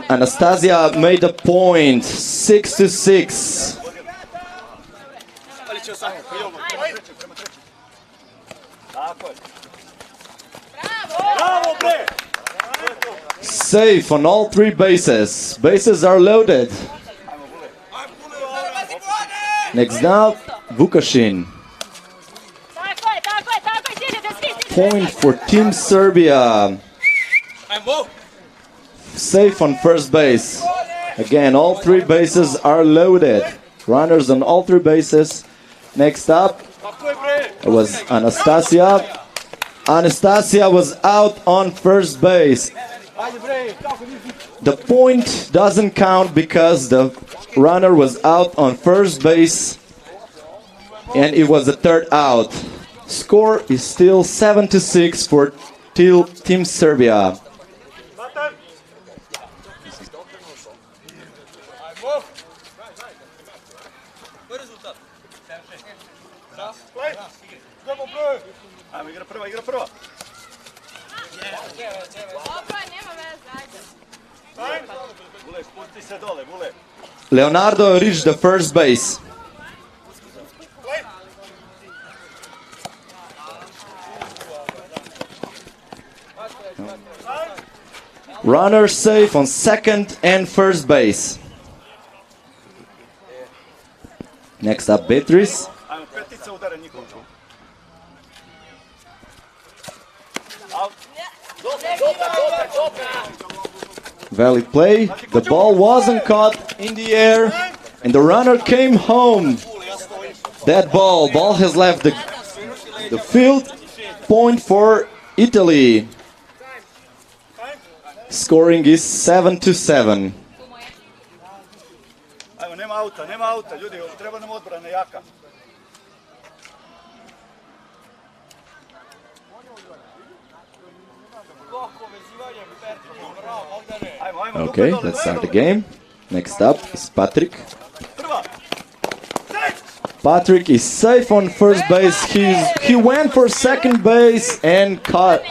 Anastasia made a point, 6-6. Safe on all three bases. Bases are loaded. Next up, Vukašin. Point for Team Serbia. Safe on first base. Again, all three bases are loaded. Runners on all three bases. Next up was Anastasia. Anastasia was out on first base. The point doesn't count because the runner was out on first base and it was the third out. Score is still 7-6 for Team Serbia. Leonardo reached the first base. Runner safe on second and first base. Next up, Beatrice. Valid play. The ball wasn't caught in the air and the runner came home. That ball has left the field. Point for Italy. Scoring is 7-7. Okay, let's start the game. Next up is Patrick. Patrick is safe on first base. He went for second base and caught.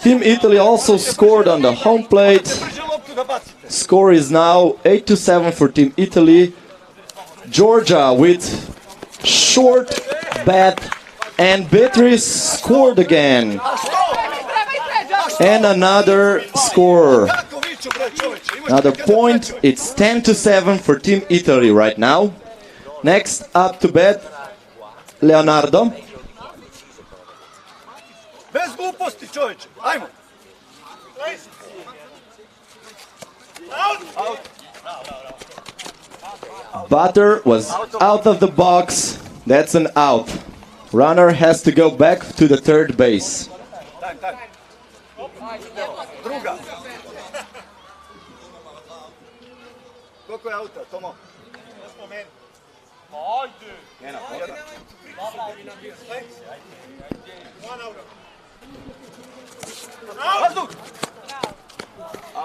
Team Italy also scored on the home plate. Score is now 8-7 for Team Italy. Georgia with short bat and Beatrice scored again. And another score. Another point. It's 10-7 for Team Italy right now. Next up to bat, Leonardo. Bez gluposti, čovječe. Ajmo. Batter was out of the box. That's an out. Runner has to go back to the third base. Druga. Koliko je auta, Tomo?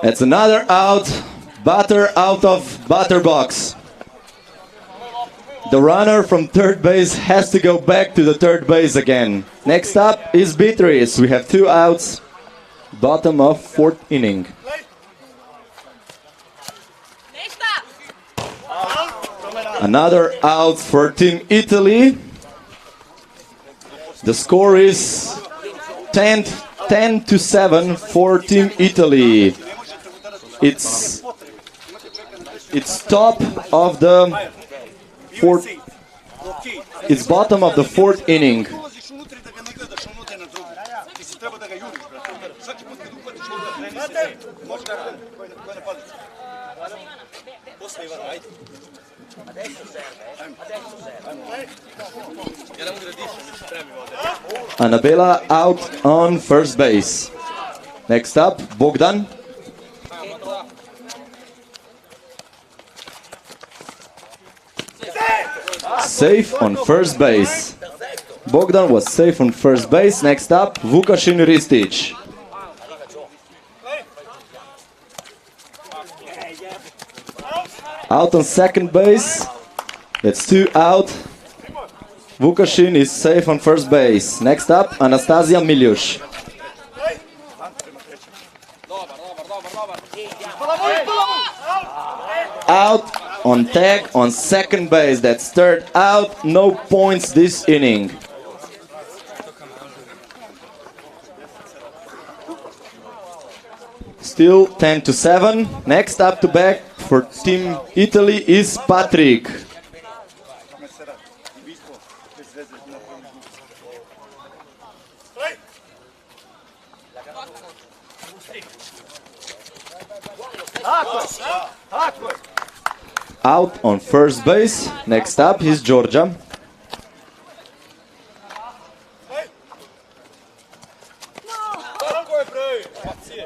That's another out. Batter out of batter box. The runner from third base has to go back to the third base again. Next up is Beatrice. We have two outs. Bottom of fourth inning. Another out for Team Italy. The score is 10-7 for Team Italy. It's top of the fourth. It's bottom of the fourth inning. Annabella out on first base. Next up, Bogdan. Safe on first base. Bogdan was safe on first base. Next up, Vukašin Ristic. Out on second base. That's two out. Vukašin is safe on first base. Next up, Anastasia Miljuš. Out on tag on second base. That's third out. No points this inning. Still 10-7. Next up to bat for Team Italy is Patrick. Out on first base. Next up is Georgia.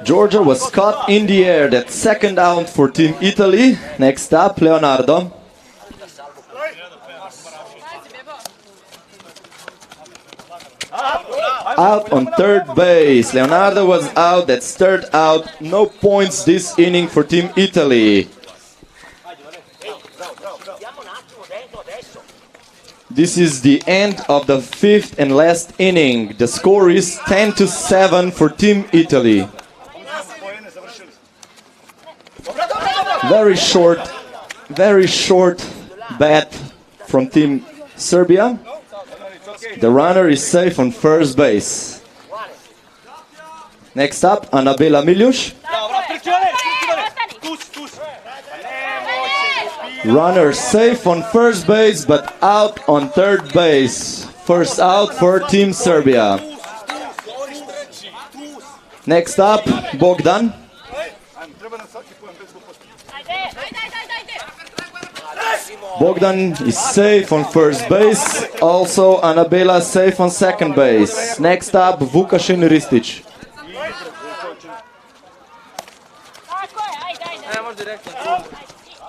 Georgia was caught in the air. That's second out for Team Italy. Next up, Leonardo. Out on third base. Leonardo was out. That's third out. No points this inning for Team Italy. This is the end of the fifth and last inning. The score is 10-7 for Team Italy. Very short bat from Team Serbia. The runner is safe on first base. Next up, Anabela Miljuš. Runner safe on first base, but out on third base. First out for Team Serbia. Next up, Bogdan. Bogdan is safe on first base. Also, Anabela safe on second base. Next up, Vukašin Ristic.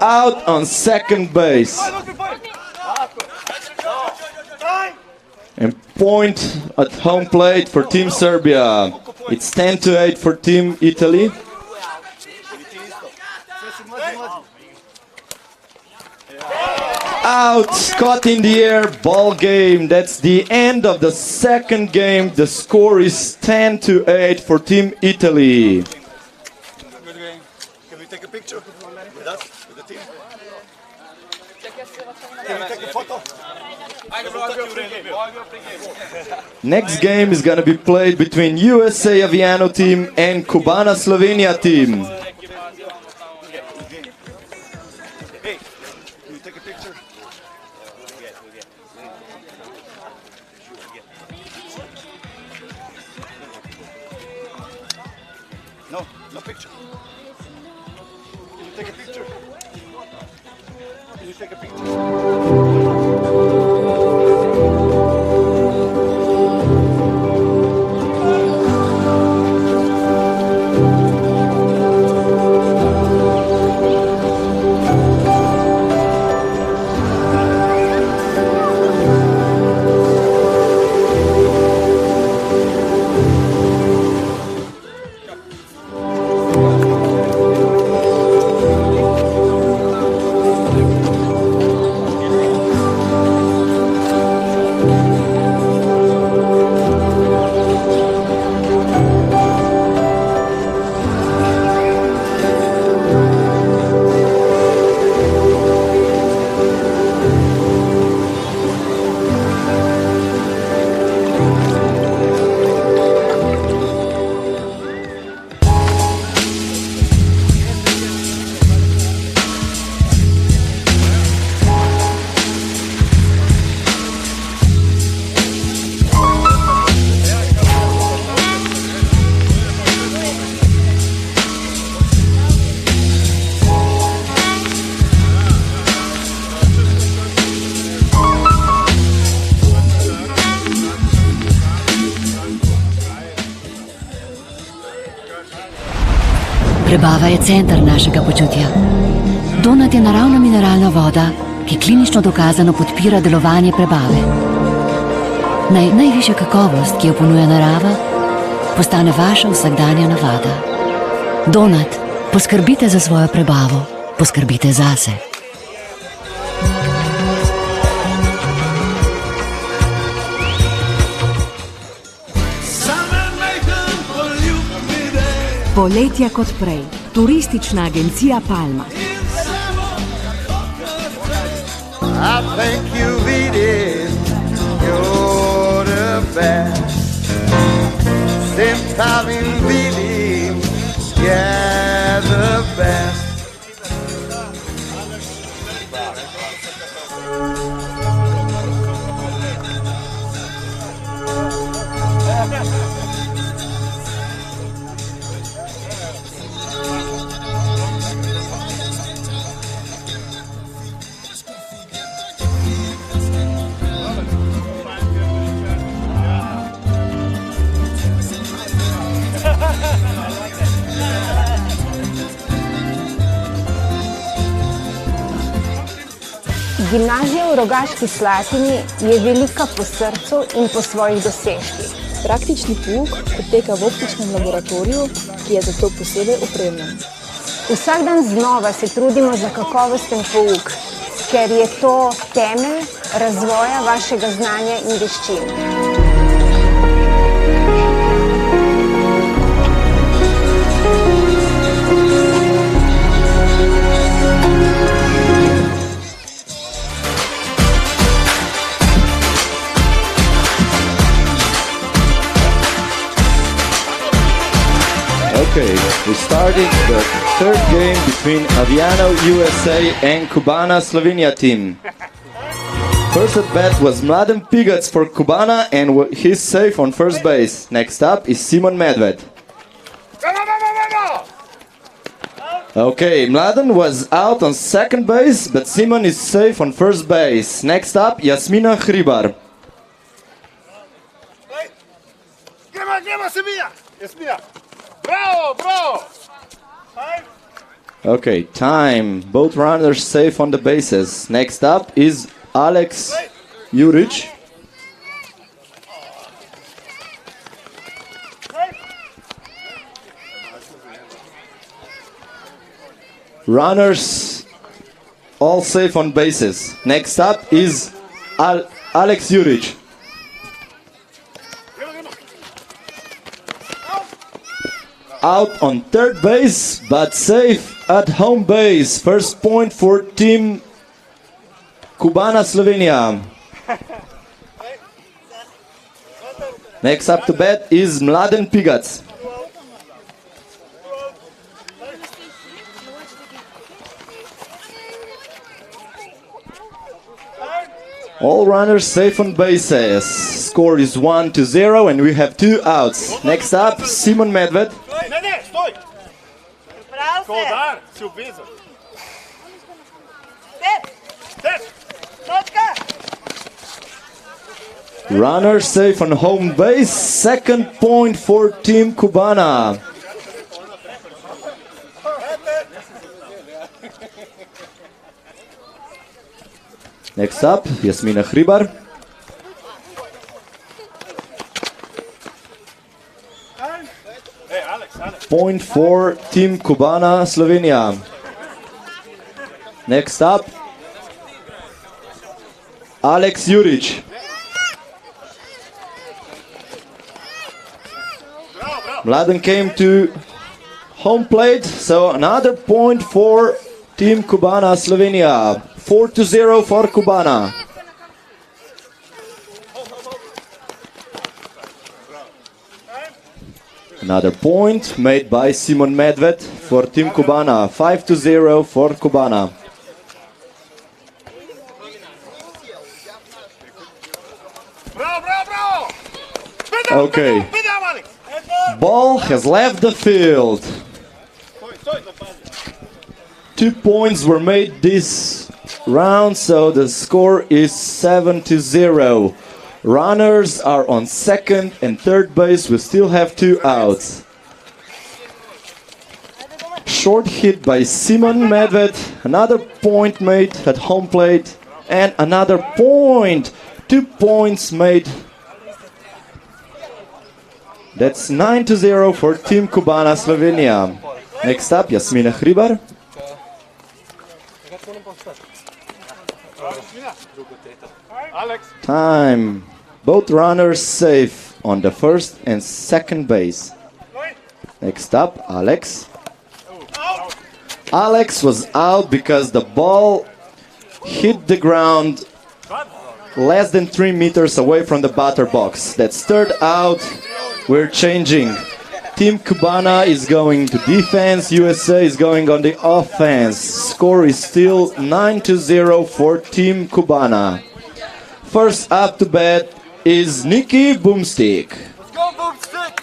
Out on second base. And point at home plate for Team Serbia. It's 10-8 for Team Italy. Out, caught in the air, ball game. That's the end of the second game. The score is 10-8 for Team Italy. Can we take a picture with us, with the team? Can we take a photo? Next game is gonna be played between USA Aviano team and Cubana Slovenia team. Hey, can you take a picture? No, no picture. Can you take a picture? Can you take a picture? Prebava je center našega počutja. Donat je naravna mineralna voda, ki klinično dokazano podpira delovanje prebave. Naj najvišja kakovost, ki jo ponuja narava, postane vaša vsakdanja navada. Donat, poskrbite za svojo prebavo, poskrbite zase. Poletje kot prej, Turistična agencija Palma. I think you beat it, you're the best. Same time you beat it, yeah, the best. Gimnazija v Rogaški Slatini je velika po srcu in po svojih dosežkih. Praktični pouk poteka v optičnem laboratoriju, ki je zato posebej opremljen. Vsak dan znova se trudimo za kakovosten pouk, ker je to temelj razvoja vašega znanja in veščin. Okay, we started the third game between Aviano USA and Kubana Slovenia team. First at bat was Mladen Pigac for Kubana and he's safe on first base. Next up is Simon Medved. Okay, Mladen was out on second base, but Simon is safe on first base. Next up, Jasmina Hribar. Bravo, bravo! Okay, time. Both runners safe on the bases. Next up is Alex Juric. Runners all safe on bases. Next up is Alex Juric. Out on third base, but safe at home base. First point for team Kubana Slovenia. Next up to bat is Mladen Pigac. All runners safe on bases. Score is 1-0 and we have 2 outs. Next up, Simon Medved. Ne, stoj! Ko dar, si obvezan. Step! Runner safe on home base. Second point for team Kubana. Next up, Jasmina Hribar. Point for team Kubana Slovenia. Next up, Alex Juric. Mladen came to home plate, so another point for team Kubana Slovenia. 4-0 for Kubana. Another point made by Simon Medved for team Kubana. 5-0 for Kubana. Okay. Ball has left the field. 2 points were made this round, so the score is 7-0. Runners are on second and third base. We still have 2 outs. Short hit by Simon Medved. Another point made at home plate. And another point. 2 points made. That's 9-0 for team Kubana Slovenia. Next up, Jasmina Hribar. Time. Both runners safe on the first and second base. Next up, Alex. Alex was out because the ball hit the ground less than 3 meters away from the batter box. That's third out. We're changing. Team Cubana is going to defense. USA is going on the offense. Score is still 9-0 for Team Cubana. First up to bat is Nikki Boomstick. Let's go, Boomstick!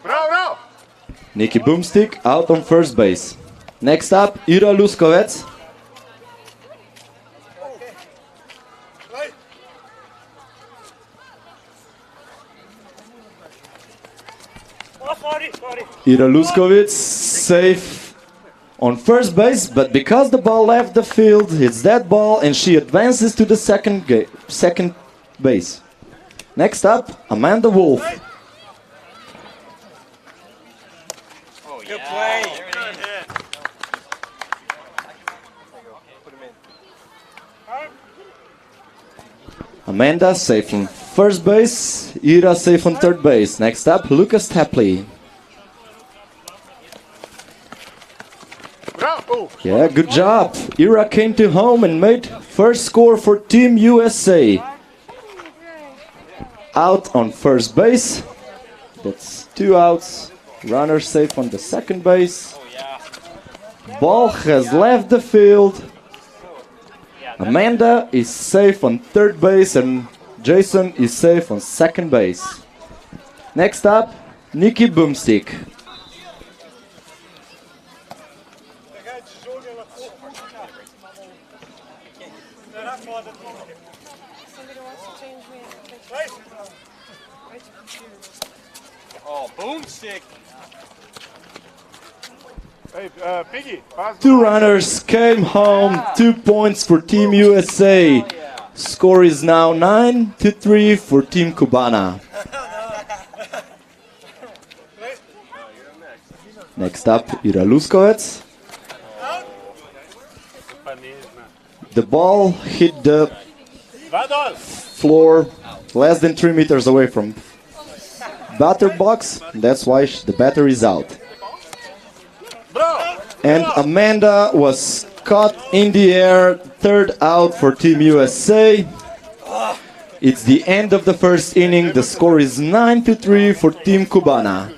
Bravo! Nikki Boomstick out on first base. Next up, Ira Luskovec. Ira Luskovec safe on first base, but because the ball left the field, it's that ball and she advances to the second base. Next up, Amanda Wolf. Good play. Amanda safe on first base, Ira safe on third base. Next up, Lucas Tapley. Bravo! Yeah, good job. Ira came to home and made first score for Team USA. Out on first base. That's 2 outs. Runner safe on the second base. Ball has left the field. Amanda is safe on third base and Jason is safe on second base. Next up, Nikki Boomstick. Oh, Boomstick! Hey, Piggy, pass. 2 runners came home, 2 points for Team USA. Score is now 9-3 for Team Cubana. Next up, Ira Luskovec. The ball hit the floor less than 3 meters away from batter box. That's why the batter is out. And Amanda was caught in the air. Third out for Team USA. It's the end of the first inning. The score is 9-3 for Team Cubana.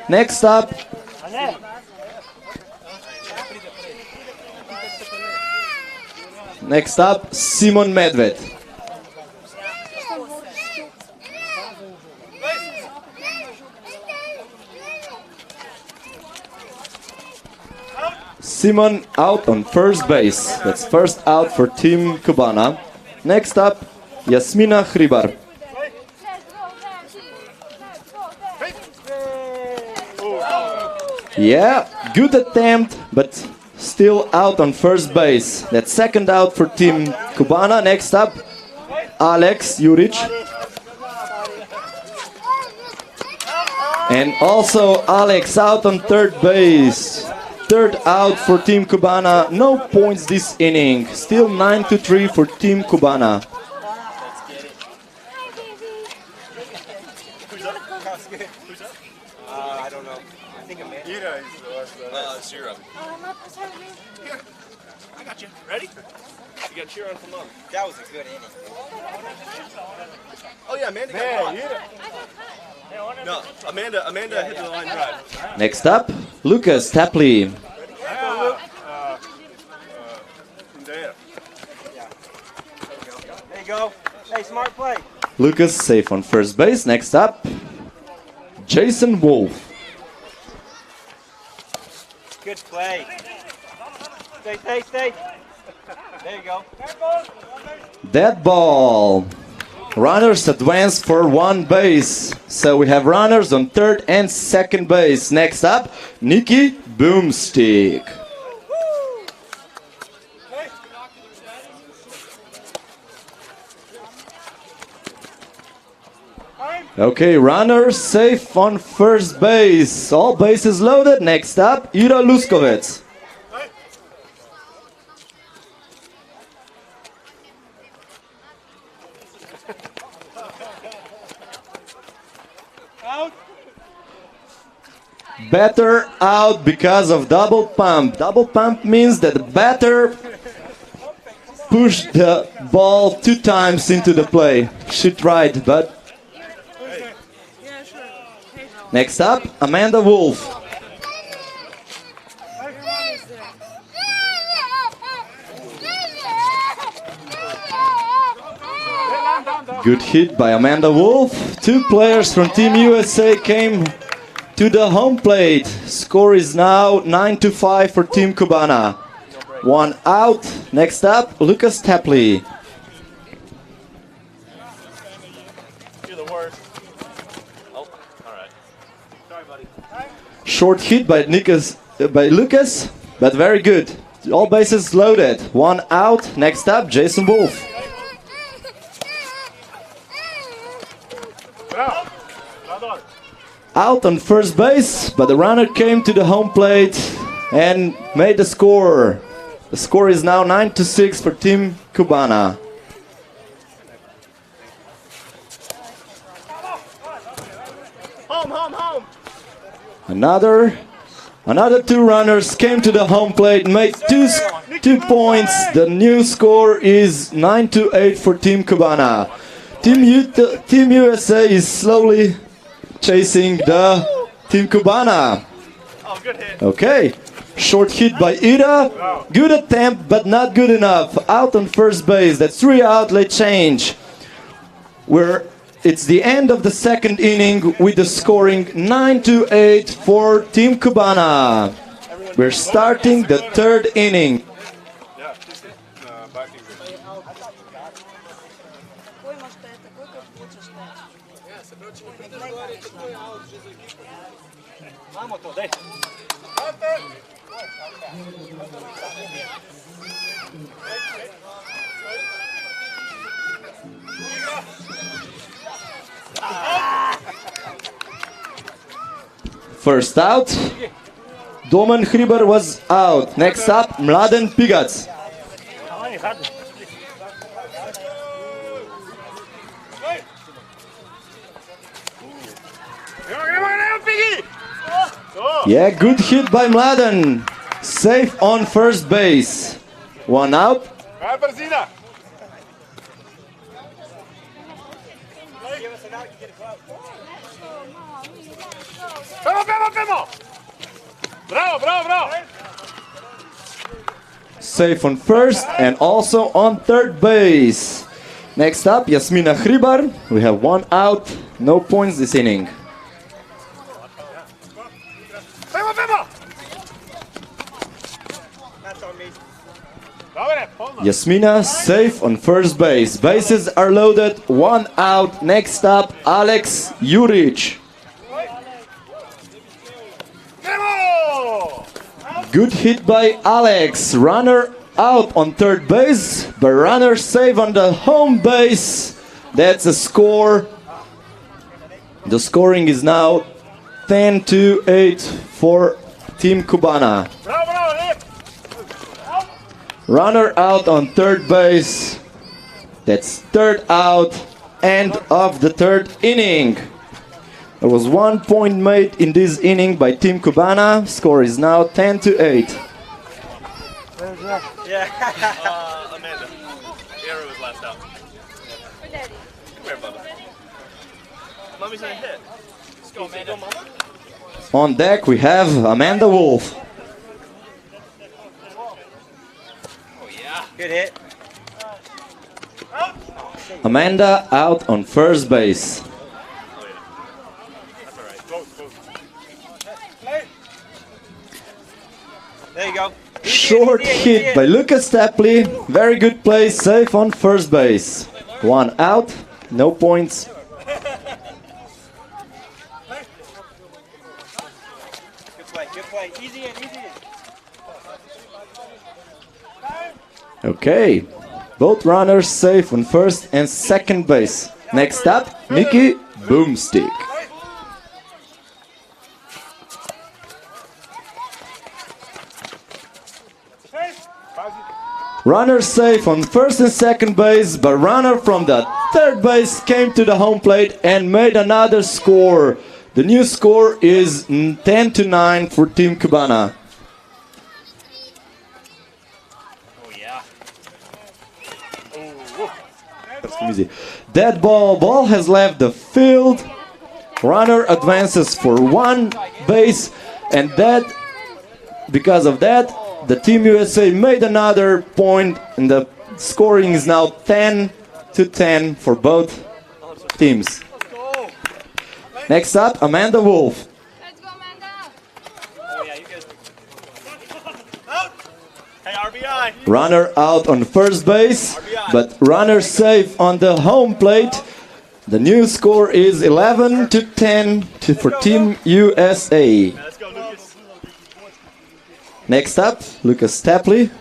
Next up, Simon Medved. Simon out on first base. That's first out for Team Cubana. Next up, Jasmina Hribar. Yeah, good attempt, but still out on first base. That's second out for Team Cubana. Next up, Alex Juric. And also Alex out on third base. Third out for Team Cubana. No points this inning. Still 9-3 for Team Cubana. I don't know. I think Amanda. Zero. Here, I got you. Ready? You got cheer on for mom. That was a good inning. Oh yeah, Amanda got caught. No, Amanda hit the line drive. Next up, Lucas Tapley. There you go. Hey, smart play. Lucas safe on first base. Next up, Jason Wolf. Good play. Stay. There you go. Dead ball. Runners advance for one base. So we have runners on third and second base. Next up, Nikki Boomstick. Okay, runner safe on first base. All bases loaded. Next up, Ira Luskovec. Batter out because of double pump. Double pump means that the batter pushed the ball 2 times into the play. She tried, but... Next up, Amanda Wolf. Good hit by Amanda Wolf. 2 players from Team USA came to the home plate. Score is now 9-5 for Team Cubana. 1 out. Next up, Lucas Tapley. You're the worst. Oh, all right. Sorry, buddy. Short hit by Lucas, but very good. All bases loaded. 1 out. Next up, Jason Wolf. Out on first base, but the runner came to the home plate and made the score. The score is now 9-6 for Team Cubana. Home. Another 2 runners came to the home plate, made 2 points. The new score is 9-8 for Team Cubana. Team USA is slowly chasing the Team Cubana. Oh, good hit. Okay, short hit by Ida. Good attempt, but not good enough. Out on first base. That's 3 out. Let's change. It's the end of the second inning with the scoring 9-8 for Team Cubana. We're starting the third inning. First out, Domen Hriber was out. Next up, Mladen Pigac. Yeah, good hit by Mladen. Safe on first base. 1 out. Bravo. Safe on first and also on third base. Next up, Jasmina Hribar. We have 1 out, no points this inning. Jasmina safe on first base. Bases are loaded, 1 out. Next up, Alex Juric. Good hit by Alex. Runner out on third base, but runner safe on the home base. That's a score. The scoring is now 10-8 for Team Cubana. Runner out on third base. That's 3rd out, end of the 3rd inning. There was 1 point made in this inning by Team Cubana. Score is now 10-8. Yeah. Amanda. The arrow was last out. Come here, Bubba. Mommy's gonna hit. Let's go, Amanda. On deck we have Amanda Wolf. Oh yeah. Good hit. Amanda out on first base. There you go. Short hit by Lucas Tapley. Very good play, safe on first base. 1 out, no points. Good play. Easy in. Okay, both runners safe on first and second base. Next up, Nikki Boomstick. Runner safe on first and second base, but runner from the third base came to the home plate and made another score. The new score is 10-9 for Team Cubana. Dead ball has left the field. Runner advances for one base, and because of that, the Team USA made another point, and the scoring is now 10-10 for both teams. Next up, Amanda Wolf. Let's go, Amanda. Oh, yeah, you guys. Out. Hey, RBI. Runner out on first base, but runner safe on the home plate. The new score is 11-10 for Team USA. Let's go, Lucas. Next up, Lucas Tapley.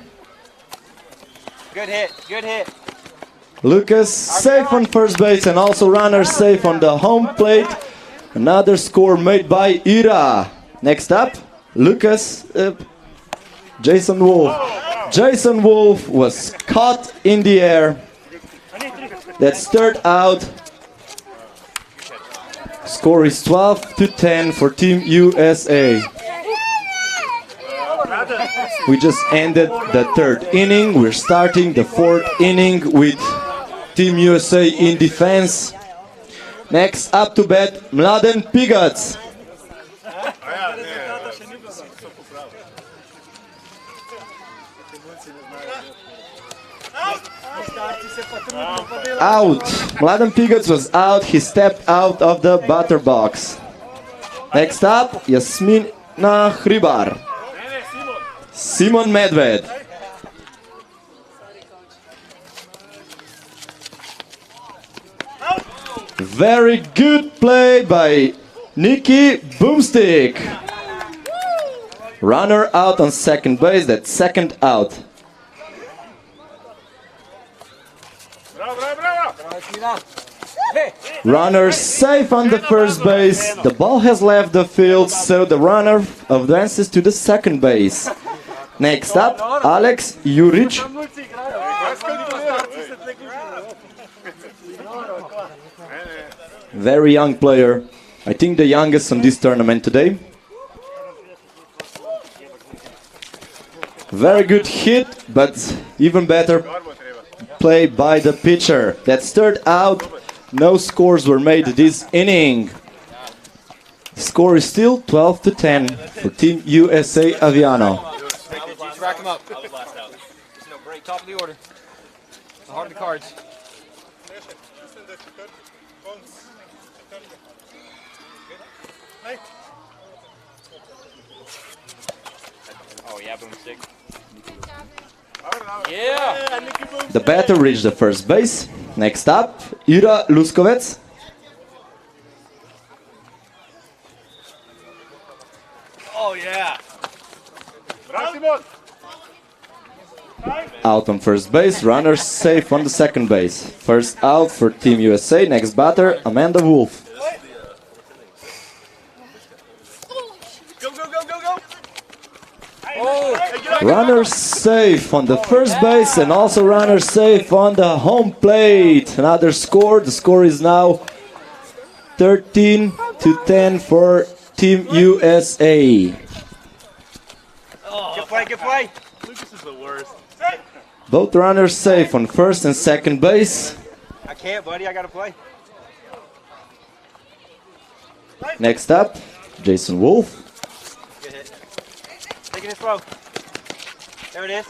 Good hit, good hit. Lucas safe on first base and also runner safe on the home plate. Another score made by Ira. Next up, Jason Wolf. Jason Wolf was caught in the air. That's third out. Score is 12-10 for Team USA. We just ended the third inning. We're starting the fourth inning with Team USA in defense. Next up to bat, Mladen Pigac. Out. Mladen Pigac was out. He stepped out of the batter box. Next up, Jasmina Hribar. Simon Medved. Very good play by Nikki Boomstick. Runner out on second base. That's second out. Runner safe on the first base. The ball has left the field, so the runner advances to the second base. Next up, Alex Juric. Very young player. I think the youngest on this tournament today. Very good hit, but even better play by the pitcher. That's third out. No scores were made this inning. The score is still 12-10 for Team USA Aviano. Rack him up. I was last out. There's no break. Top of the order. The heart of the cards. Oh yeah, Boomstick. Yeah! The batter reached the first base. Next up, Ira Luskovec. Oh yeah! Out on first base, runner safe on the second base. First out for Team USA. Next batter, Amanda Wolf. Go, go, go, go, go! Runner safe on the first base and also runner safe on the home plate. Another score. The score is now 13-10 for Team USA. Good play, good play! Lucas is the worst. Both runners safe on first and second base. I can't, buddy. I gotta play. Next up, Jason Wolf. Good hit. Taking it slow. There it is.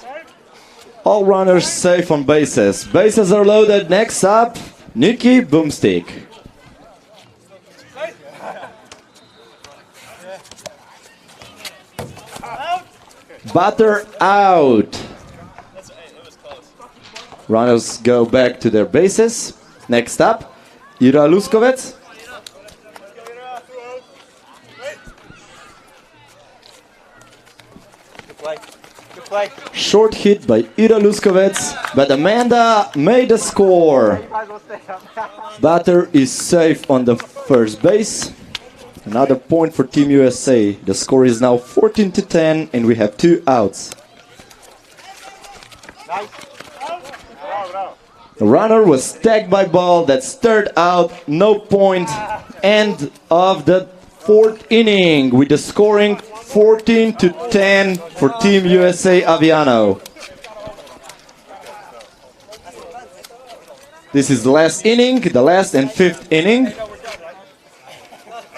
All runners safe on bases. Bases are loaded. Next up, Nikki Boomstick. Batter out. Runners go back to their bases. Next up, Ira Luskovec. Good play. Good play. Short hit by Ira Luskovec, but Amanda made a score. Batter is safe on the first base. Another point for Team USA. The score is now 14-10 and we have 2 outs. The runner was tagged by ball. That's third out. No point. End of the fourth inning with the scoring 14-10 for Team USA Aviano. This is the last inning, the last and fifth inning.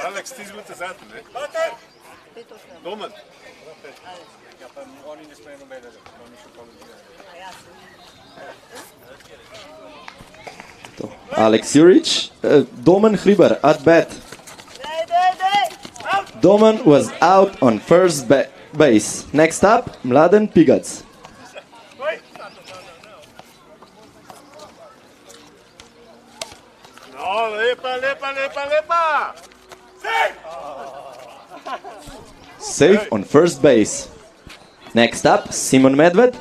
Alex, ti zbute zate, ne? Domen. Alex Juric, Domen Hribar at bat. Domen was out on first base. Next up, Mladen Pigac. No, lepa, lepa, lepa, lepa! Safe on first base. Next up, Simon Medved.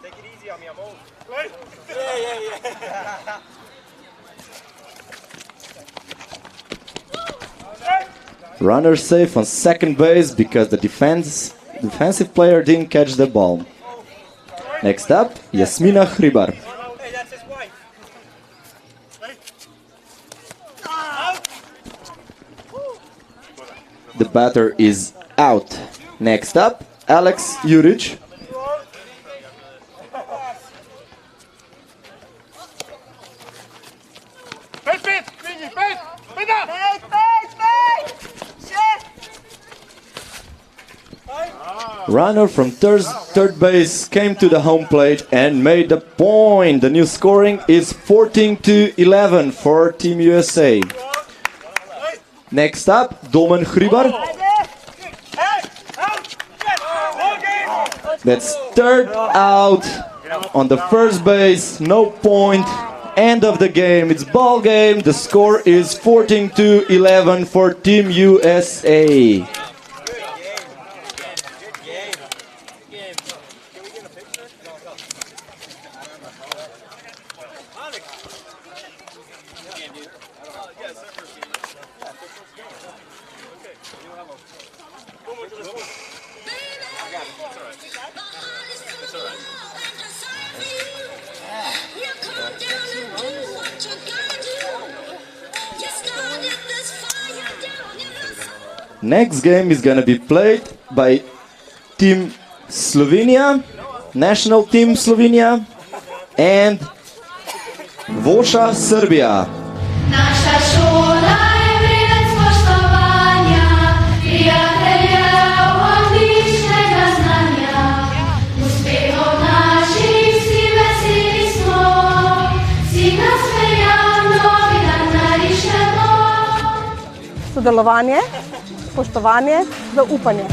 Take it easy on me, I'm old. Runner safe on second base because the defensive player didn't catch the ball. Next up, Jasmina Hribar. Hey, that's his wife. The batter is out. Next up, Alex Juric. Runner from third base came to the home plate and made the point. The new scoring is 14-11 for Team USA. Next up, Domen Hribar. That's third out on the first base, no point. End of the game. It's ball game. The score is 14-11 for Team USA. Next game is gonna be played by Team Slovenia, National Team Slovenia, and Voša Serbia. Naša šola je vred spoštovanja, prijateljev odličnega znanja. Uspehov naših vsi veseli smo, si nas verjam, novi dan narišemo. Sodelovanje, spoštovanje, zaupanje.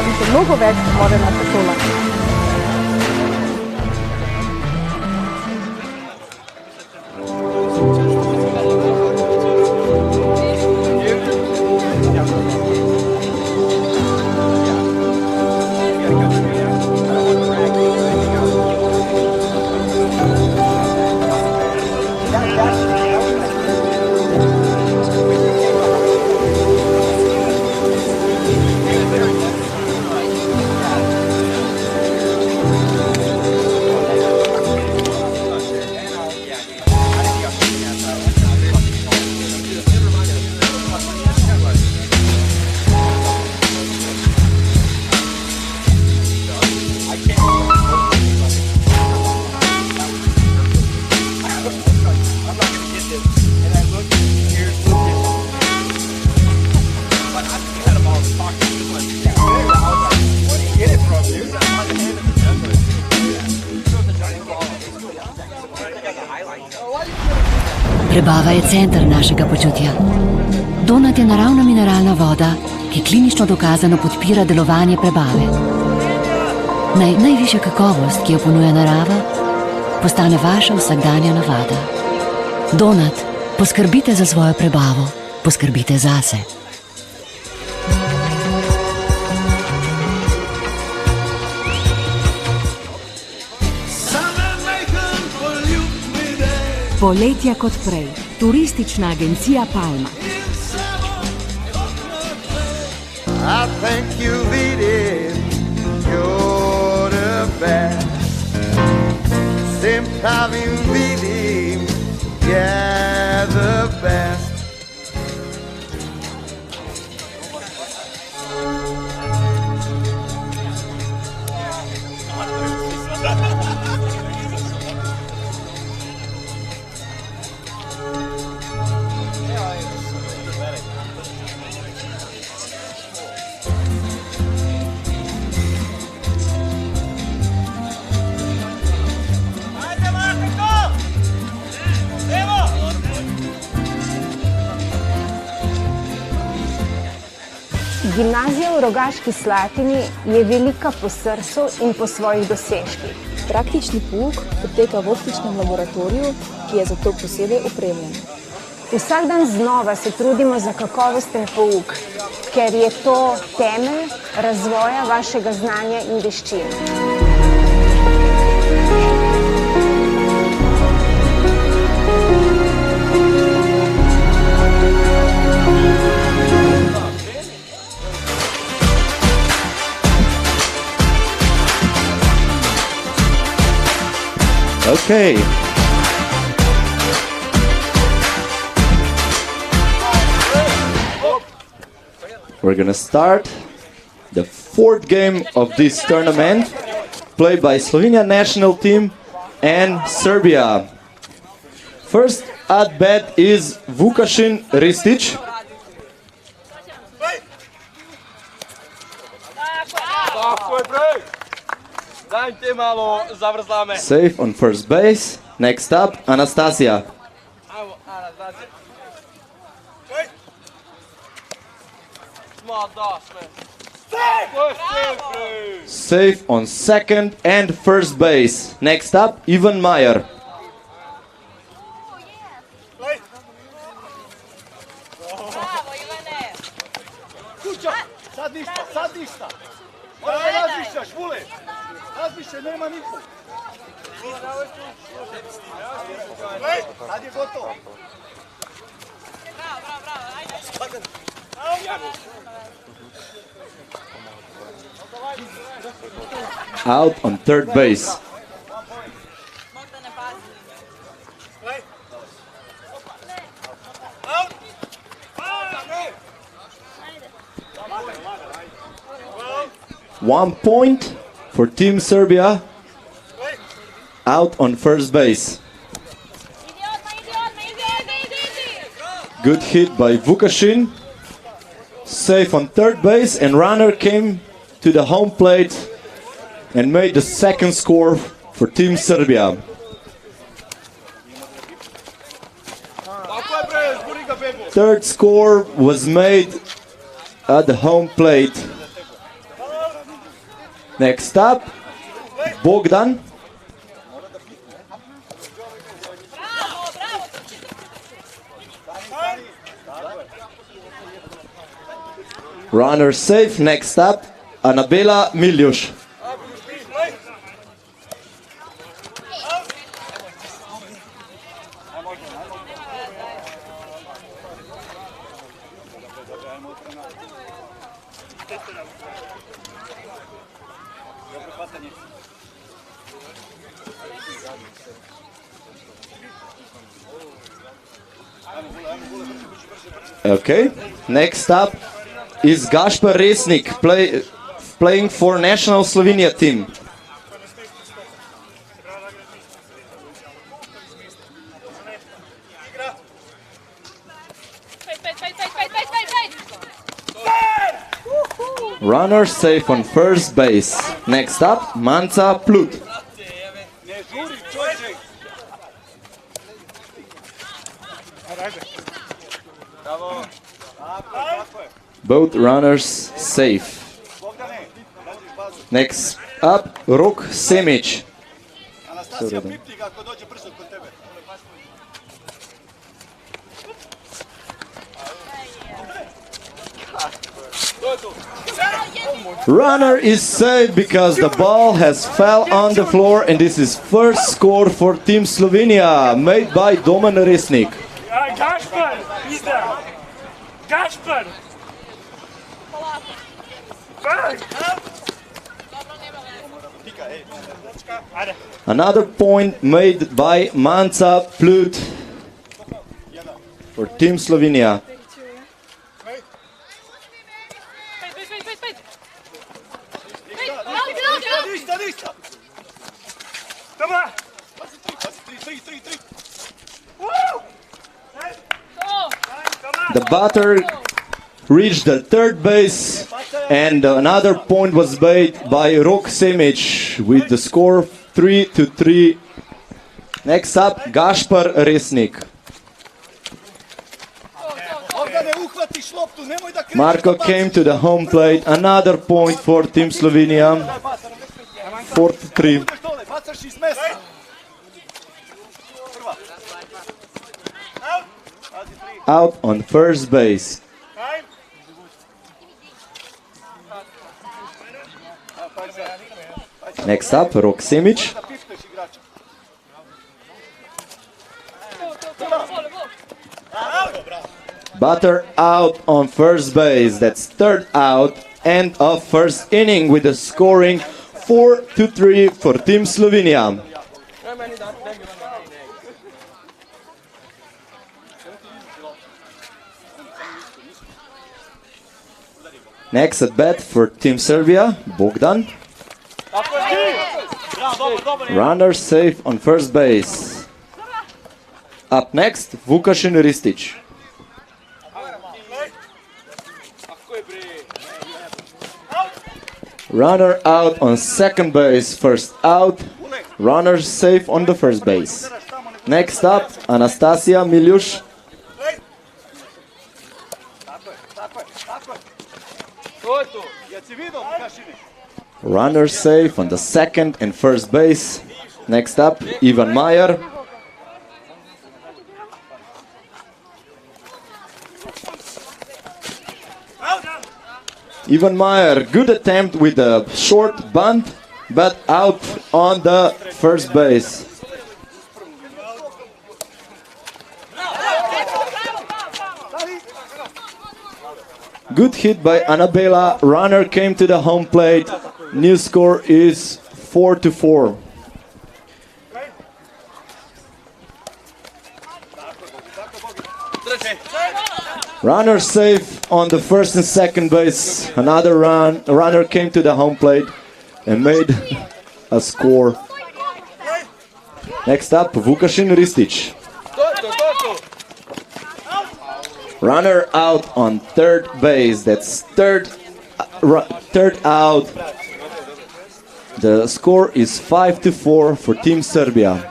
In še mnogo več more naša šola. Prebava je center našega počutja. Donat je naravna mineralna voda, ki klinično dokazano podpira delovanje prebave. Najvišja kakovost, ki jo ponuja narava, postane vaša vsakdanja navada. Donat, poskrbite za svojo prebavo, poskrbite zase. Poletja kot prej. Turistična agencija Palma. I think you beat it, you're the best. Sometimes you believe, yeah, the best. Gimnazija v Rogaški Slatini je velika po srcu in po svojih dosežkih. Praktični pouk poteka v optičnem laboratoriju, ki je za to posebej opremljen. Vsak dan znova se trudimo za kakovosten pouk, ker je to temelj razvoja vašega znanja in veščin. Okay. We're gonna start the fourth game of this tournament, played by Slovenia national team and Serbia. First at bat is Vukašin Ristic. Safe on first base. Next up, Anastasia. Safe on second and first base. Next up, Ivan Mayer. Out on third base. One point for Team Serbia. Out on first base. Good hit by Vukašin. Safe on third base, and runner came to the home plate and made the second score for Team Serbia. Third score was made at the home plate. Next up, Bogdan. Runner safe. Next up, Anabela Miljuš. Okay, next up is Gašper Resnik, playing for national Slovenia team. Runner safe on first base. Next up, Manca Plut. Both runners safe. Next up, Rok Semić. Runner is safe because the ball has fell on the floor, and this is first score for Team Slovenia, made by Domen Resnik. Gašper, pizda! Gašper! Another point made by Manca Plut for Team Slovenia. The batter reached the third base, and another point was made by Rok Semić with the score 3-3. Next up, Gašper Resnik. Marko came to the home plate. Another point for Team Slovenia. 4-3. Out on first base. Next up, Rok Semić. Batter out on first base. That's third out, end of first inning with the scoring 4-3 for Team Slovenia. Next at bat for Team Serbia, Bogdan. Runner safe on first base. Up next, Vukašin Ristić. Runner out on second base, first out. Runner safe on the first base. Next up, Anastasia Miljuš. Runner safe on the second and first base. Next up, Ivan Majer. Ivan Majer, good attempt with a short bunt, but out on the first base. Good hit by Anabela. Runner came to the home plate. New score is 4-4. Runner safe on the first and second base. Another runner came to the home plate and made a score. Next up, Vukašin Ristić. Runner out on third base. That's third out. The score is 5-4 for Team Serbia.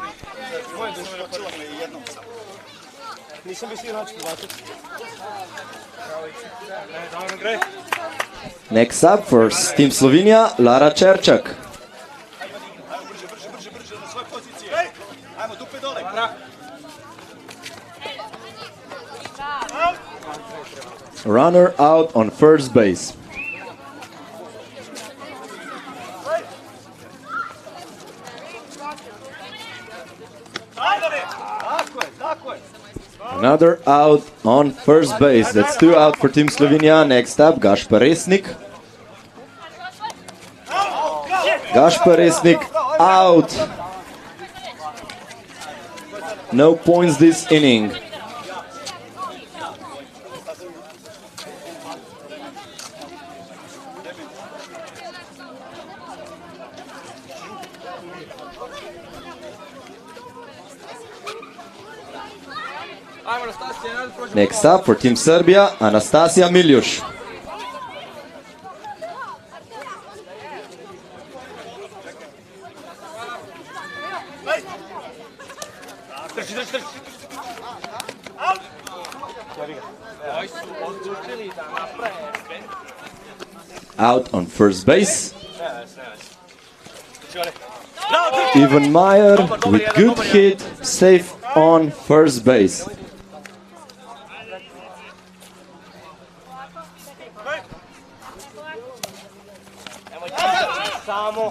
Next up for Team Slovenia, Lara Čerčak. Runner out on first base. Another out on first base. That's two out for Team Slovenia. Next up, Gašper Resnik. Gašper Resnik out. No points this inning. Next up for Team Serbia, Anastasia Miljuš. Out on first base. Ivan Meyer with good hit, safe on first base.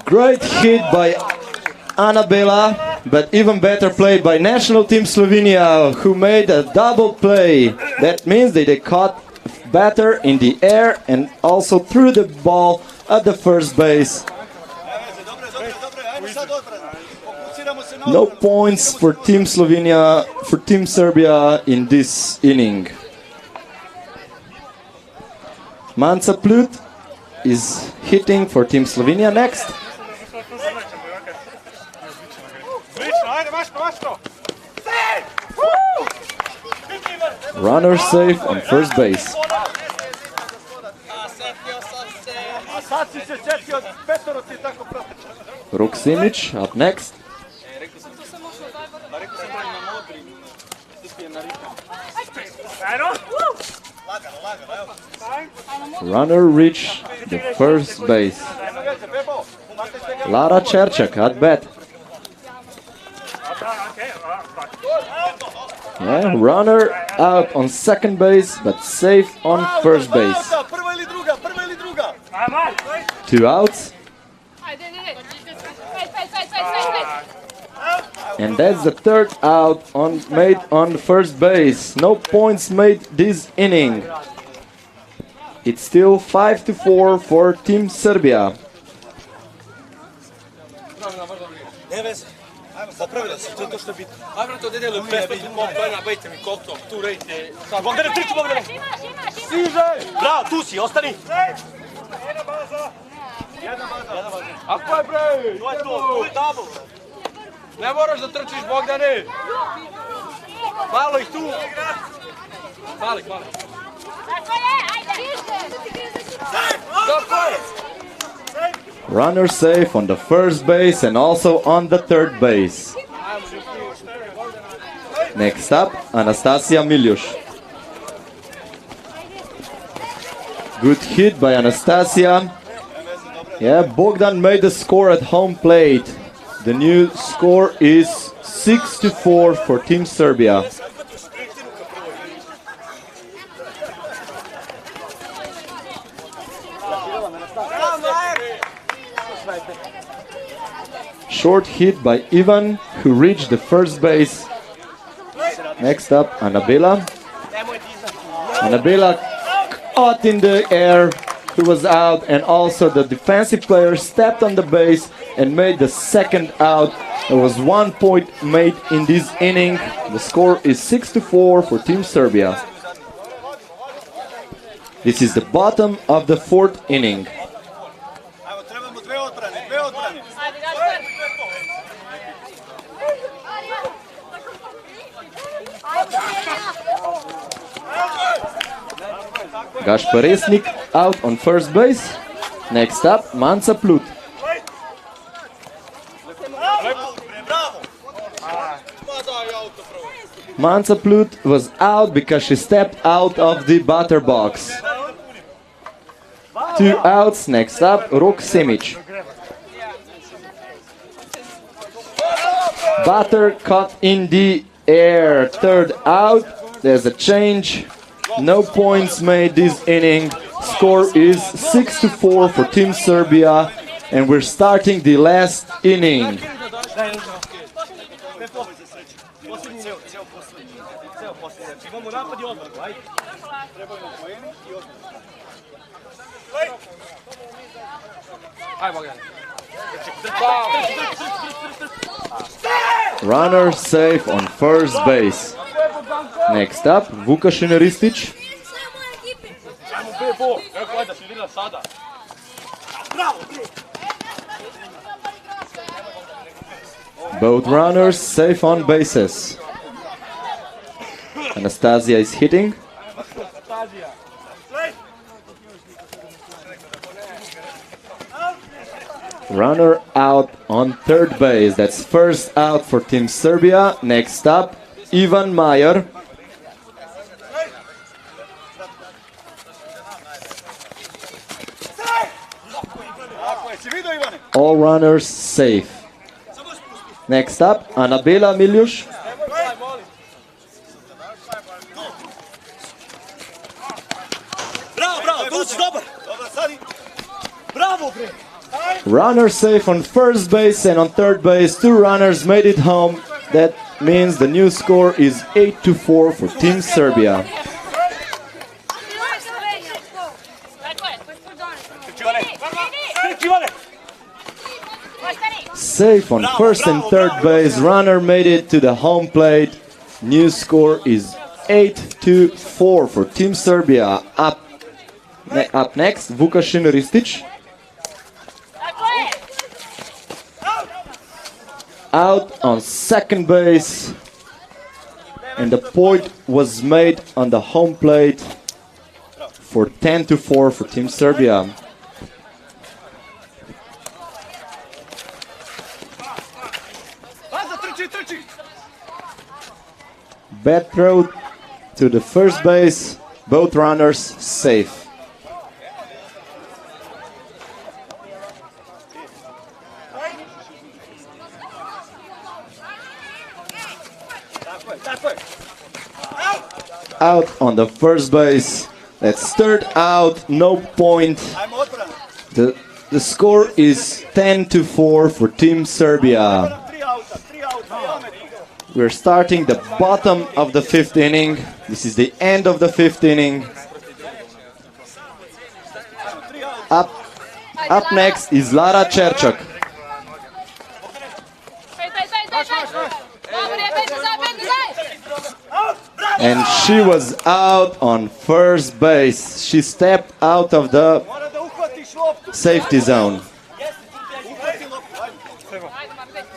Great hit by Anabela, but even better play by national team Slovenia, who made a double play. That means that they caught batter in the air and also threw the ball at the first base. No points for Team Slovenia, for Team Serbia in this inning. Manca Plut is hitting for Team Slovenia next. Runner safe on first base. Roksimic up next. Runner reached the first base. Lara Čerčak at bat. Yeah, runner out on second base, but safe on first base. 2 outs. And that's the third out made on the first base. No points made this inning. It's still 5-4 for Team Serbia. Popravila se, to je to što je bitno. Ajmo to dedelo 500 poena, bejte mi koliko, tu rejte. Bogdane, triču Bogdane! Stiže! Bravo, tu si, ostani! Jedna baza! Ako je bre? To je to, je double! Ne moraš da trčiš, Bogdane! Malo ih tu! Mali. Runner safe on the first base and also on the third base. Next up, Anastasia Miljuš. Good hit by Anastasia. Yeah, Bogdan made the score at home plate. The new score is 6-4 for Team Serbia. Short hit by Ivan, who reached the first base. Next up, Anabela. Anabela caught in the air, who was out, and also the defensive player stepped on the base and made the second out. There was 1 point made in this inning. The score is 6-4 for Team Serbia. This is the bottom of the fourth inning. Gašpar Resnik out on first base. Next up, Manca Plut. Manca Plut was out because she stepped out of the batter box. 2 outs. Next up, Rok Simic. Batter caught in the air. Third out. There's a change. No points made this inning. Score is 6-4 for Team Serbia, and we're starting the last inning. Runner safe on first base. Next up, Vukašin Ristic. Both runners safe on bases. Anastasia is hitting. Runner out on third base. That's first out for Team Serbia. Next up, Ivan Meyer. All runners safe. Next up, Anabela Miljuš. Runner safe on first base and on third base. 2 runners made it home. That means the new score is 8-4 for Team Serbia. Safe on first and third base. Runner made it to the home plate. New score is 8-4 for Team Serbia. Up next, Vukašin Ristic. Out on second base, and the point was made on the home plate for 10-4 for Team Serbia. Bad throw to the first base, both runners safe. Out on the first base. That's third out, no point. The score is 10-4 for Team Serbia. We're starting the bottom of the 5th inning. This is the end of the 5th inning. Up next is Lara Čerčak. And she was out on first base. She stepped out of the safety zone.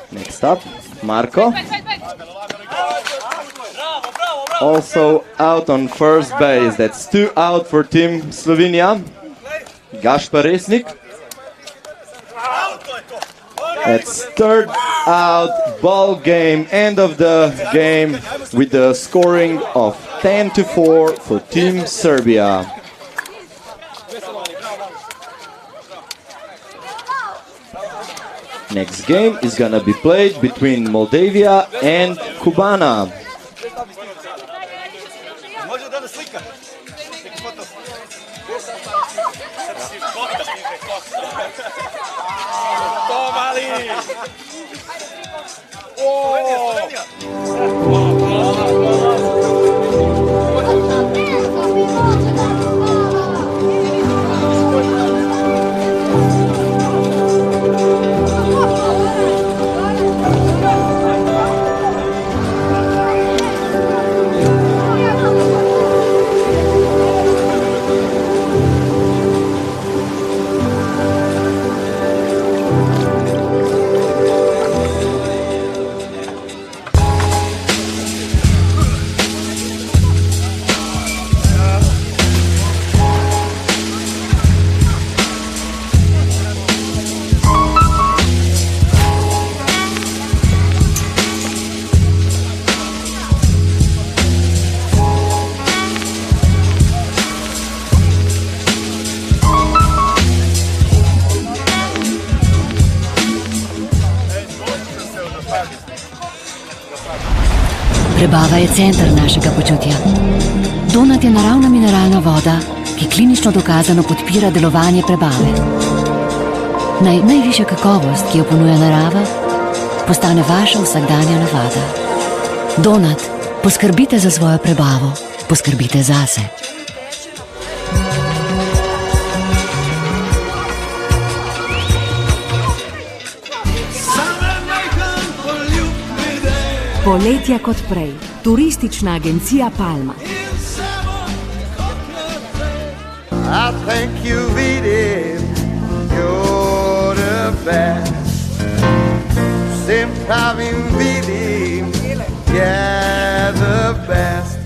Next up, Marko. Also out on first base. That's 2 out for Team Slovenia. Gašpar Resnik. That's third out, ball game, end of the game with the scoring of 10-4 for Team Serbia. Next game is gonna be played between Moldavia and Cubana. Prebava je center našega počutja. Donat je naravna mineralna voda, ki klinično dokazano podpira delovanje prebave. Naj najvišja kakovost, ki jo ponuja narava, postane vaša vsakdanja navada. Donat, poskrbite za svojo prebavo, poskrbite zase. Poletja kot prej. Turistična agencija Palma. I think you beat it, you're the best. Sempre vidim, yeah, the best.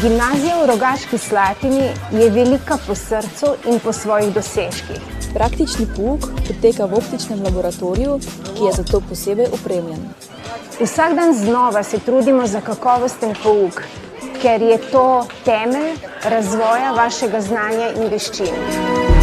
Gimnazija v Rogaški Slatini je velika po srcu in po svojih dosežkih. Praktični pouk poteka v optičnem laboratoriju, ki je za to posebej opremljen. Vsak dan znova se trudimo za kakovosten pouk, ker je to temelj razvoja vašega znanja in veščin.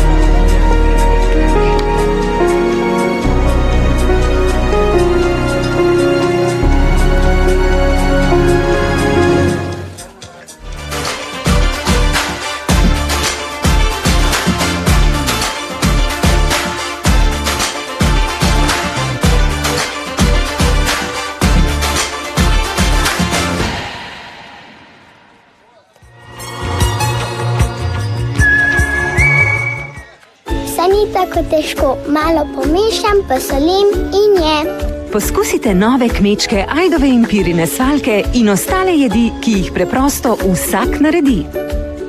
Tako težko, malo pomešam, posolim in jem. Poskusite nove kmečke ajdove in pirine svaljke in ostale jedi, ki jih preprosto vsak naredi.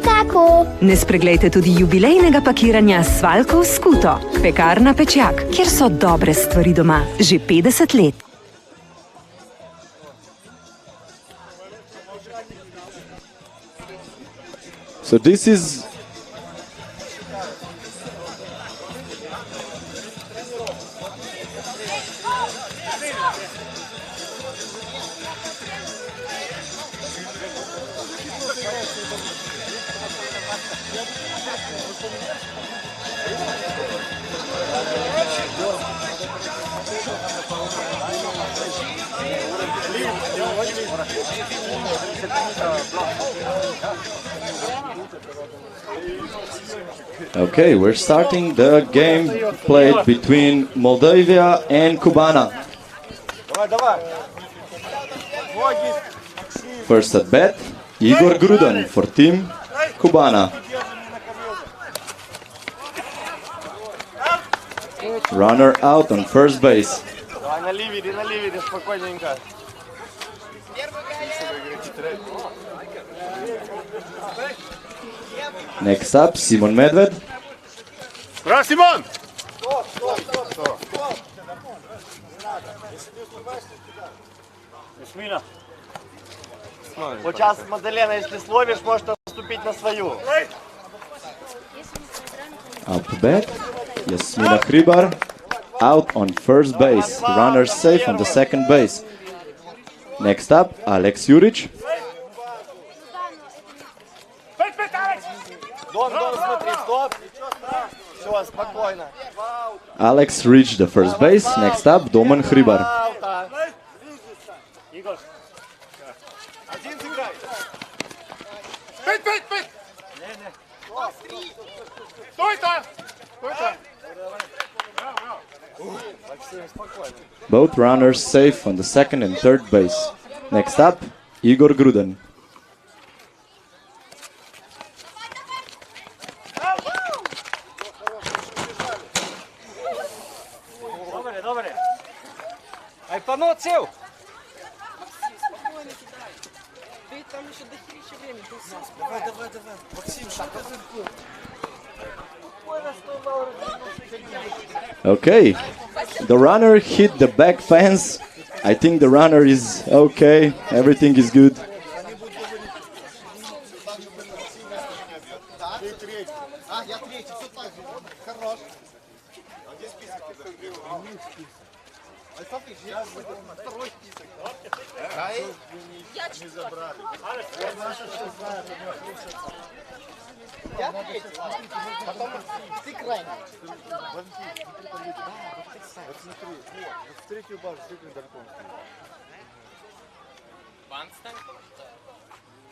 Tako. Ne spreglejte tudi jubilejnega pakiranja svaljkov s skuto, pekarna Pečjak, kjer so dobre stvari doma že 50 let. So this is Okay, we're starting the game played between Moldavia and Cubana. First at bat, Igor Grudan for team Cubana. Runner out on first base. Next up, Simon Medved. Bravo, Simon! Сейчас, Мадалена, если словишь, можешь наступить на свою. Up to bat, Jasmina Hribar. Out on first base. Runner safe on the second base. Next up, Alex Juric. Смотри, стоп. Все, спокойно. Alex reached the first base. Next up, Doman Hribar. Both runners safe on the second and third base. Next up, Igor Grudan. Добре. Ай, пано цел! Давай. Максим, что ты? Okay, the runner hit the back fence. I think the runner is okay. Everything is good. Ты крайний. Вот смотри, в третью базу, с этим дальком.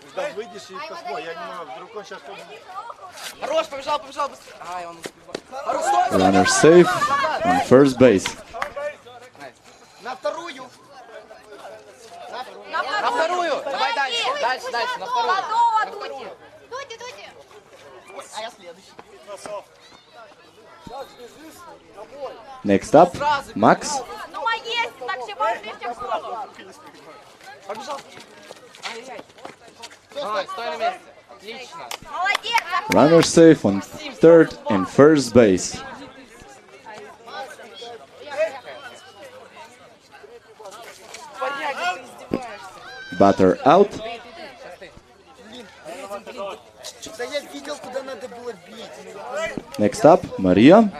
Когда выйдешь и посмотри, я не могу, вдруг он сейчас... Хорош, побежал быстрее. Ай, он успевает. Runner safe on first base. На вторую. На вторую. Давай дальше, на вторую. Дуйте. А я следующий. Next up, Max. Ну, а есть, так все можно в школу. Побежал. Ай-яй. Давай, стой на месте. Runner safe on third and first base. Batter out. Next up, Maria.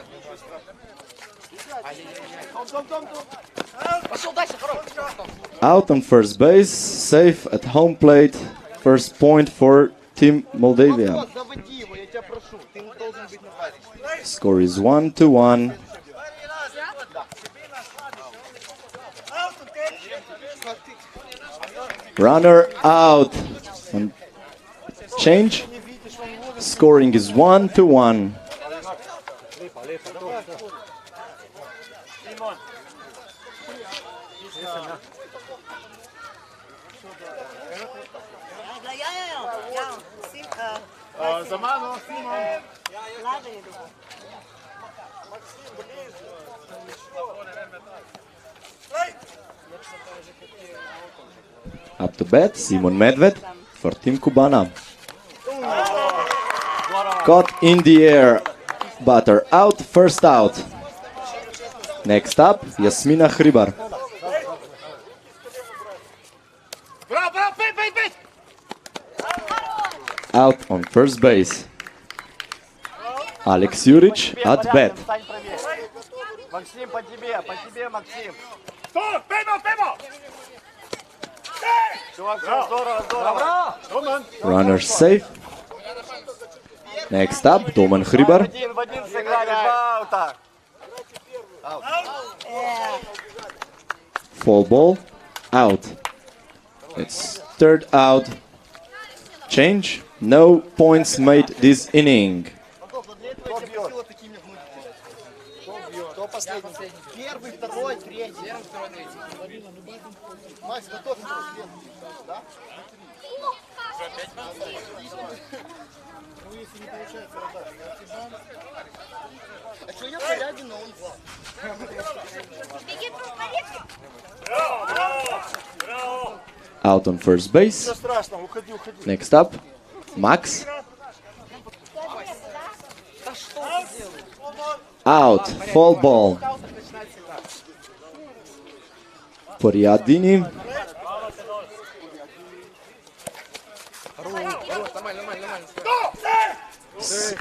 Out on first base, safe at home plate. First point for Team Moldavia. Score is 1-1. Runner out. And change. Scoring is 1-1. Up to bat, Simon Medved for Team Kubana. Caught in the air, batter out, first out. Next up, Jasmina Hribar. Out on first base. Alex Juric at bat. Максим, по тебе, Максим. Стой, поймо! Чувак, здорово. Runner safe. Next up, Doman Hribar. Один в один сыграли, два аута. Full ball, out. It's third out. Change. No points made this inning. Кто последний? Первый, второй, третий. Макс, готов? Да? Ну, если не получается, а что я поряден, но он два. Out on first base. Next up, Max. Out, full ball. Poriadini.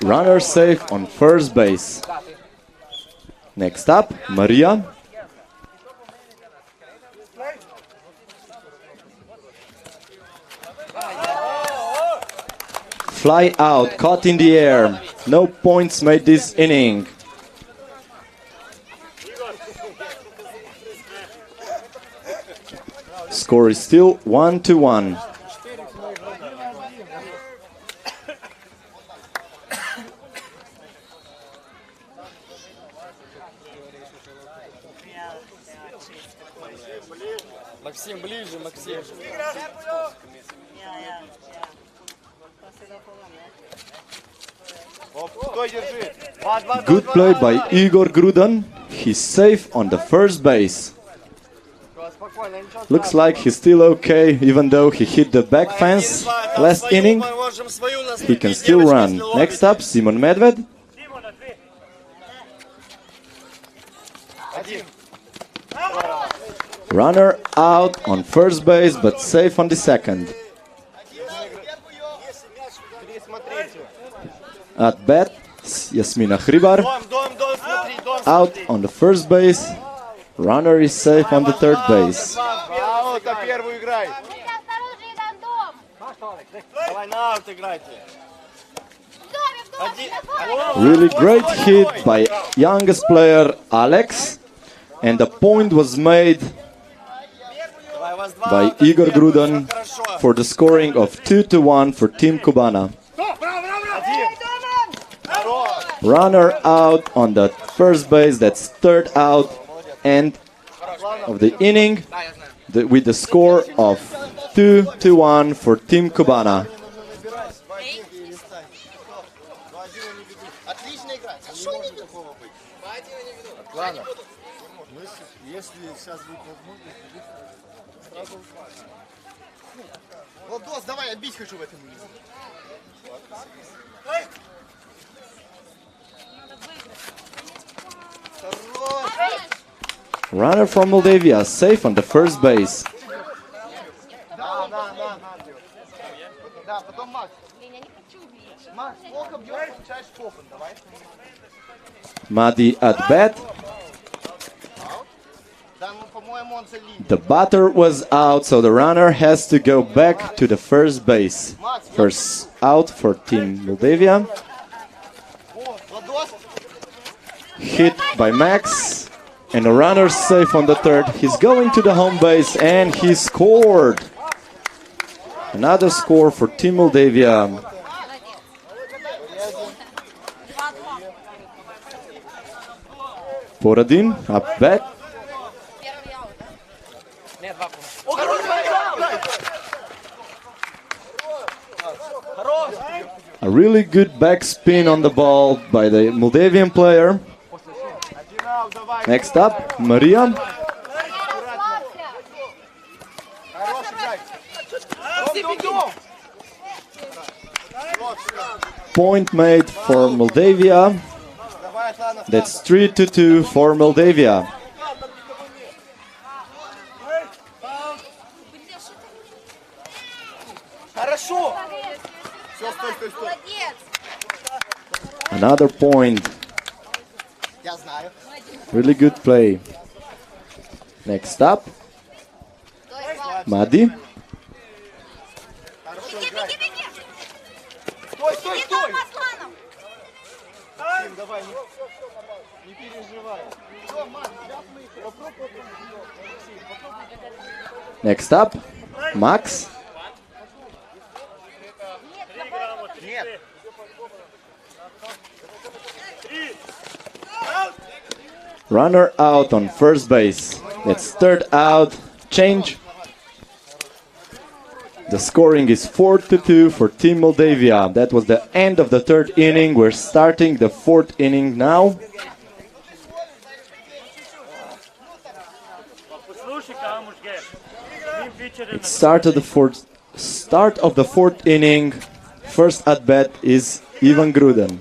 Runner safe on first base. Next up, Maria. Fly out, caught in the air. No points made this inning. Score is still 1-1. Максим, ближе, Максим. Good play by Igor Grudan. He's safe on the first base. Looks like he's still okay, even though he hit the back fence last inning. He can still run. Next up, Simon Medved. Runner out on first base, but safe on the second. At bat, Jasmina Hribar. Out on the first base. Runner is safe on the third base. Really great hit by youngest player Alex, and the point was made by Igor Grudan for the scoring of 2-1 for Team Kubana. Runner out on the first base, that's third out end of the inning with the score of 2-1 for Team Kubana. Если сейчас будет возможность, сразу... Владос, давай, я бить хочу в этом. Runner from Moldavia, safe on the first base. Да, потом Макс. Макс, плохо бьешь, получаешь попан, давай. Madi at bat. The batter was out, so the runner has to go back to the first base. First out for Team Moldavia. Hit by Max. And the runner safe on the third. He's going to the home base and he scored. Another score for Team Moldavia. Poradin up bat. A really good backspin on the ball by the Moldavian player. Next up, Maria. Point made for Moldavia. That's 3-2 for Moldavia. Another point. Really good play. Next up, Madi. Next up, Max. Runner out on first base. That's third out. Change. The scoring is 4-2 for Team Moldavia. That was the end of the third inning. We're starting the fourth inning now. It started the start of the fourth inning. First at bat is Ivan Gruden.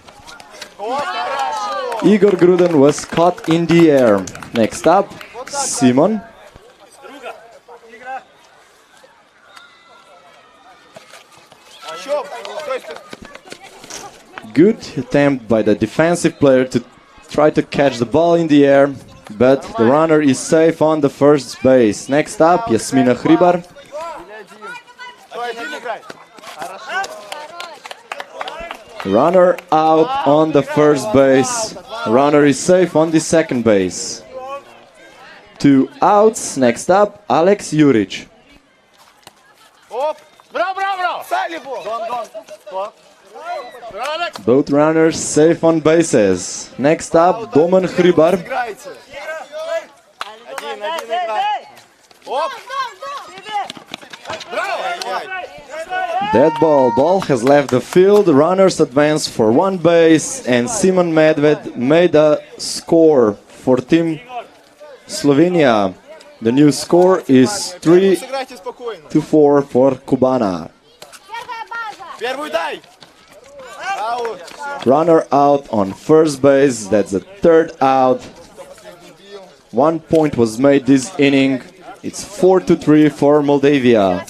Igor Gruden was caught in the air. Next up, Simon. Good attempt by the defensive player to try to catch the ball in the air, but the runner is safe on the first base. Next up, Jasmina Hribar. Runner out on the first base. Runner is safe on the second base. 2 outs. Next up, Alex Juric. Both runners safe on bases. Next up, Domen Hribar. Dead ball has left the field. Runners advance for one base, and Simon Medved made a score for Team Slovenia. The new score is 3-4 for Cubana. Runner out on first base. That's the third out. 1 point was made this inning. It's 4-3 for Moldavia.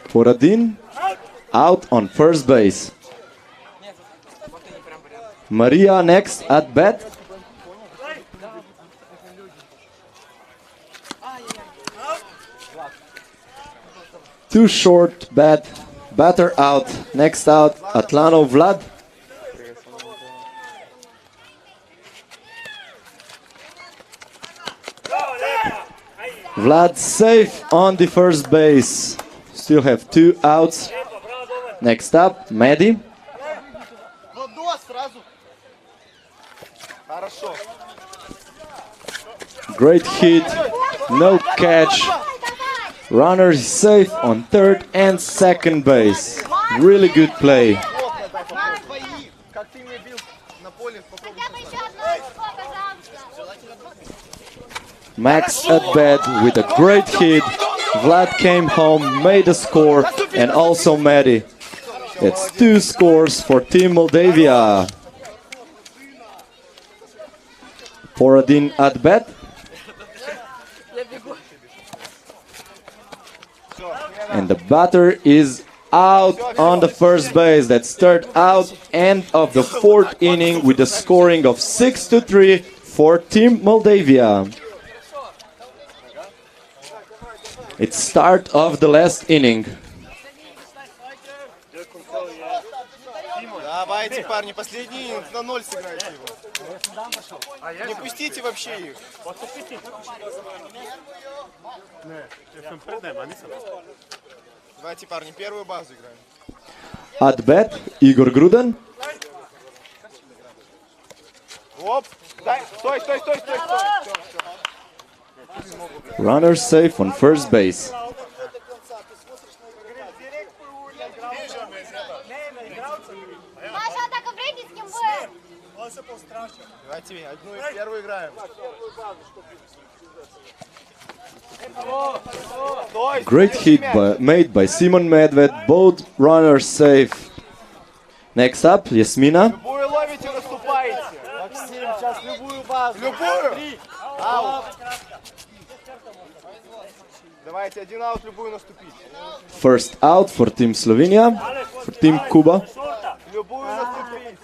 Poradin out on first base. Maria next at bat. Too short batter out. Next out, Atlano Vlad. Vlad safe on the first base. Still have 2 outs. Next up, Medi. Great hit, no catch. Runner is safe on third and second base. Really good play. Max at bat with a great hit. Vlad came home, made a score, and also Medi. It's 2 scores for Team Moldavia. Poradin at bat. And the batter is out on the first base. That's third out, end of the 4th inning with a scoring of 6-3 for Team Moldavia. It's start of the last inning. Давайте, парни, последний на 0 сыграйте его. Не пустите вообще их. Давайте, парни, первую базу играем. At bat, Igor Gruden. Оп! Стой, стой, стой, стой, стой. Runner safe on first base. Давайте одну и первую играем. Great hit made by Simon Medved. Both runners safe. Next up, Yasmina. Любую ловите, наступаете. Максим, сейчас любую базу. Любую? Аут. Давайте один аут, любую наступить. First out for Team Slovenia, for Team Cuba. Любую наступить.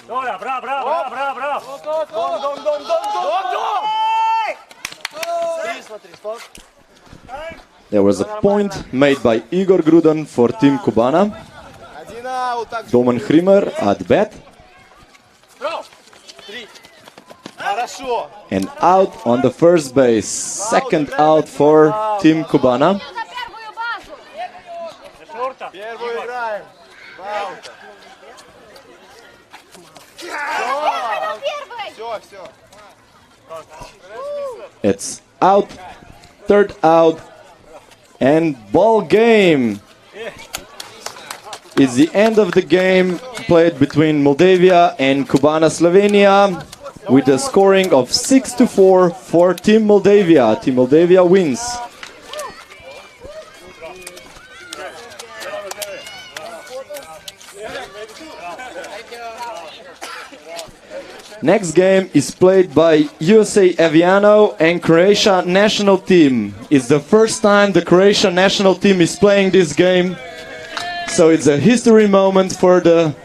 Браво, браво, браво, браво, браво. Дом. Смотри, стоп. There was a point made by Igor Gruden for Team Cubana. Один аут. Doman Hrimer at bat. Хорошо. And out on the first base. Second out for Team Cubana. Первую играем. Все. It's out, third out, and ball game. It's the end of the game played between Moldavia and Cubana Slovenia with a scoring of 6-4 for Team Moldavia. Team Moldavia wins. Next game is played by USA Aviano and Croatia national team. It's the first time the Croatia national team is playing this game, so it's a history moment for the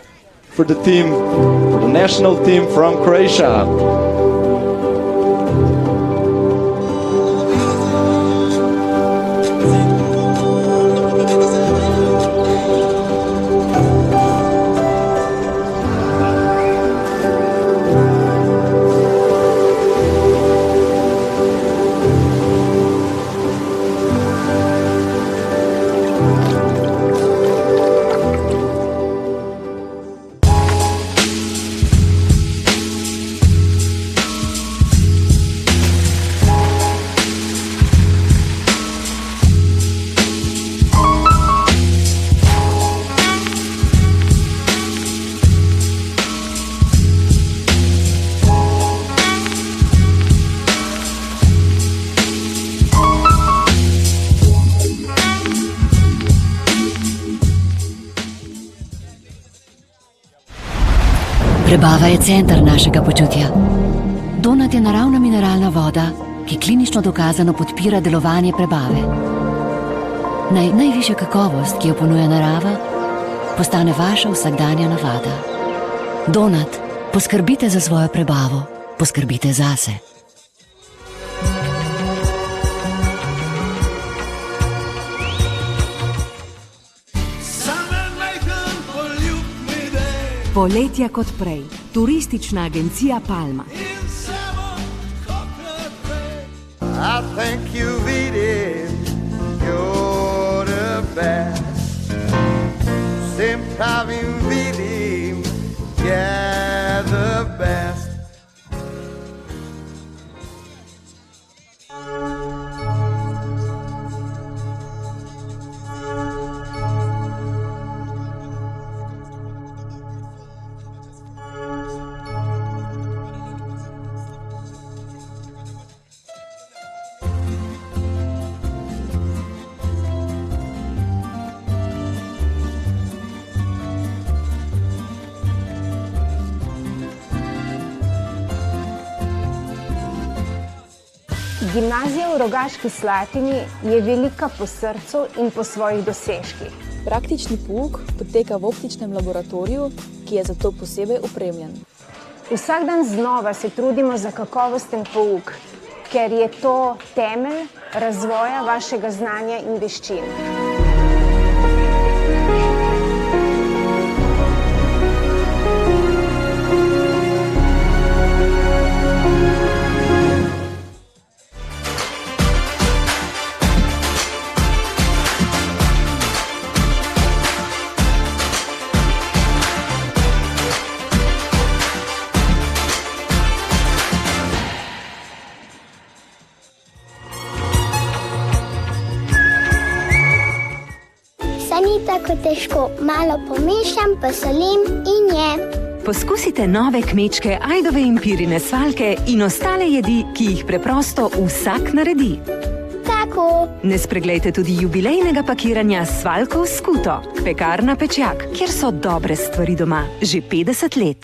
team, for the national team from Croatia. Prebava je center našega počutja. Donat je naravna mineralna voda, ki klinično dokazano podpira delovanje prebave. Najvišja kakovost, ki jo ponuja narava, postane vaša vsakdanja navada. Donat, poskrbite za svojo prebavo, poskrbite zase. Poletja kot prej. Turistična agencija Palma. I think you've eaten, you're the best. Vsem pravim vidim, je the best. Gimnazija v Rogaški Slatini je velika po srcu in po svojih dosežkih. Praktični pouk poteka v optičnem laboratoriju, ki je za to posebej opremljen. Vsak dan znova se trudimo za kakovosten pouk, ker je to temelj razvoja vašega znanja in veščin. Ni tako težko, malo pomešam, posolim in je. Poskusite nove kmečke ajdove in pirine svaljke in ostale jedi, ki jih preprosto vsak naredi. Tako. Ne spreglejte tudi jubilejnega pakiranja svaljkov skuto, pekarna Pečjak, kjer so dobre stvari doma že 50 let.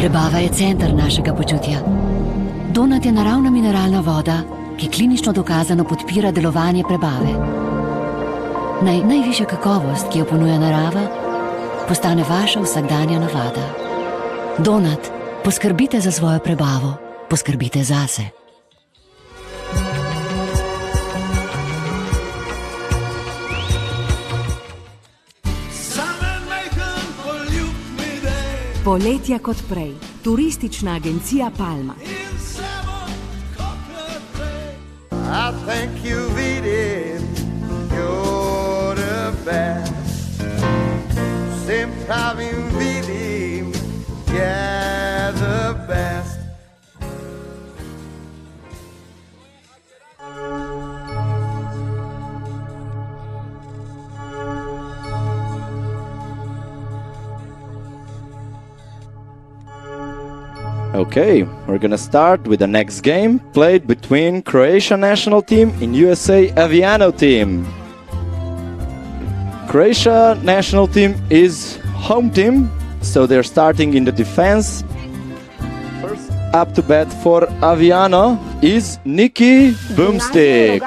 Prebava je center našega počutja. Donat je naravna mineralna voda, ki klinično dokazano podpira delovanje prebave. Naj najvišja kakovost, ki jo ponuja narava, postane vaša vsakdanja navada. Donat, poskrbite za svojo prebavo, poskrbite zase. Poletja kot prej. Turistična agencija Palma. I think you vidim, you're the best. Vsem pravim vidim, je the best. Okay, we're gonna start with the next game played between Croatia national team and USA Aviano team. Croatia national team is home team, so they're starting in the defense. First up to bat for Aviano is Nikki Boomstick.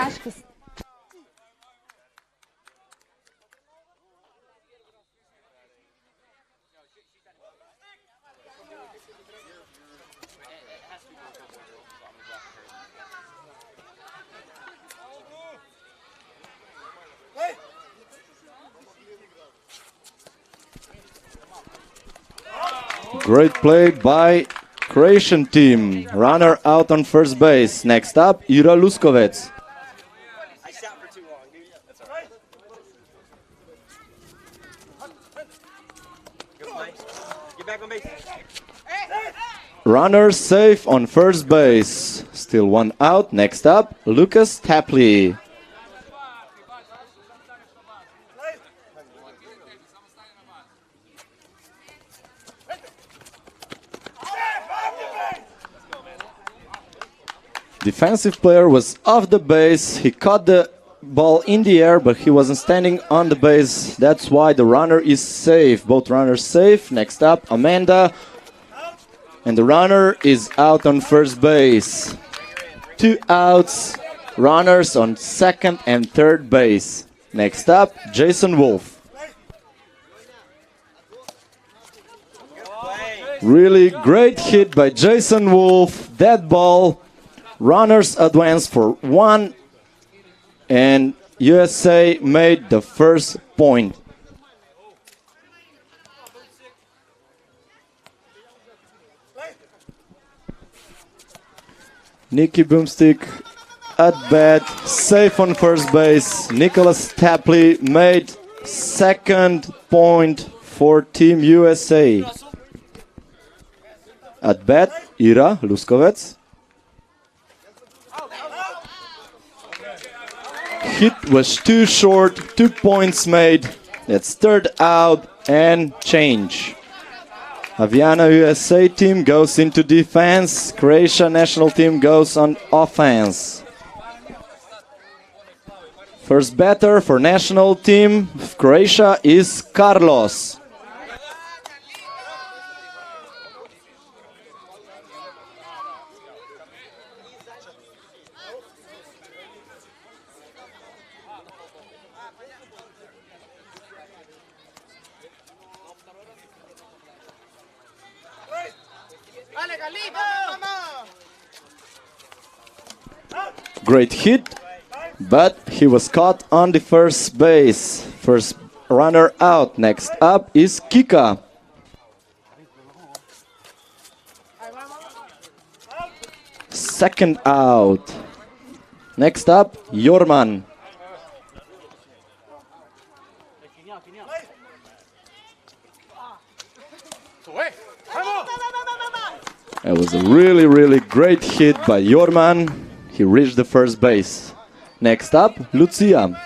Great play by Croatian team. Runner out on first base. Next up, Ira Luskovec. Runner safe on first base. Still one out. Next up, Lucas Tapley. defensive player was off the base. He caught the ball in the air, but he wasn't standing on the base. That's why the runner is safe. Both runners safe. Next up, Amanda. And the runner is out on first base. 2 outs. Runners on second and third base. Next up, Jason Wolf. Really great hit by Jason Wolf. That ball. Runners advance for 1. And USA made the first point. Nikki Boomstick at bat, safe on first base. Nicholas Tapley made second point for Team USA. At bat, Ira Luskovec. Hit was too short, 2 points made. That's third out and change. Aviana USA team goes into defense. Croatia national team goes on offense. First batter for national team of Croatia is Carlos. Great hit, but he was caught on the first base. First runner out. Next up is Kika. Second out. Next up, Jorman. It was a really great hit by Jorman. He reached the first base. Next up, Lucia.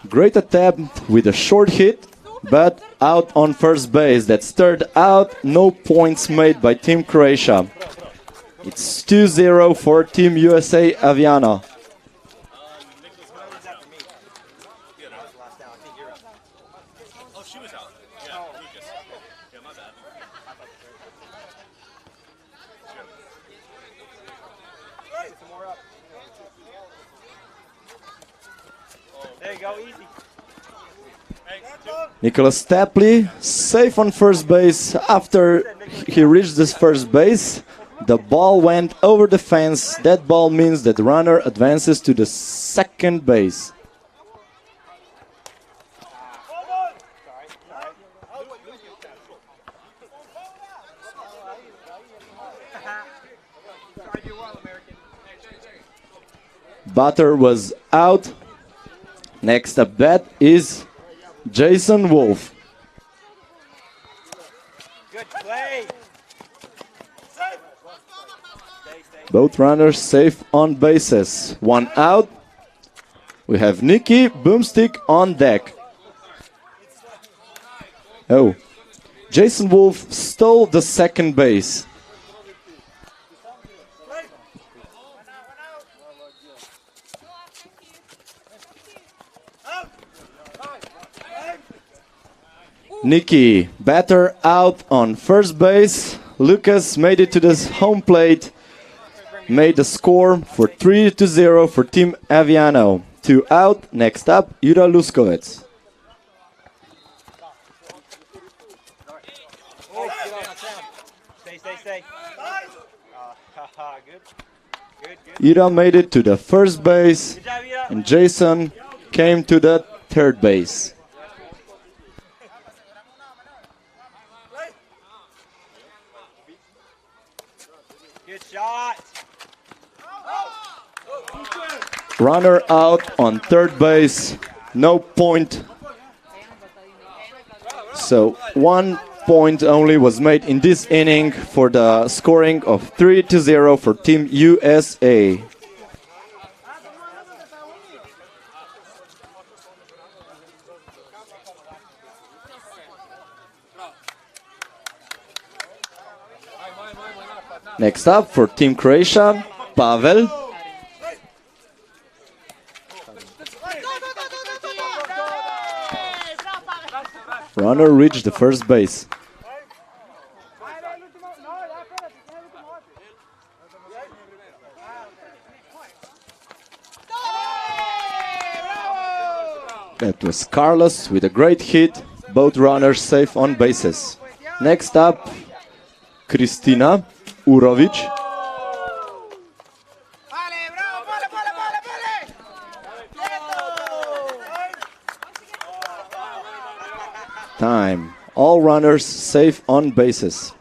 Great attempt with a short hit, but out on first base. That's third out. No points made by Team Croatia. It's 2-0 for Team USA Aviana. Nicholas Tapley, safe on first base. After he reached this first base, the ball went over the fence. That ball means that the runner advances to the second base. Batter was out. Next up bat is Jason Wolf. Good play. Both runners safe on bases. 1 out. We have Nikki Boomstick on deck. Oh, Jason Wolf stole the second base. Nikki, batter out on first base. Lucas made it to the home plate. Made the score for 3-0 for Team Aviano. 2 out. Next up, Ira Luskovec. Stay. Ira made it to the first base, and Jason came to the third base. Good shot. Runner out on third base, no point. So 1 point only was made in this inning for the scoring of 3-0 for Team USA. Next up for Team Croatia, Pavel. Runner reached the first base. That was Carlos with a great hit. Both runners safe on bases. Next up, Kristina Urovic. Time. All runners safe on bases.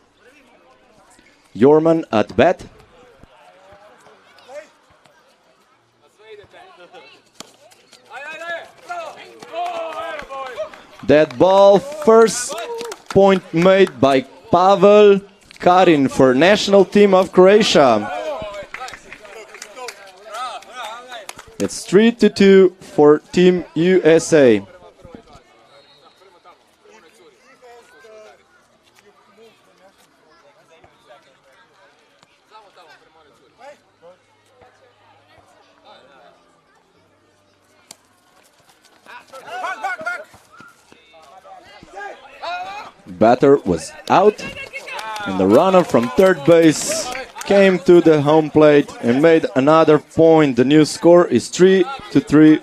Jorman at bat. That ball, first point made by Pavel Karin for national team of Croatia. It's 3-2 for Team USA. Batter was out, and the runner from third base came to the home plate and made another point. The new score is 3-3.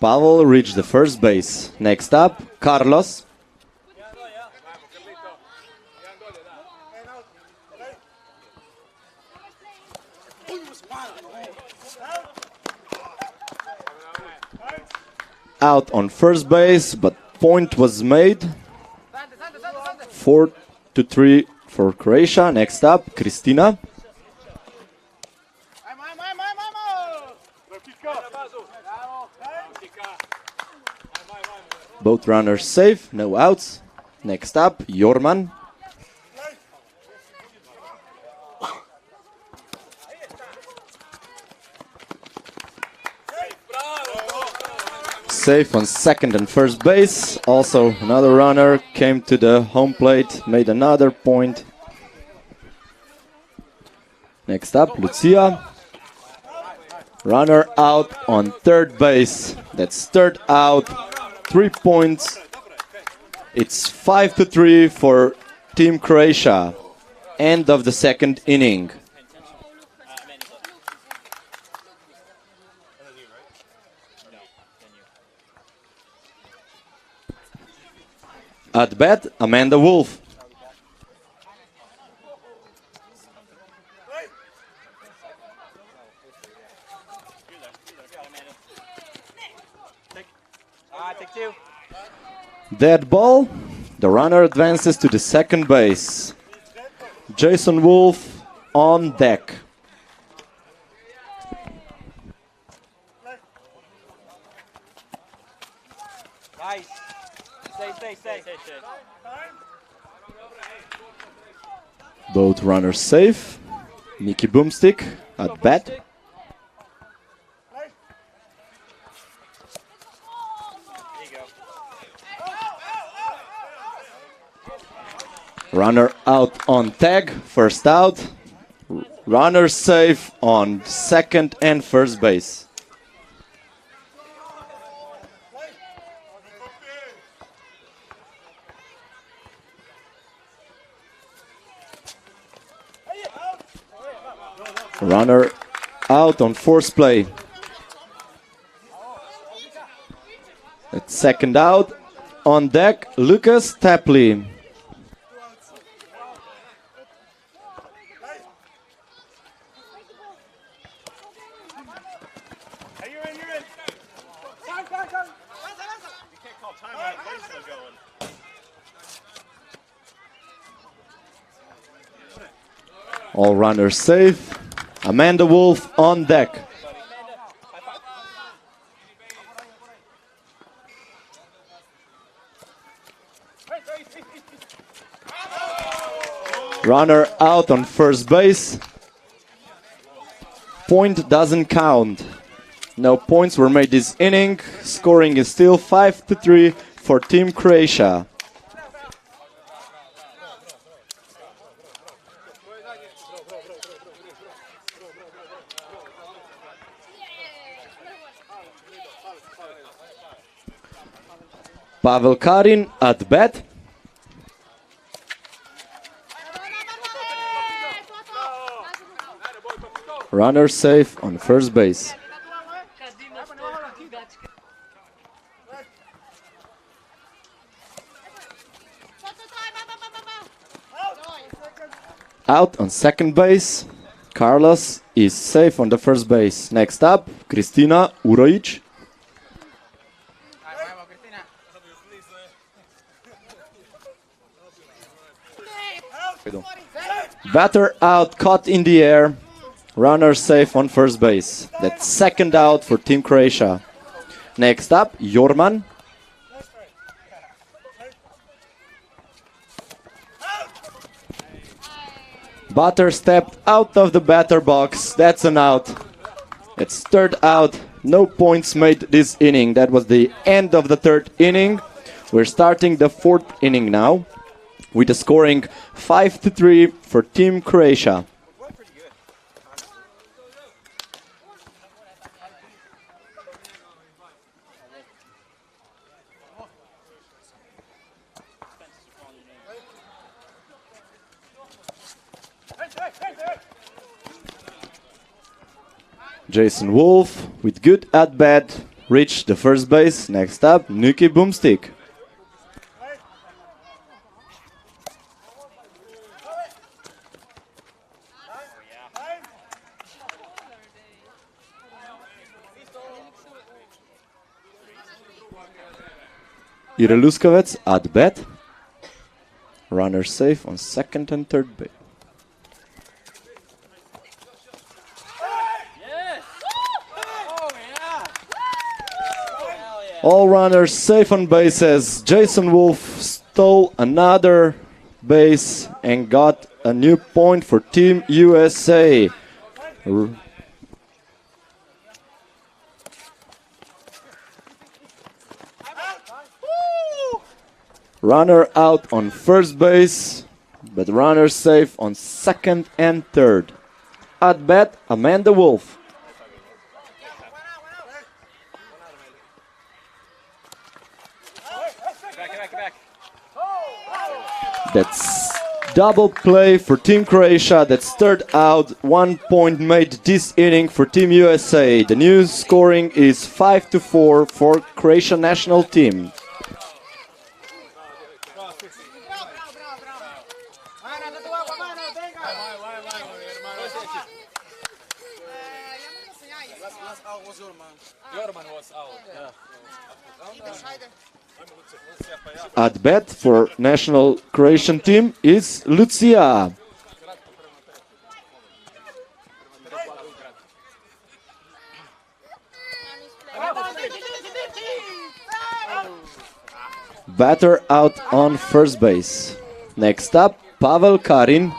Pavel reached the first base. Next up, Carlos. Out on first base, but point was made. 4-3 for Croatia. Next up, Kristina. Both runners safe, no outs. Next up, Jorman. Safe on second and first base. Also, another runner came to the home plate, made another point. Next up, Lucia. Runner out on third base. That's third out. 3 points. It's 5-3 for Team Croatia. End of the second inning. At bat, Amanda Wolf. Dead ball. The runner advances to the second base. Jason Wolf on deck. Nice. Stay. Both runners safe. Mickey Boomstick at bat. Runner out on tag, first out. Runner safe on second and first base. Runner out on force play. At second out, on deck, Lucas Tapley. All runners safe. Amanda Wolf on deck. Runner out on first base. Point doesn't count. No points were made this inning. Scoring is still 5-3 for Team Croatia. Pavel Karin at bat. Runner safe on first base. Out on second base. Carlos is safe on the first base. Next up, Kristina Urojic. Batter out, caught in the air. Runner safe on first base. That's second out for Team Croatia. Next up, Jorman. Batter stepped out of the batter box. That's an out. It's third out. No points made this inning. That was the end of the third inning. We're starting the fourth inning now, with the scoring 5-3 for Team Croatia. Jason Wolf, with good at-bat, reached the first base. Next up, Nuki Boomstick. Ire Luskavec at bat. Runner safe on second and third base. All runners safe on bases. Jason Wolf stole another base and got a new point for Team USA. Runner out on first base, but runner safe on second and third. At bat, Amanda Wolf. That's double play for Team Croatia. That's third out. 1 point made this inning for Team USA. The new scoring is 5-4 for Croatian national team. At bat for national Croatian team is Lucia. Batter out on first base. Next up, Pavel Karin.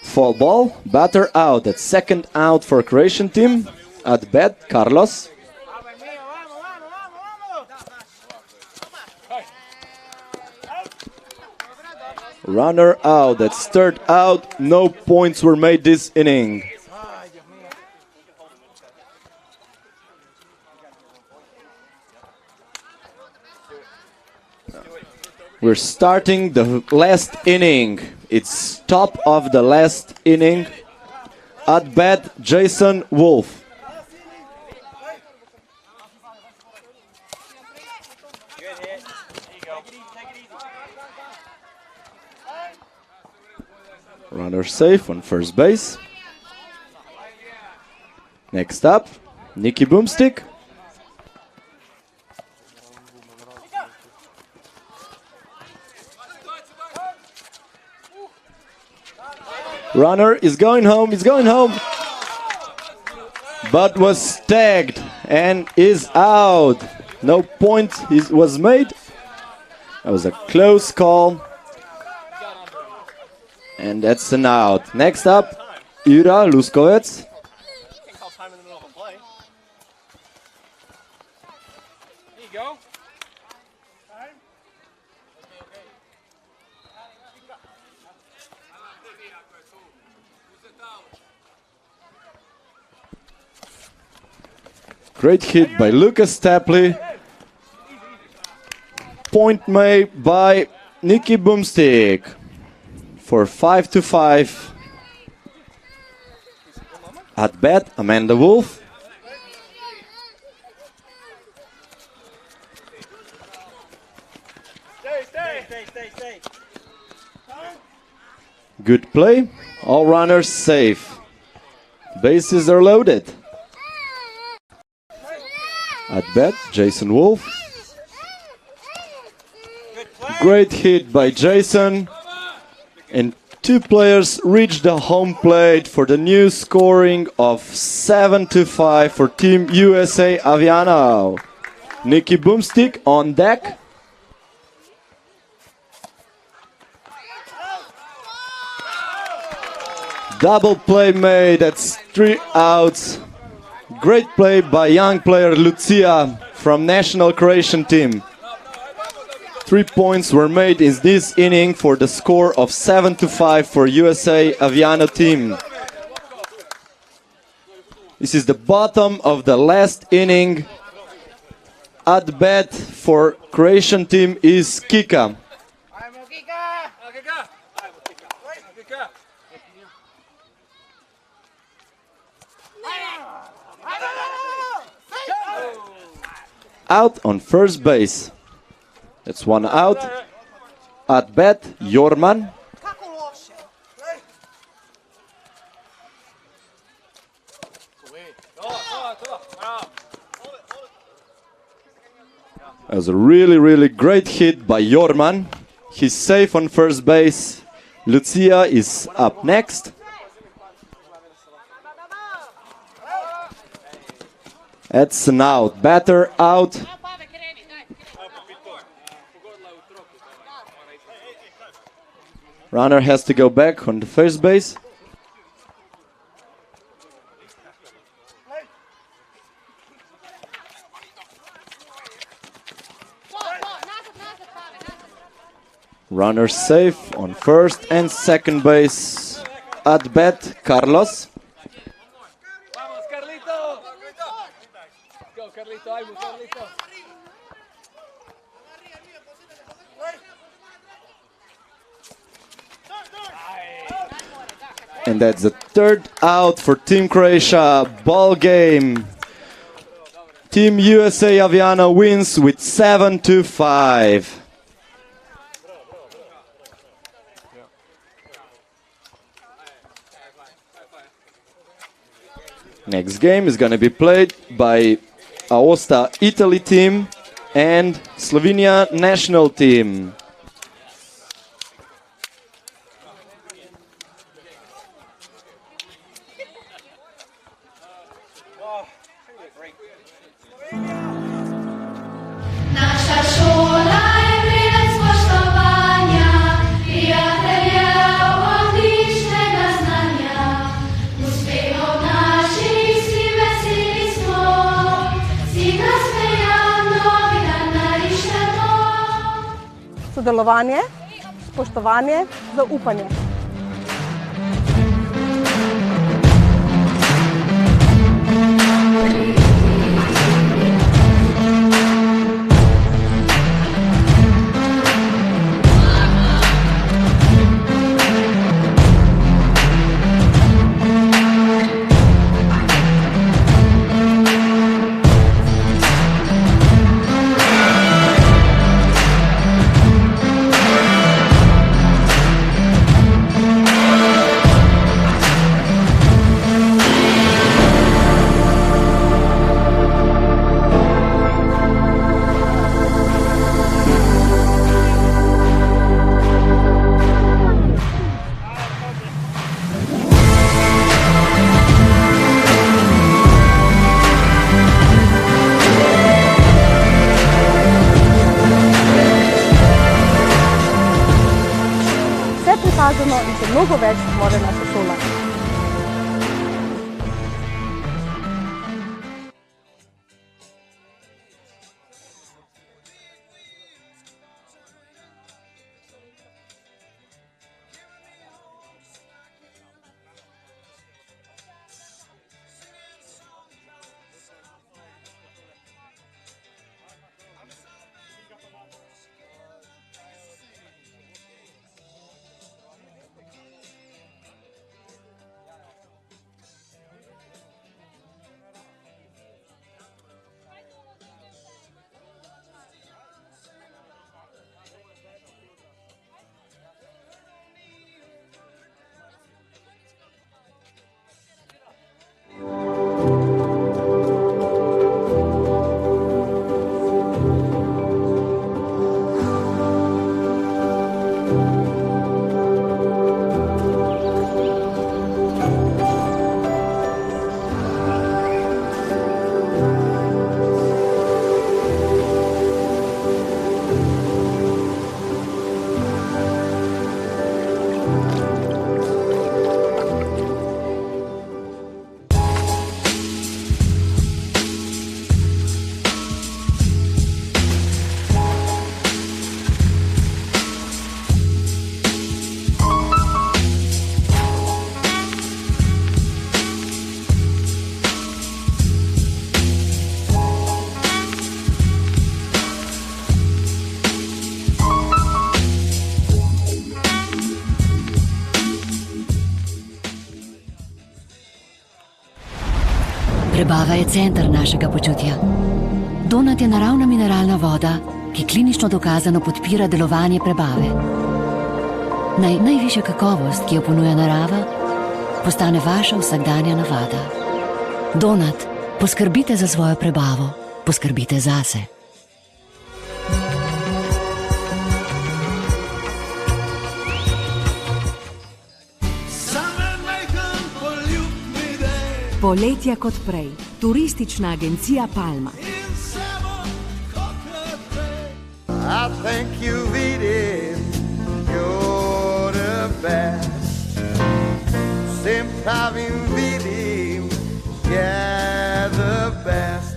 Foul ball, batter out. That's second out for Croatian team. At bat, Carlos. Runner out. That's third out. No points were made this inning. We're starting the last inning. It's top of the last inning. At bat, Jason Wolf. Runner safe on first base. Next up, Nikki Boomstick. Runner is going home, he's going home. but was tagged and is out. No point was made. That was a close call. And that's an out. Next up, Ira Luskovec. Great hit by Lucas Tapley. Point made by Nikki Boomstick for 5-5. At bat, Amanda Wolf. Stay. Good play. All runners safe. Bases are loaded. At bat, Jason Wolf. Great hit by Jason. And two players reach the home plate for the new scoring of 7-5 for Team USA Aviano. Nikki Boomstick on deck. Double play made, that's 3 outs. Great play by young player Lucia from National Croatian team. 3 points were made in this inning for the score of 7-5 for USA Aviano team. This is the bottom of the last inning. At bat for Croatian team is Kika. Out on first base. That's 1 out. At bat, Jorman. That was a really great hit by Jorman. He's safe on first base. Lucia is up next. That's an out. Batter out. Runner has to go back on the first base. Runner safe on first and second base. At bat, Carlos. And that's the third out for Team Croatia. Ball game. Team USA Aviano wins with 7-5. Next game is going to be played by Aosta Italy team and Slovenia national team. Naša šola je predmet spoštovanja, prijateljev odličnega znanja. Uspehov naših si veseli smo, si nasmejan, novi dan narišemo. Sodelovanje, spoštovanje, zaupanje. Mnogo več zmore naša šola. Prebava je center našega počutja. Donat je naravna mineralna voda, ki klinično dokazano podpira delovanje prebave. Najvišja kakovost, ki jo ponuja narava, postane vaša vsakdanja navada. Donat, poskrbite za svojo prebavo, poskrbite zase. Poletja kot prej. Turistična agencija Palma. I think you've eaten, you're the best. Sempre invidim, yeah, the best.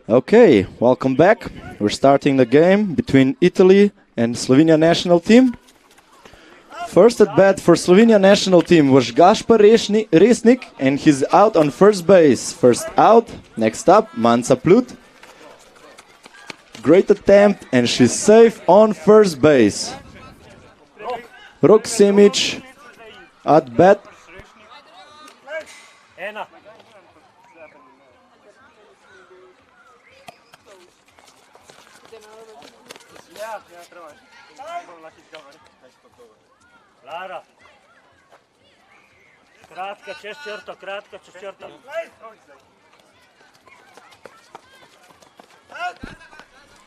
Okay, welcome back. We're starting the game between Italy and Slovenia national team. First at bat for Slovenia national team was Gašpar Resnik, and he's out on first base. First out, next up, Manca Plut. Great attempt, and she's safe on first base. Rok Simic at bat. Lara. Kratka čez črto, kratka čez črto.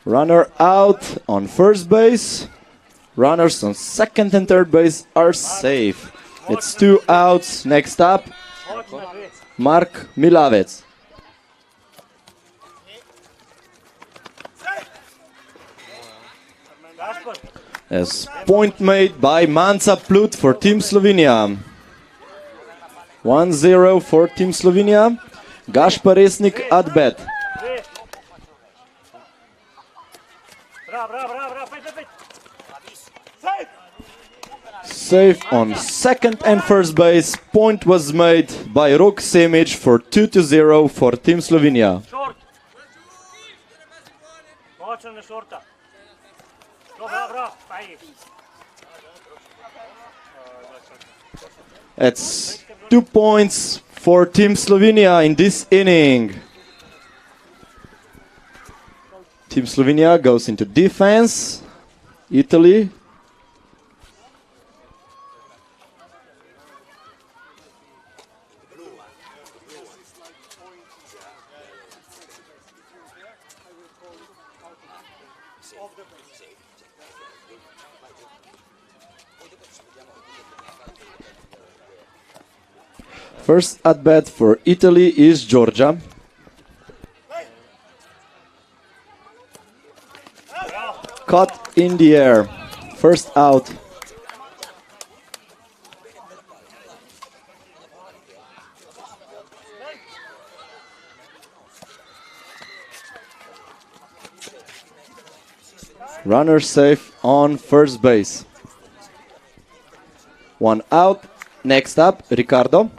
Runner out on first base. Runners on second and third base are safe. It's 2 outs. Next up, Mark Milavec. As point made by Manca Plut for Team Slovenia. 1-0 for Team Slovenia. Gašpar Resnik at bat. Safe on second and first base. Point was made by Rok Simic for 2-0 for Team Slovenia. That's 2 points for Team Slovenia in this inning. Team Slovenia goes into defense. Italy. First at bat for Italy is Georgia. Caught in the air. First out. Runner safe on first base. One out. Next up, Ricardo.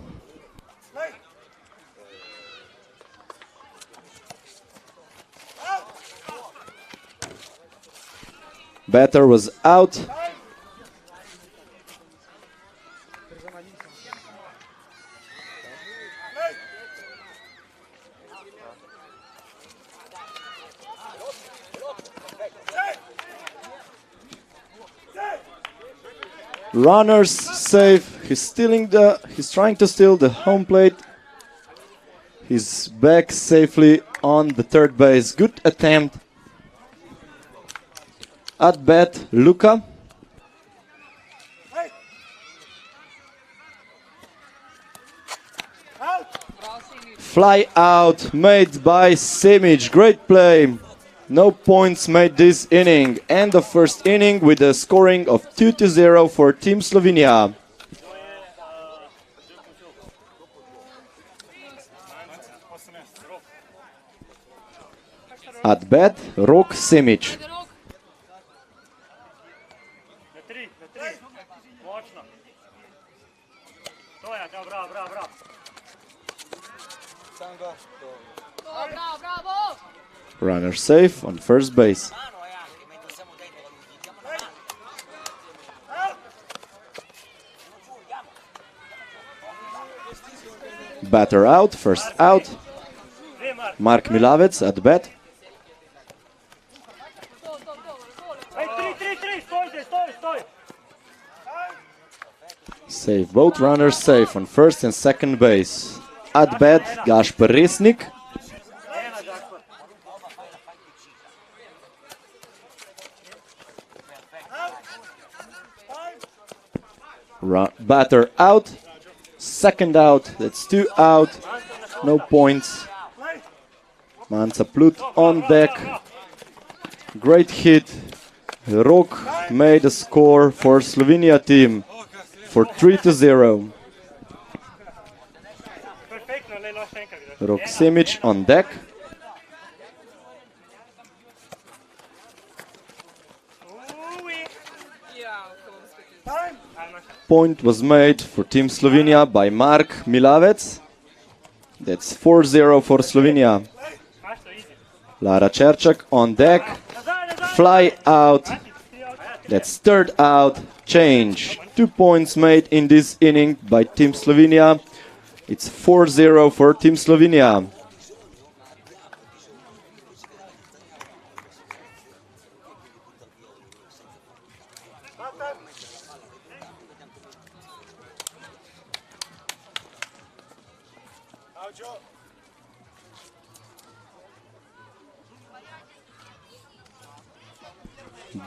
Batter was out. Runners safe. He's trying to steal the home plate. He's back safely on the third base. Good attempt. At bat, Luca. Fly out made by Simic. Great play. No points made this inning. End of first inning with a scoring of 2-0 for Team Slovenia. At bat, Rok Simic. Runner safe on first base. Batter out, first out. Mark Milavec at bat. Save, both runners safe on first and second base. At bat, Gašper Resnik. Batter out, second out, that's 2 out, no points. Manca Plut on deck, great hit. Rok made a score for Slovenia team for 3-0. Rok Simic on deck. Point was made for Team Slovenia by Mark Milavec. That's 4-0 for Slovenia. Lara Čerčak on deck. Fly out. That's third out. Change. 2 points made in this inning by Team Slovenia. It's 4-0 for Team Slovenia.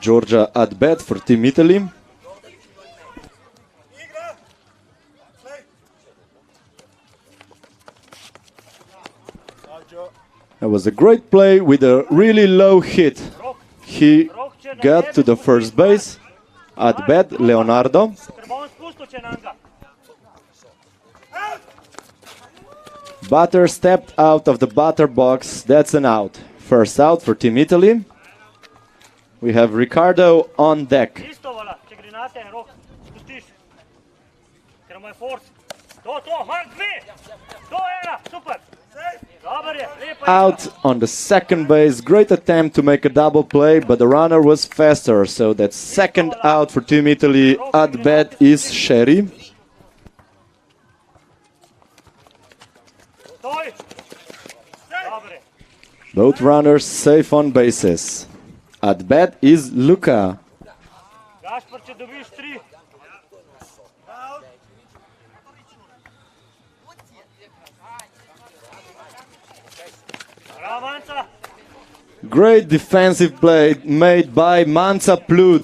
Georgia at bat for Team Italy. That was a great play with a really low hit. He got to the first base. At bat, Leonardo. Batter stepped out of the batter box. That's an out. First out for Team Italy. We have Ricardo on deck. Out on the second base. Great attempt to make a double play, but the runner was faster. So that's second out for Team Italy. At bat is Sherry. Both runners safe on bases. At bat is Luca. če dobiš 3. Bravo, Manca. Great defensive play made by Manca Plud.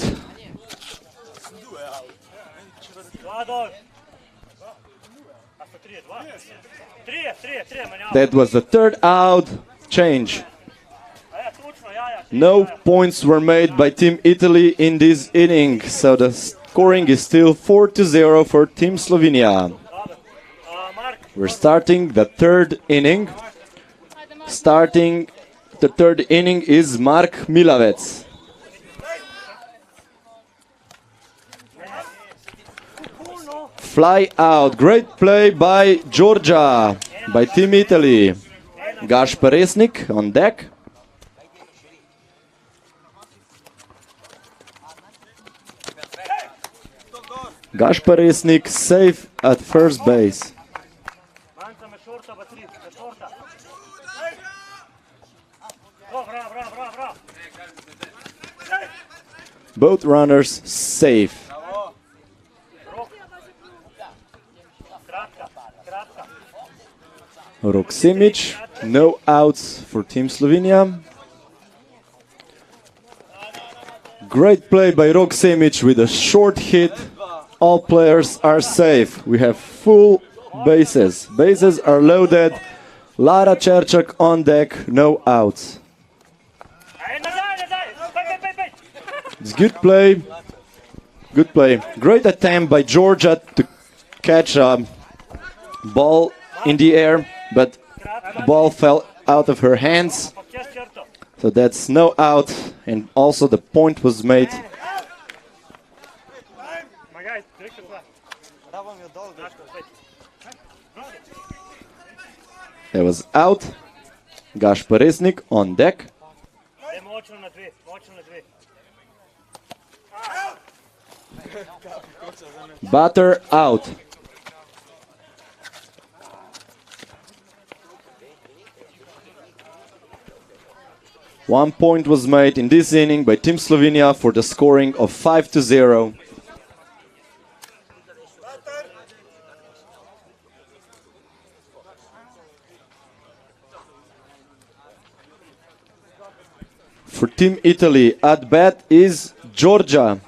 That was the third out. Change. No points were made by Team Italy in this inning, so the scoring is still 4-0 for Team Slovenia. We're starting the third inning. Starting the third inning is Mark Milavec. Fly out. Great play by Georgia, by Team Italy. Gašper Resnik on deck. Gašper Resnik safe at first base. Both runners safe. Rok Simic, no outs for Team Slovenia. Great play by Rok Simic with a short hit. All players are safe. We have full bases. Bases are loaded. Lara Čerčak on deck, no outs. It's good play. Good play. Great attempt by Georgia to catch a ball in the air, but the ball fell out of her hands. So that's no out, and also the point was made. That was out. Gašper Resnik on deck. Batter out. One point was made in this inning by Team Slovenia for the scoring of 5-0. For Team Italy, at bat is Georgia.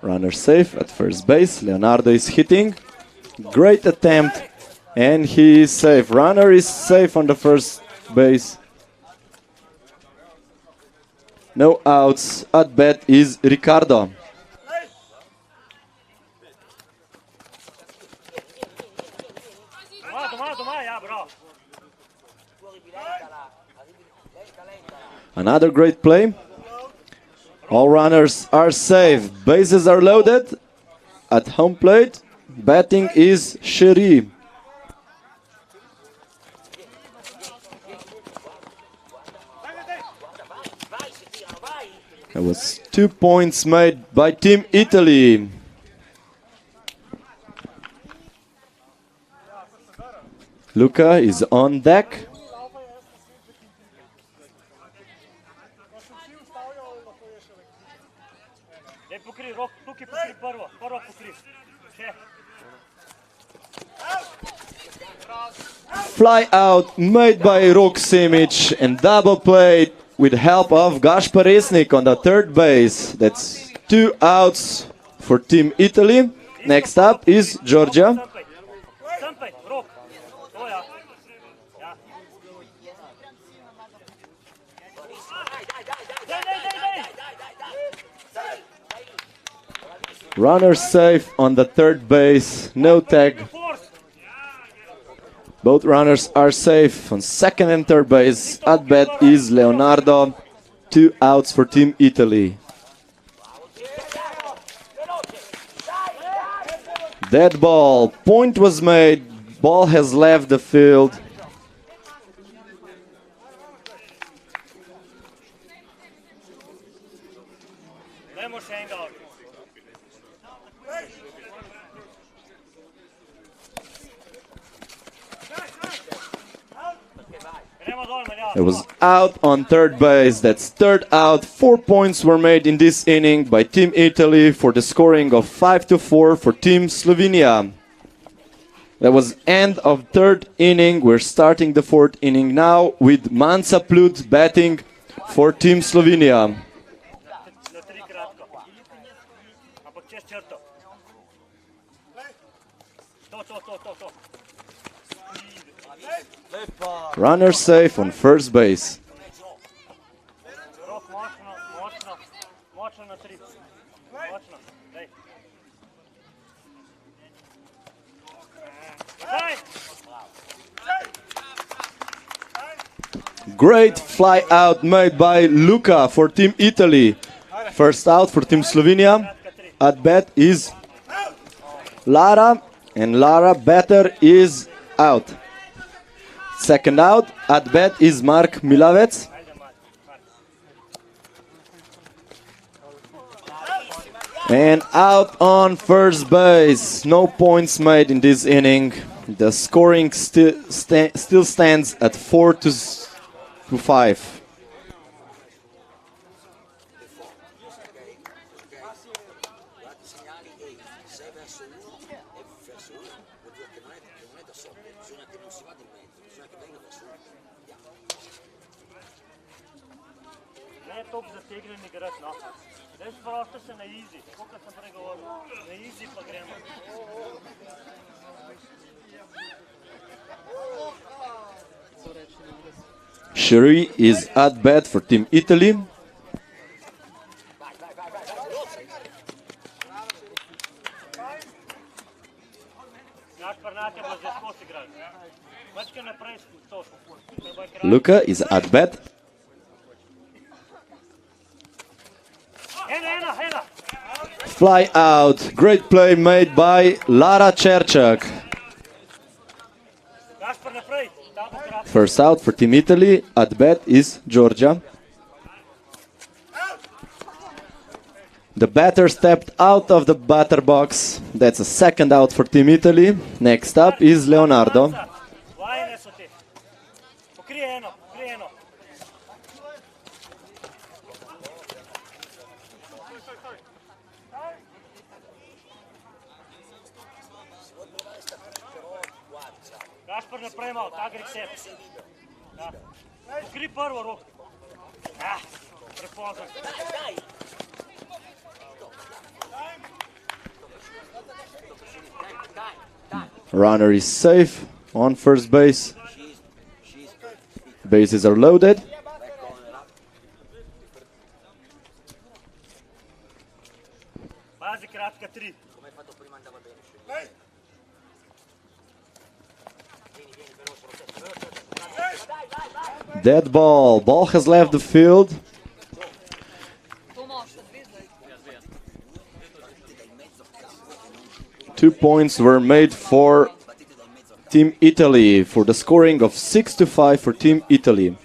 Runner safe at first base. Leonardo is hitting. Great attempt. And he is safe. Runner is safe on the first base. No outs. At bat is Ricardo. Another great play. All runners are safe. Bases are loaded. At home plate, batting is Sherry. There was 2 points made by Team Italy. Luca is on deck. Fly out made by Rok Simic and double play with help of Gašper Resnik on the third base. That's 2 outs for Team Italy. Next up is Georgia. Runner safe on the third base, no tag. Both runners are safe on second and third base. At bat is Leonardo. 2 outs for Team Italy. Dead ball. Point was made. Ball has left the field. It was out on third base. That's third out. 4 points were made in this inning by Team Italy for the scoring of 5-4 for Team Slovenia. That was end of third inning. We're starting the fourth inning now with Manca Plut batting for Team Slovenia. Runner safe on first base. Great fly out made by Luca for Team Italy. First out for Team Slovenia. At bat is Lara, and Lara batter is out. Second out, at bat is Mark Milavec. And out on first base. No points made in this inning. The scoring still stands at 4-5. Sherry is at bat for Team Italy. Luca is at bat. Fly out. Great play made by Lara Čerčak. First out for Team Italy. At bat is Georgia. The batter stepped out of the batter box. That's a second out for Team Italy. Next up is Leonardo. Runner is safe on first base. Bases are loaded. Dead ball. Ball has left the field. Two points were made for Team Italy for the scoring of 6-5 for Team Italy.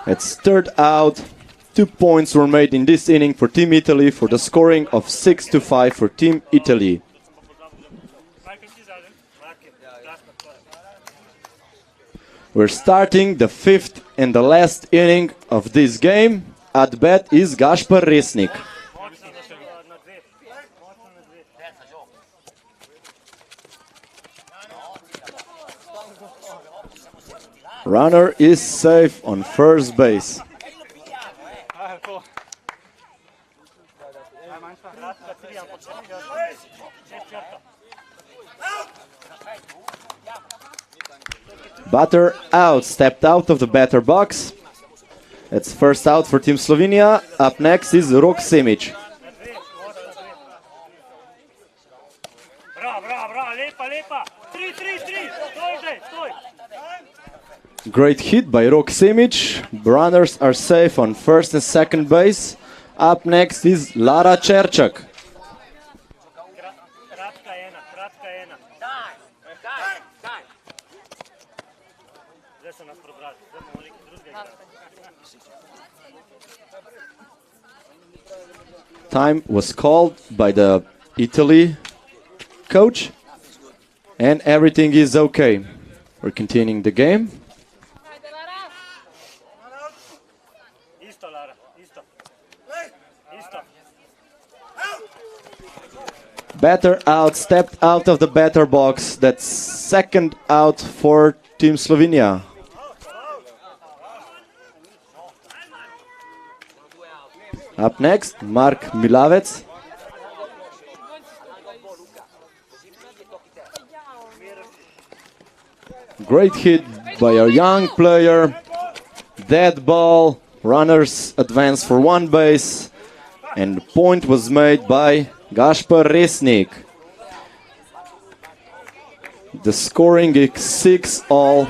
It's third out. 2 points were made in this inning for Team Italy for the scoring of 6-5 for Team Italy. We're starting the fifth and the last inning of this game. At bat is Gašpar Resnik. Runner is safe on first base. Batter out, stepped out of the batter box. It's first out for Team Slovenia. Up next is Rok Semic. Great hit by Rok Semic. Runners are safe on first and second base. Up next is Lara Čerčak. time was called by the Italy coach, and everything is okay. We're continuing the game. Batter out, stepped out of the batter box. That's second out for Team Slovenia. Up next, Mark Milavec. Great hit by a young player. Dead ball. Runners advance for one base. And the point was made by Gašper Resnik. The scoring is 6-all.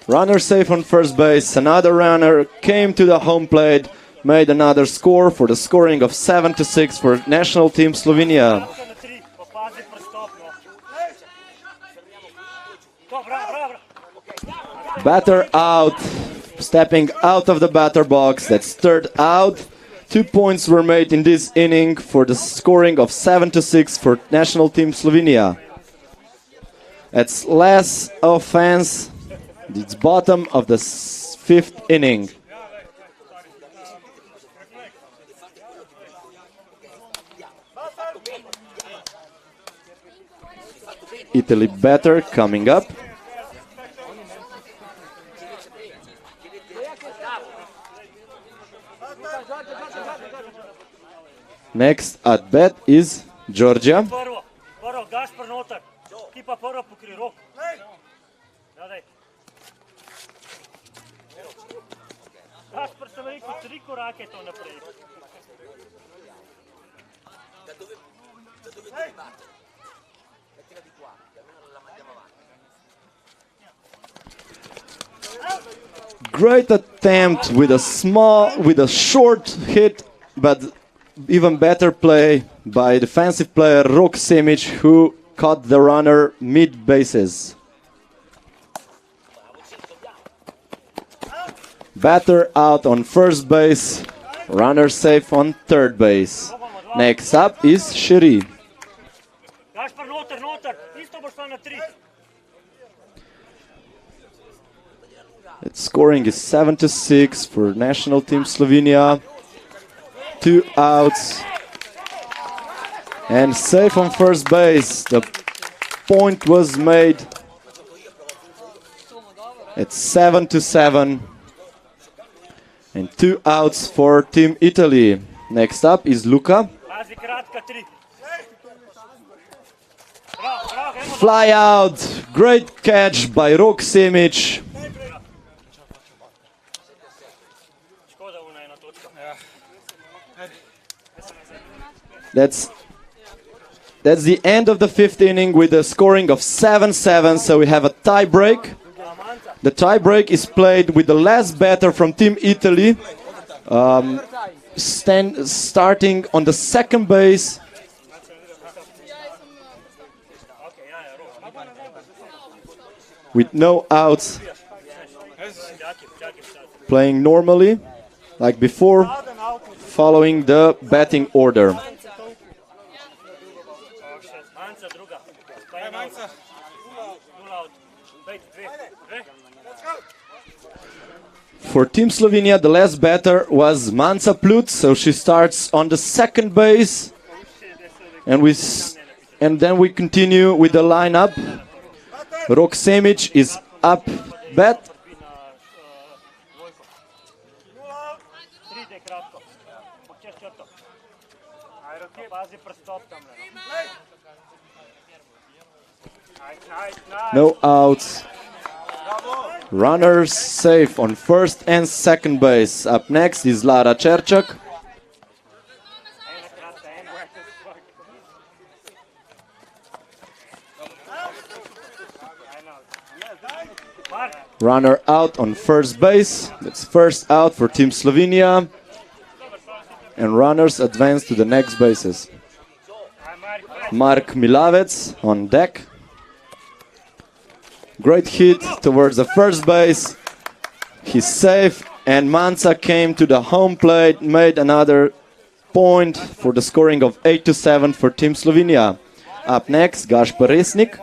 Runner safe on first base. Another runner came to the home plate, made another score for the scoring of 7-6 for national team Slovenia. Batter out, stepping out of the batter box. That's third out. 2 points were made in this inning for the scoring of 7-6 for national team Slovenia. That's less offense. It's bottom of the fifth inning. Italy batter coming up. Next at bat is Georgia. Great attempt with a short hit, but even better play by defensive player Rok Simic, who caught the runner mid bases. Batter out on first base, runner safe on third base. Next up is Shiri. Its scoring is 7-6 for national team Slovenia. 2 outs. And safe on first base. The point was made. It's 7-7. And 2 outs for Team Italy. Next up is Luka. Fly out. Great catch by Rok Simic. That's the end of the fifth inning with a scoring of 7-7, so we have a tie break. The tie break is played with the last batter from Team Italy, starting on the second base. With no outs, playing normally, like before, following the batting order. For Team Slovenia, the last batter was Manca Plut, so she starts on the second base, and then we continue with the lineup. Rok Simic is up bat. No outs. Runners safe on first and second base. Up next is Lara Čerčak. Runner out on first base. That's first out for Team Slovenia. And runners advance to the next bases. Mark Milavec on deck. Great hit towards the first base. He's safe, and Manca came to the home plate, made another point for the scoring of 8-7 for Team Slovenia. Up next, Gašper Resnik.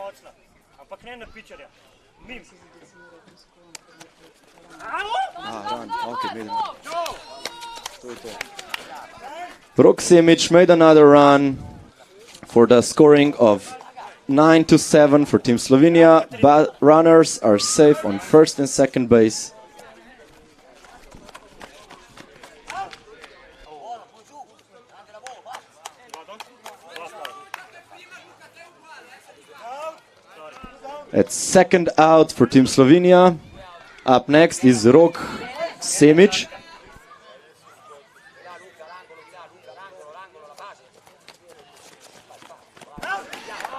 Proksimic made another run for the scoring of 9-7 for Team Slovenia, but runners are safe on first and second base. At second out for Team Slovenia. Up next is Rok Semic.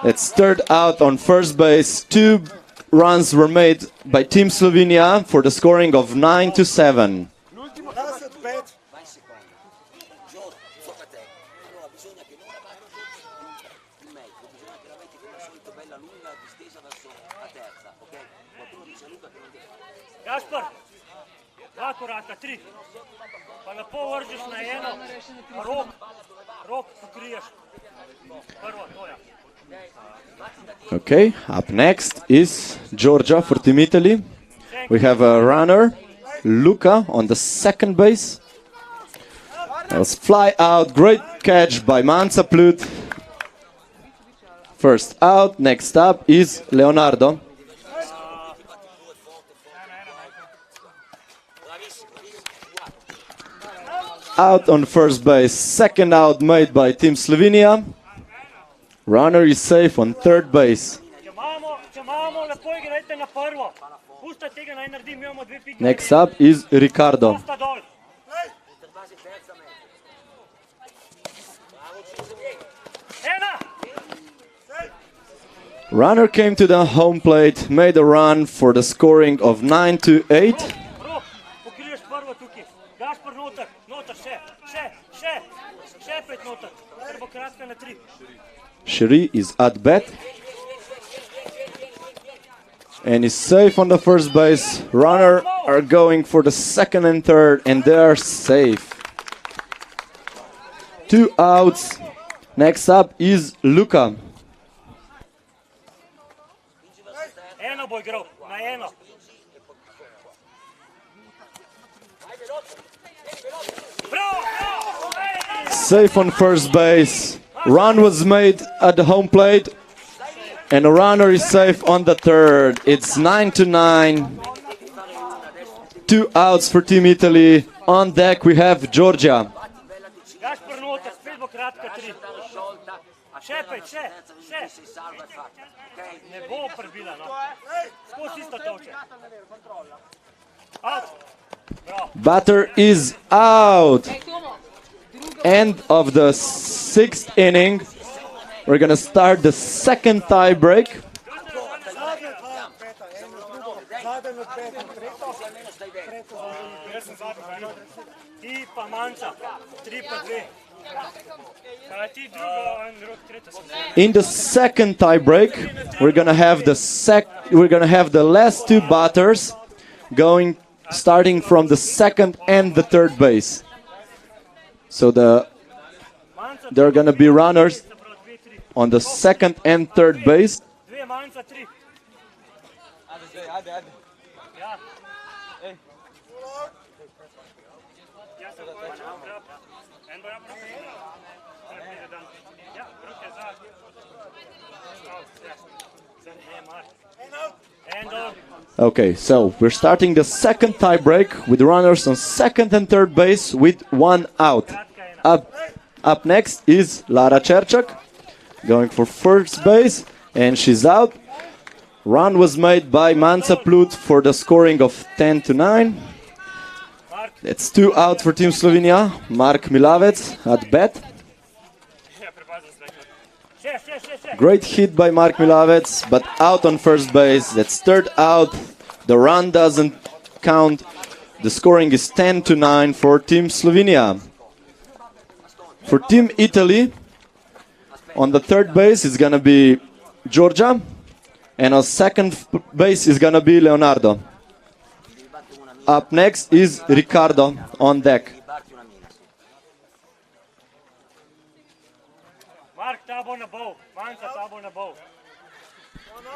It's third out on first base. 2 runs were made by Team Slovenia for the scoring of 9-7. Gašper, 2 koraka, 3. Pa lepo vržiš na eno, rok pokriješ. Prvo, to je. Okay, up next is Georgia for Team Italy. We have a runner, Luca, on the second base. Let's fly out. Great catch by Manca Plut. First out. Next up is Leonardo. Out on first base. Second out made by Team Slovenia. Runner is safe on third base. Next up is Ricardo. Runner came to the home plate, made a run for the scoring of 9-8. Shiri is at bat and is safe on the first base. Runner are going for the second and third, and they are safe. 2 outs. Next up is Luka. Safe on first base. Run was made at the home plate, and a runner is safe on the third. It's 9-9. 2 outs for Team Italy. On deck we have Georgia. Batter is out. End of the 6th inning. We're gonna start the second tie break. In the second tie break, we're gonna have the last 2 batters starting from the second and the third base. So there are gonna be runners on the second and third base. Okay, so we're starting the second tie break with runners on second and third base with 1 out. Up next is Lara Čerčak, going for first base, and she's out. Run was made by Manca Plut for the scoring of 10-9. That's 2 out for Team Slovenia. Mark Milavec at bat. Great hit by Mark Milavec, but out on first base. That's third out. The run doesn't count. The scoring is 10-9 for Team Slovenia. For Team Italy, on the third base, it's going to be Georgia. And on second base is gonna be Leonardo. Up next is Ricardo on deck.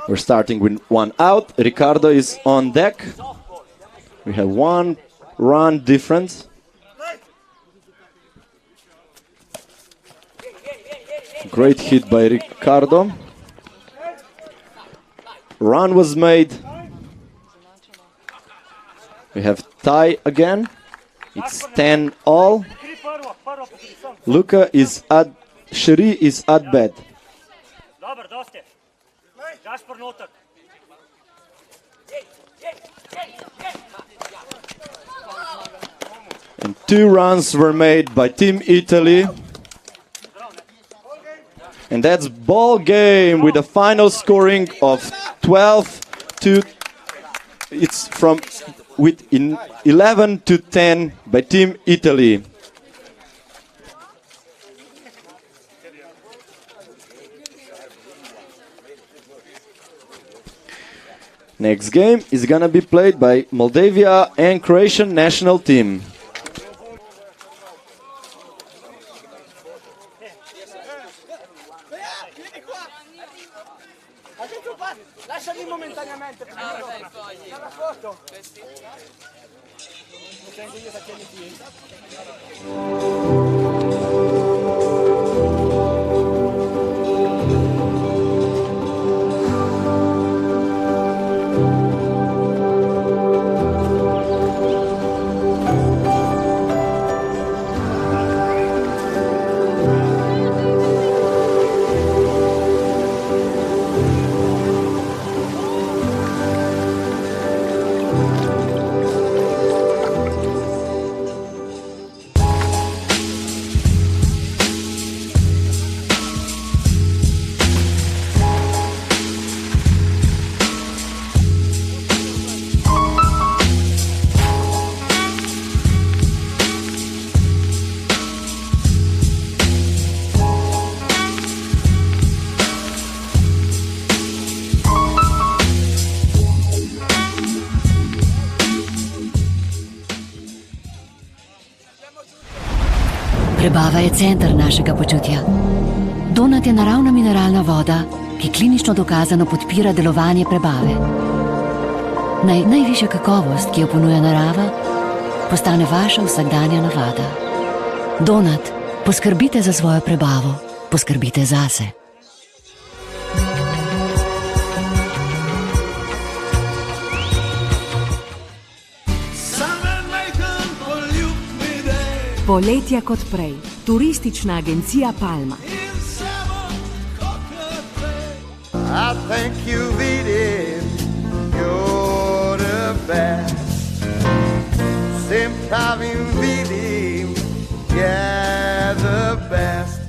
We're starting with one out. Ricardo is on deck. We have 1 run difference. Great hit by Ricardo. Run was made. We have tie again. It's 10 all. Luka is at Shri is at bat. And 2 runs were made by Team Italy. And that's ball game with a final scoring of 12 to it's from with 11 to 10 by Team Italy. Next game is gonna be played by Moldavia and Croatian national team. Lasciami momentaneamente. La foto. Prebava je center našega počutja. Donat je naravna mineralna voda, ki klinično dokazano podpira delovanje prebave. Najvišja kakovost, ki jo ponuja narava, postane vaša vsakdanja navada. Donat, poskrbite za svojo prebavo, poskrbite zase. Poletja kot prej. Turistična agencija Palma. I think you vidim, you're the best. Vsem pravim vidim, you're the best.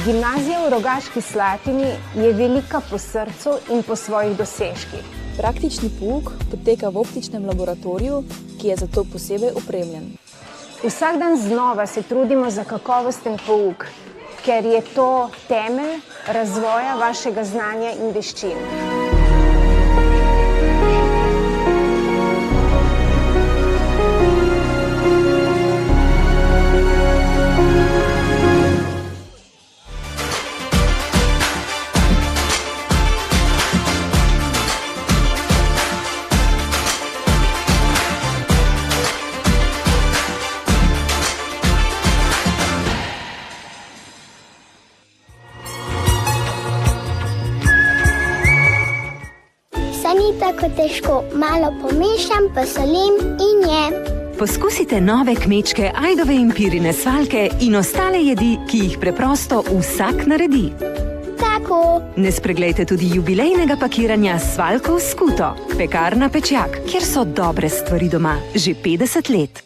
Gimnazija v Rogaški Slatini je velika po srcu in po svojih dosežkih. Praktični pouk poteka v optičnem laboratoriju, ki je zato posebej opremljen. Vsak dan znova se trudimo za kakovosten pouk, ker je to temelj razvoja vašega znanja in veščin. Tako težko, malo pomešam, posolim in jem. Poskusite nove kmečke ajdove in pirine svaljke in ostale jedi, ki jih preprosto vsak naredi. tako. Ne spreglejte tudi jubilejnega pakiranja svaljkov skuto, pekarna Pečjak, kjer so dobre stvari doma že 50 let.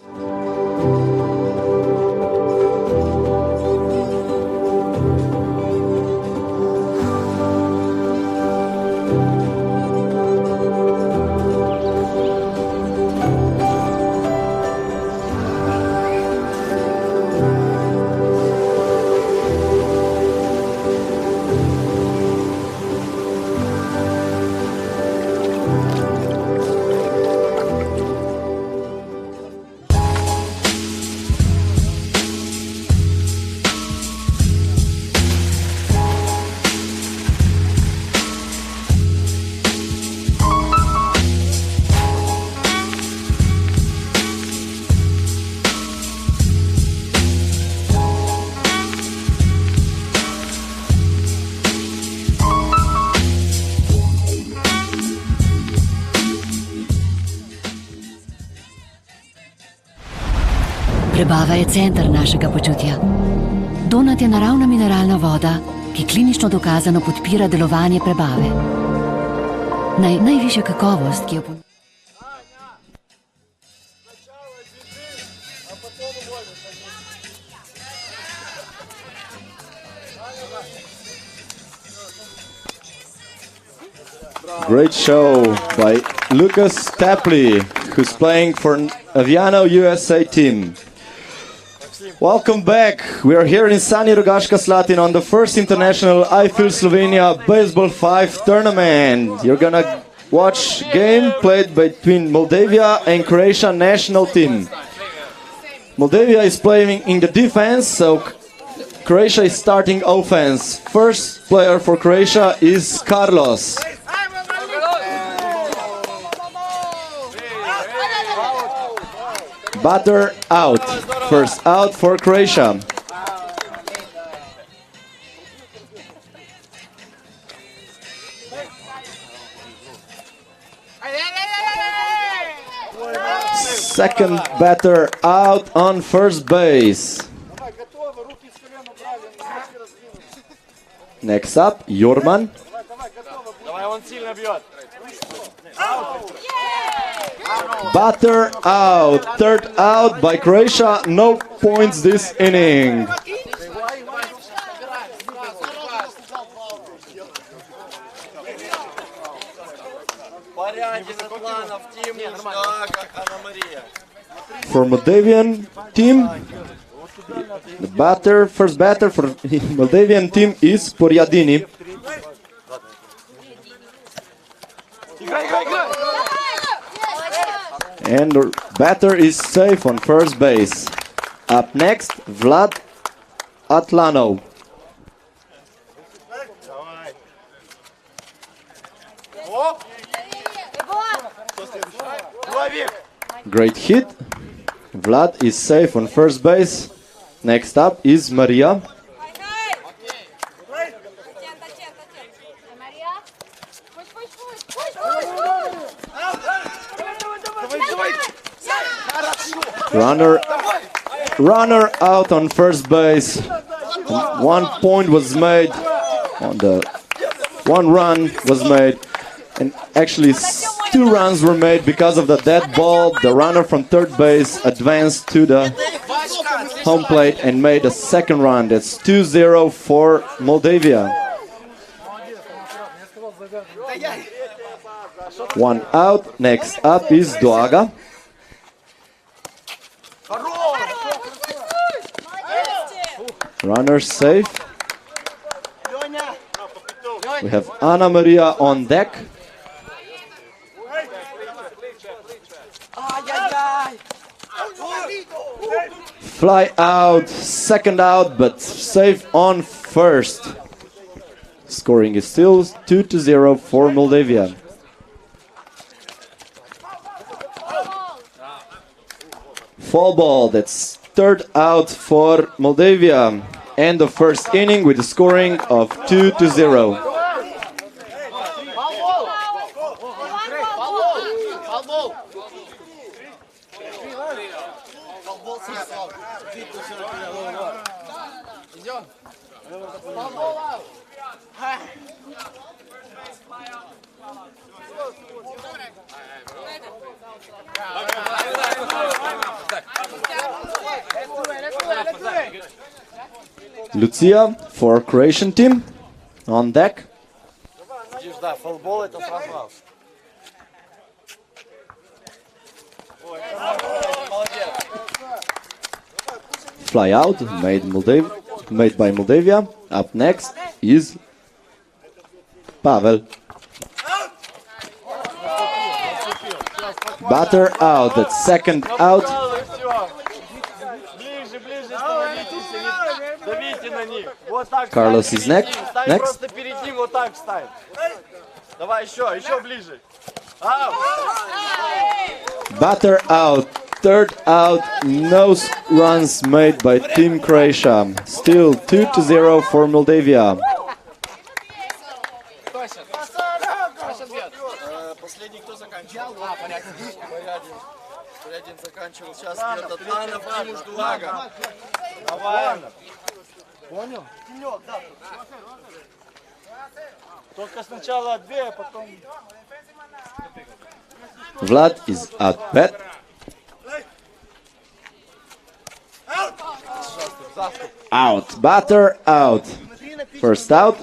Prebava je center našega počutja. Donat je naravna mineralna voda, ki klinično dokazano podpira delovanje prebave. Najvišja kakovost, ki jo ponuja. Great show by Lucas Tapley, who's playing for Aviano USA team. Welcome back. We are here in sunny Rogaška Slatina on the first international Slovenia Baseball 5 tournament. You're gonna watch game played between Moldavia and Croatia national team. Moldavia is playing in the defense, so Croatia is starting offense. First player for Croatia is Carlos. Batter out. First out for Croatia. Second batter out on first base. Next up, Jurman. Batter out. Third out by Croatia. No points this inning. For Moldavian team, the first batter for Moldavian team is Porjadini. And the batter is safe on first base. Up next, Vlad Atlanov. Great hit. Vlad is safe on first base. Next up is Maria. Runner out on first base. 1 point was made. One run was made, and actually 2 runs were made because of the dead ball. The runner from third base advanced to the home plate and made a second run. That's 2-0 for Moldavia. 1 out. Next up is Doaga. Runner safe. We have Ana Maria on deck. Fly out, second out, but safe on first. Scoring is still 2-0 for Moldavia. Fall ball, that's third out for Moldavia. End of first inning with a scoring of 2-0. Lucia for Croatian team on deck. Да, фолбол это сразу аут. Fly out, made by Moldavia. Up next is Pavel. Batter out, that's second out. Carlos is next. Batter out, third out, no runs made by Team Croatia. Still 2-0 for Moldavia. Последний кто заканчивал? Понятно. Порядин заканчивал. Сейчас этот Анна Фимуш Дулага. Давай. Понял? Да. Только сначала две, а потом... Vlad is out bat. Out, batter out. First out.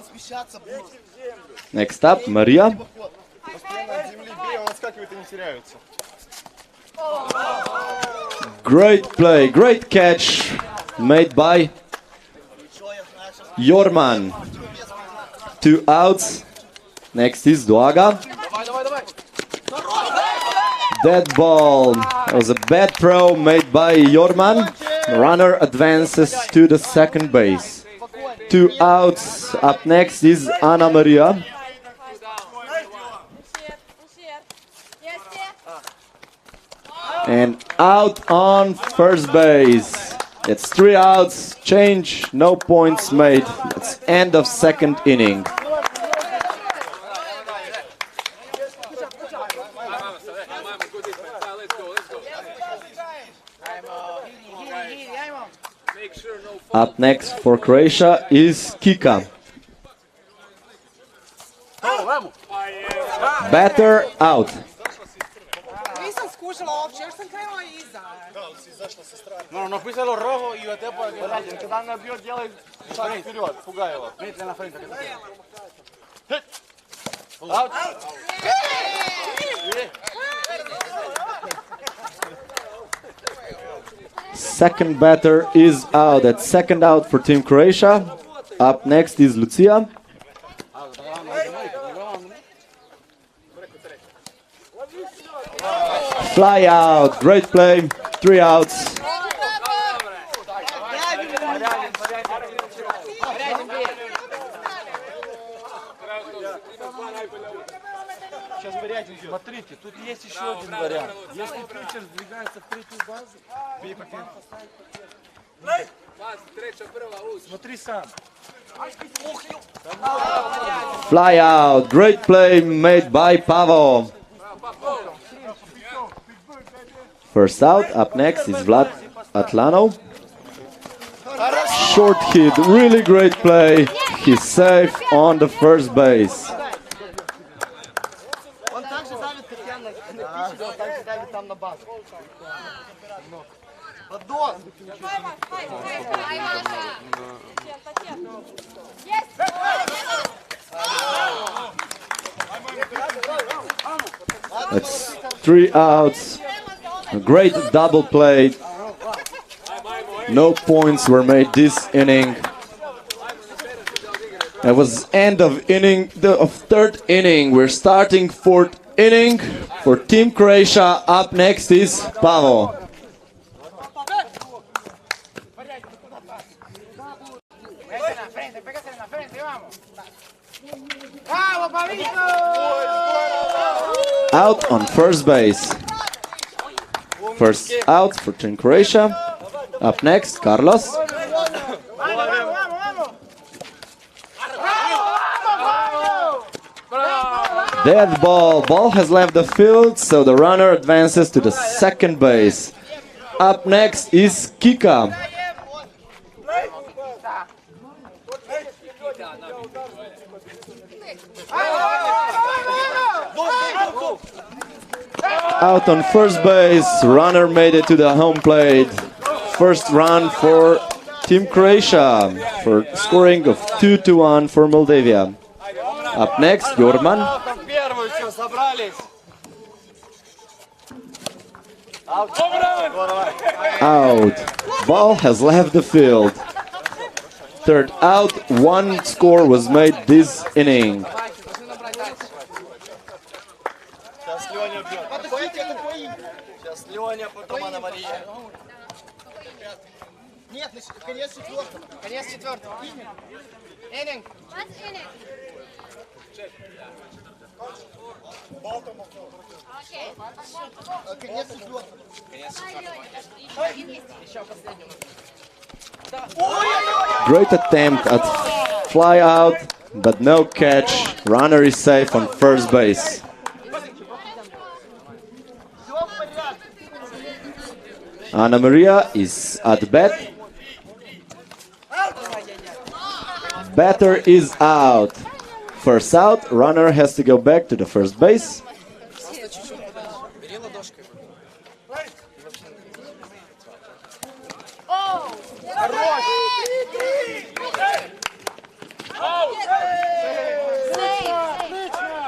Next up, Maria. Great play, great catch made by Jorman. 2 outs. Next is Doaga. Dead ball. That was a bad throw made by Jorman. The runner advances to the second base. 2 outs. Up next is Ana Maria. And out on first base. It's 3 outs, change, no points made. It's end of second inning. Up next for Croatia is Kika. Batter out. Nisam skušala uopće, još sam krenula iza. Да, си изашла со страны. Но написало рово и от этого... Порядин, когда она бьет, делай шаг вперед, пугай его. Медленно, френка. Аут. Second batter is out. That's second out for Team Croatia. Up next is Lucia. Fly out. Great play. 3 outs. Смотрите, тут есть еще один вариант. Если питчер сдвигается в третью базу, бей по пятому. Смотри сам. Fly out. Great play made by Pavo. First out. Up next is Vlad Atlano. Short hit. Really great play. He's safe on the first base. Он также давит постоянно на питчере, он также давит там на базу. Поддон! That's 3 outs. A great double play. No points were made this inning. That was end of inning of third inning. We're starting fourth inning for Team Croatia. Up next is Pavo. Out on first base. First out for Team Croatia. Up next, Carlos. Dead ball. Ball has left the field, so the runner advances to the second base. Up next is Kika. Out on first base, runner made it to the home plate. First run for Team Croatia for scoring of 2-1 for Moldavia. Up next, Jorman. Out. Ball has left the field. Third out, one score was made this inning. Нет, конец четвертого. Конец четвертого. Ининг. Конец четвертого. Great attempt at fly out, but no catch. Runner is safe on first base. Anna Maria is at bat. Batter is out. First out, runner has to go back to the first base.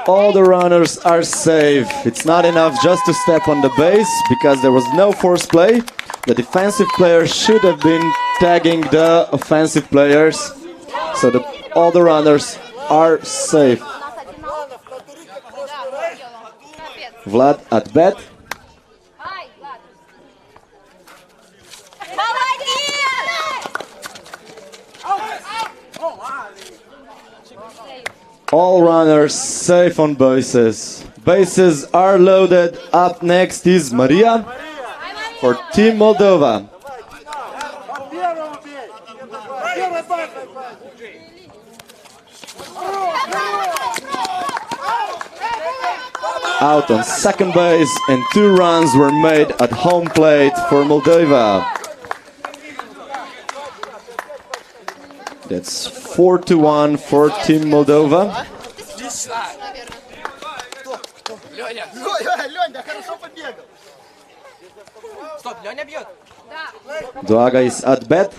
All the runners are safe. It's not enough just to step on the base because there was no force play. The defensive players should have been tagging the offensive players so that all the runners are safe. Vlad at bat. All runners safe on bases. Bases are loaded. Up next is Maria for Team Moldova. Out on second base, and 2 runs were made at home plate for Moldova. That's 4-1 for Team Moldova. Dodaja is at bat.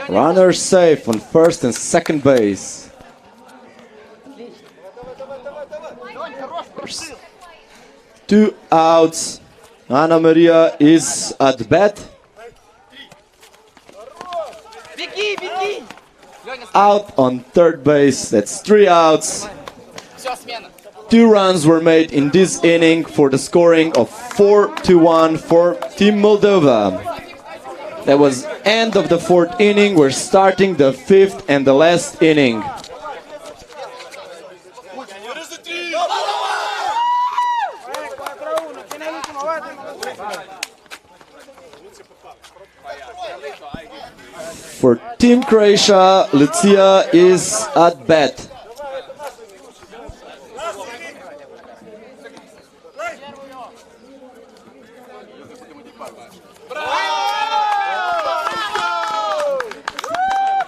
Runner safe on first and second base. There's 2 outs. Anna Maria is at bat. Out on third base. That's 3 outs. 2 runs were made in this inning for the scoring of 4-1 for Team Moldova. That was end of the 4th inning. We're starting the 5th and the last inning. For Team Croatia, Lucia is at bat.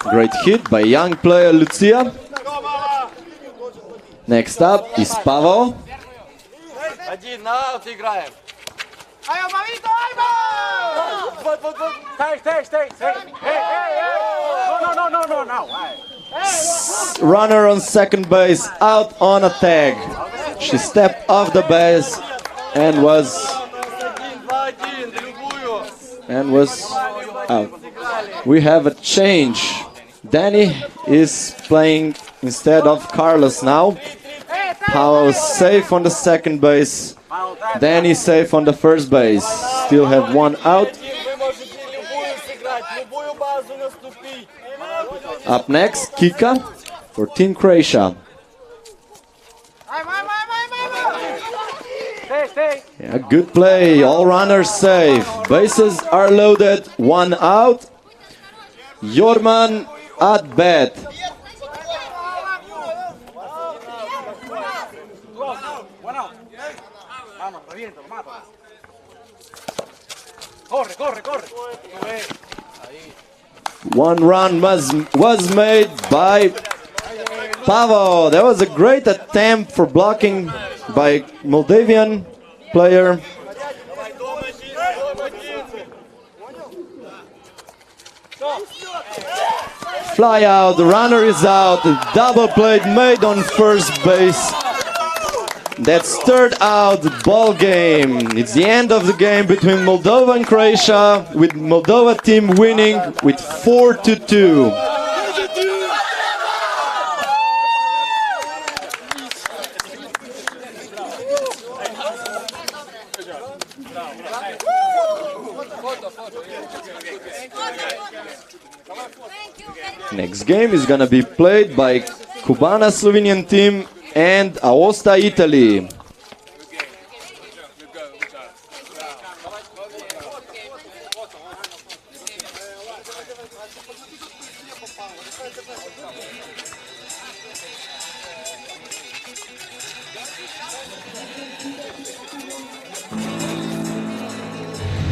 Great hit by young player Lucia. Next up is Pavel. Runner on second base, out on a tag. She stepped off the base and was out. We have a change. Danny is playing instead of Carlos now. Pavel safe on the second base. Danny safe on the first base. Still have 1 out. Up next, Pika for Team Croatia. Yeah, good play. All runners safe. Bases are loaded. 1 out. Jorman at bat. One run was made by Pavo, that was a great attempt for blocking by Moldavian player. Fly out, the runner is out, the double play made on first base. That stirred out the ball game. It's the end of the game between Moldova and Croatia, with Moldova team winning with 4-2. Next game is gonna be played by Cubana Slovenian team and Aosta Italy.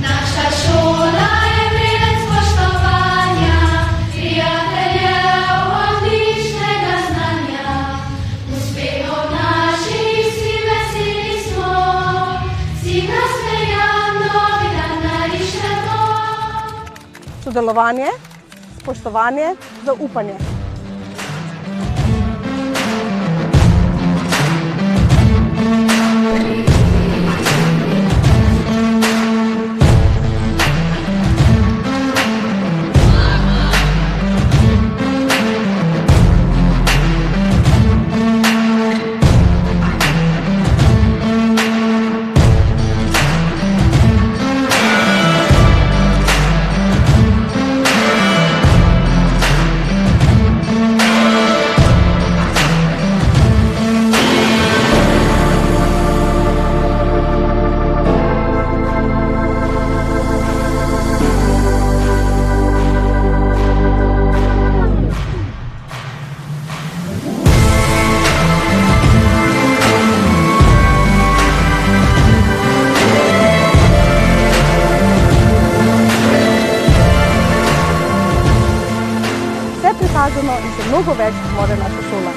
Naša šola je vreden spoštovanja, prijateljev odličnega znanja. Uspehov naših vsi veseli smo, vsi nasmejan, novi dan nariše to. Sodelovanje, spoštovanje, zaupanje. Prikazano in še mnogo več zmore naša šola.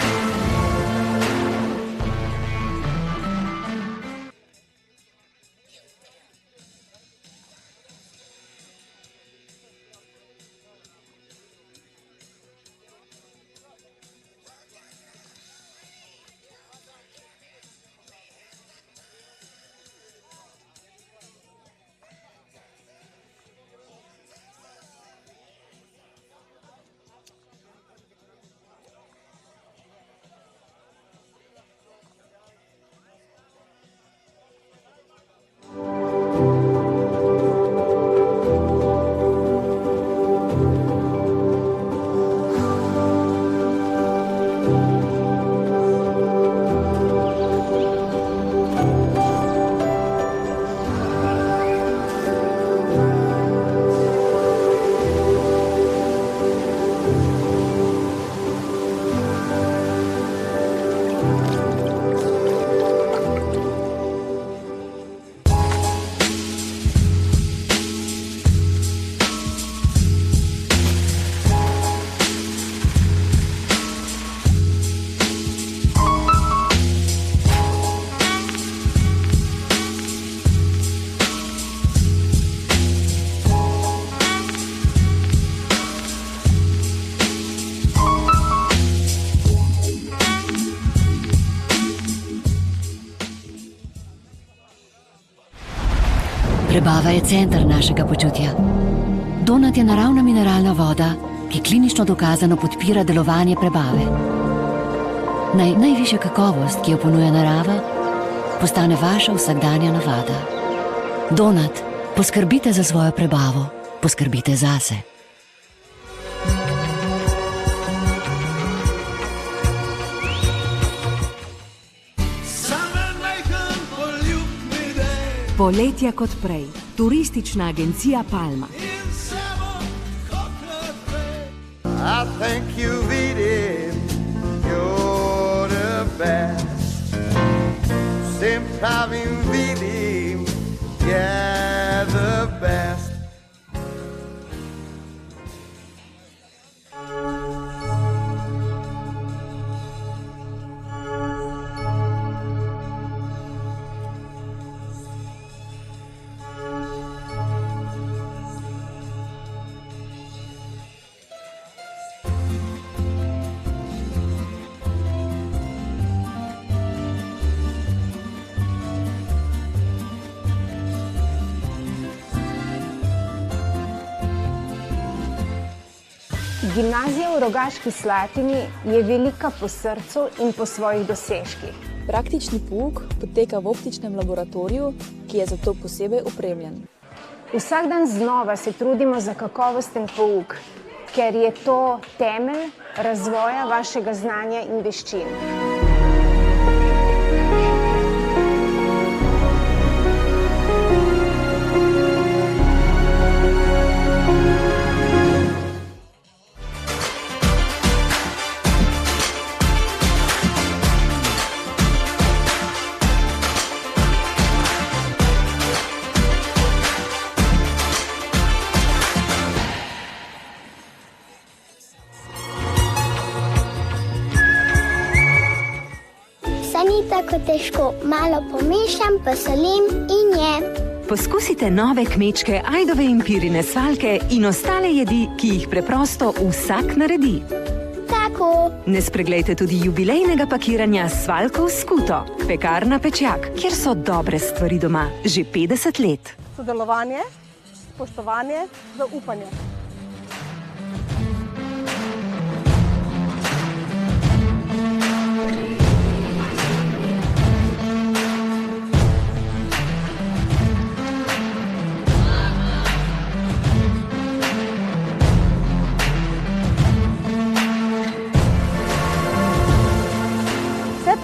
Prebava je center našega počutja. Donat je naravna mineralna voda, ki klinično dokazano podpira delovanje prebave. Naj najvišja kakovost, ki jo ponuja narava, postane vaša vsakdanja navada. Donat, poskrbite za svojo prebavo, poskrbite zase. Poletje kot prej. Turistična agencija Palma. I think you beat it, you're the best. Vsem pravim vidim, you're the best. Gimnazija v Rogaški Slatini je velika po srcu in po svojih dosežkih. Praktični pouk poteka v optičnem laboratoriju, ki je za to posebej opremljen. Vsak dan znova se trudimo za kakovosten pouk, ker je to temelj razvoja vašega znanja in veščin. Tako težko, malo pomešam, posolim in jem. Poskusite nove kmečke ajdove in pirine svaljke in ostale jedi, ki jih preprosto vsak naredi. Tako. Ne spreglejte tudi jubilejnega pakiranja svaljkov skuto, pekarna Pečjak, kjer so dobre stvari doma že 50 let. Sodelovanje, spoštovanje, zaupanje.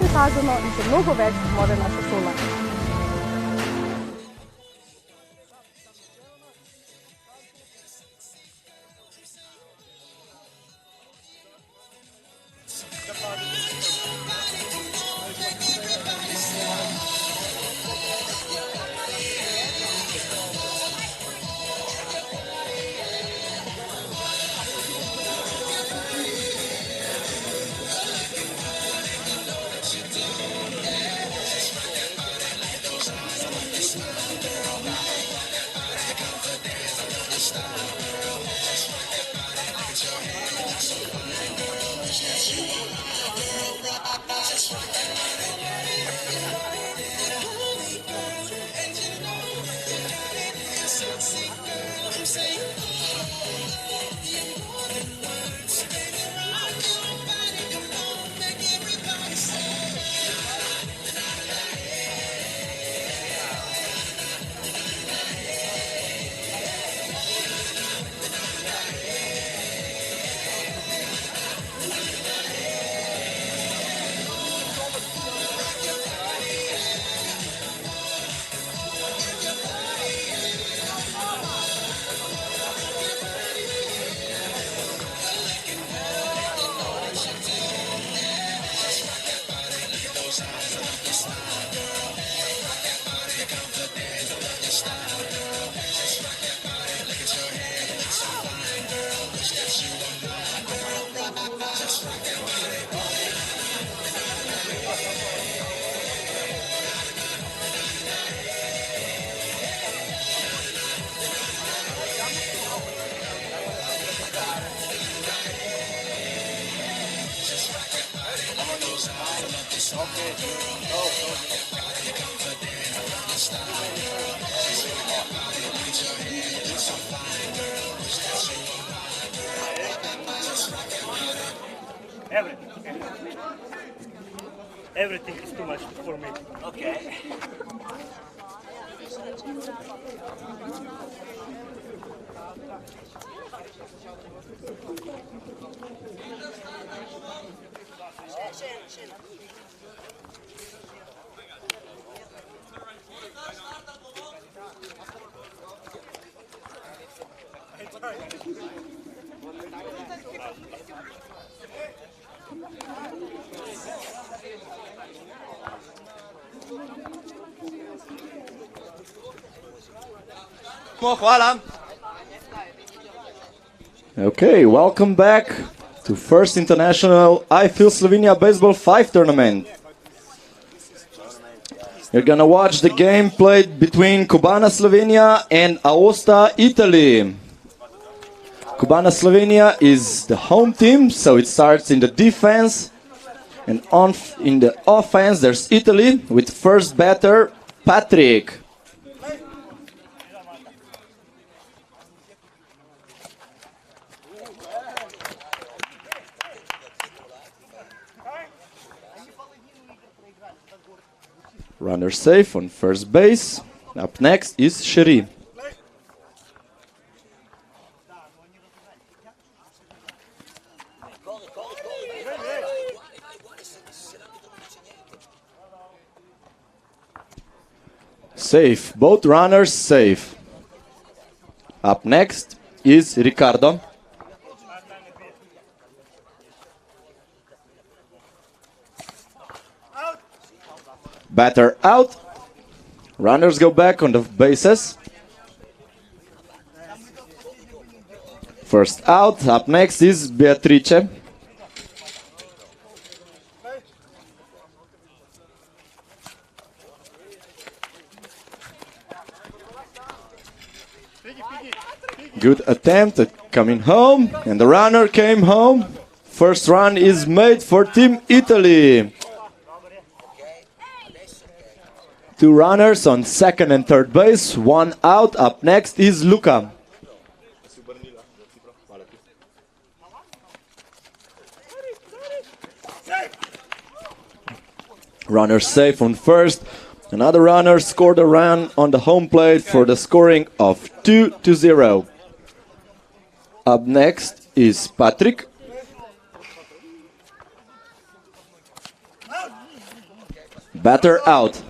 Prikazano in še mnogo več zmore naša šola. Everything is too much for me. Okay. Okay, welcome back to first international Slovenia Baseball 5 tournament. You're gonna watch the game played between Urbana Slovenia and Aosta Italy. Urbana Slovenia is the home team, so it starts in the defense, and in the offense there's Italy with first batter Patrick. Runner safe on first base. Up next is Sheri. Safe. Both runners safe. Up next is Ricardo. Batter out. Runners go back on the bases. First out. Up next is Beatrice. Good attempt at coming home, and the runner came home. First run is made for Team Italy. Two runners on second and third base, one out. Up next is Luca. Runner safe on first. Another runner scored a run on the home plate for the scoring of 2-0. Up next is Patrick. Batter out.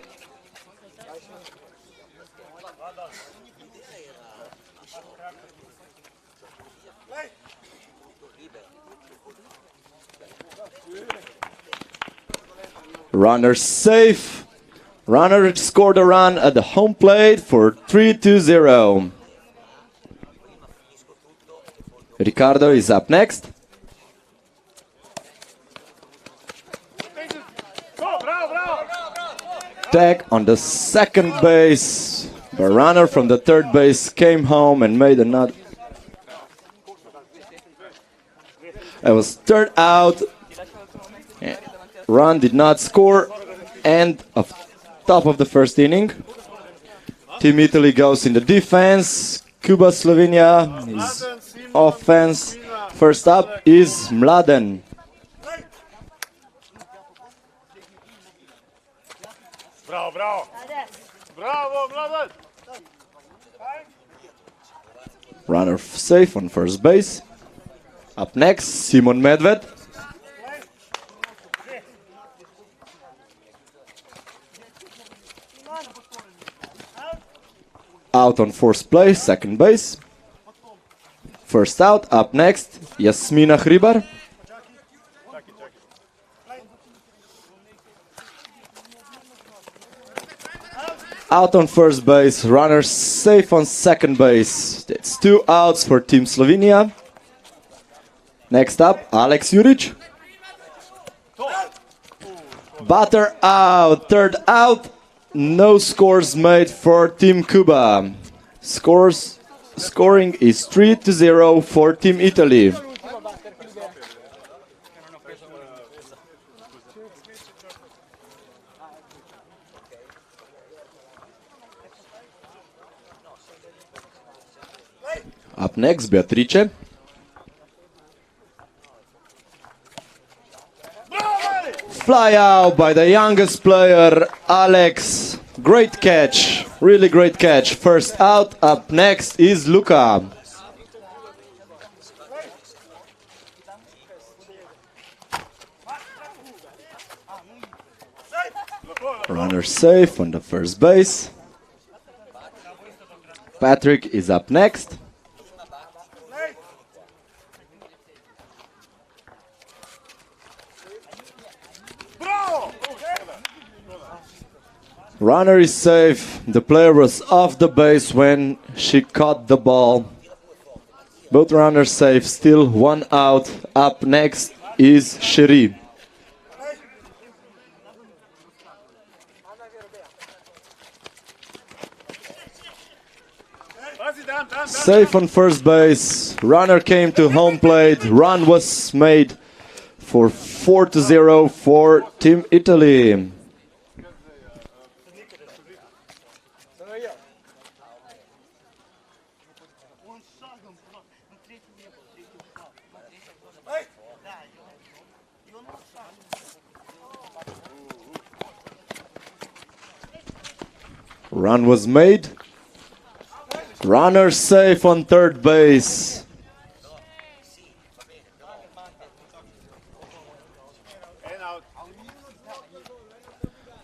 Runner safe. Runner scored a run at the home plate for 3-0. Ricardo is up next. Tag on the second base. The runner from the third base came home and made another. It was third out. Run did not score. End of top of the first inning. Team Italy goes in the defense. Cuba Slovenia is offense. First up is Mladen. Bravo, bravo. Bravo, Mladen. Runner safe on first base. Up next, Simon Medved. Out on fourth place, second base. First out. Up next, Jasmina Hribar. Out on first base, runner safe on second base. That's two outs for Team Slovenia. Next up, Alex Juric. Batter out, third out. No scores made for Team Cuba. Scoring is 3-0 for Team Italy. Up next, Beatrice. Fly out by the youngest player, Alex. Great catch, really great catch. First out. Up next is Luca. Runner safe on the first base. Patrick is up next. Runner is safe. The player was off the base when she caught the ball. Both runners safe. Still one out. Up next is Sheri. Safe on first base. Runner came to home plate. Run was made for 4-0 for Team Italy. Run was made. Runner safe on third base.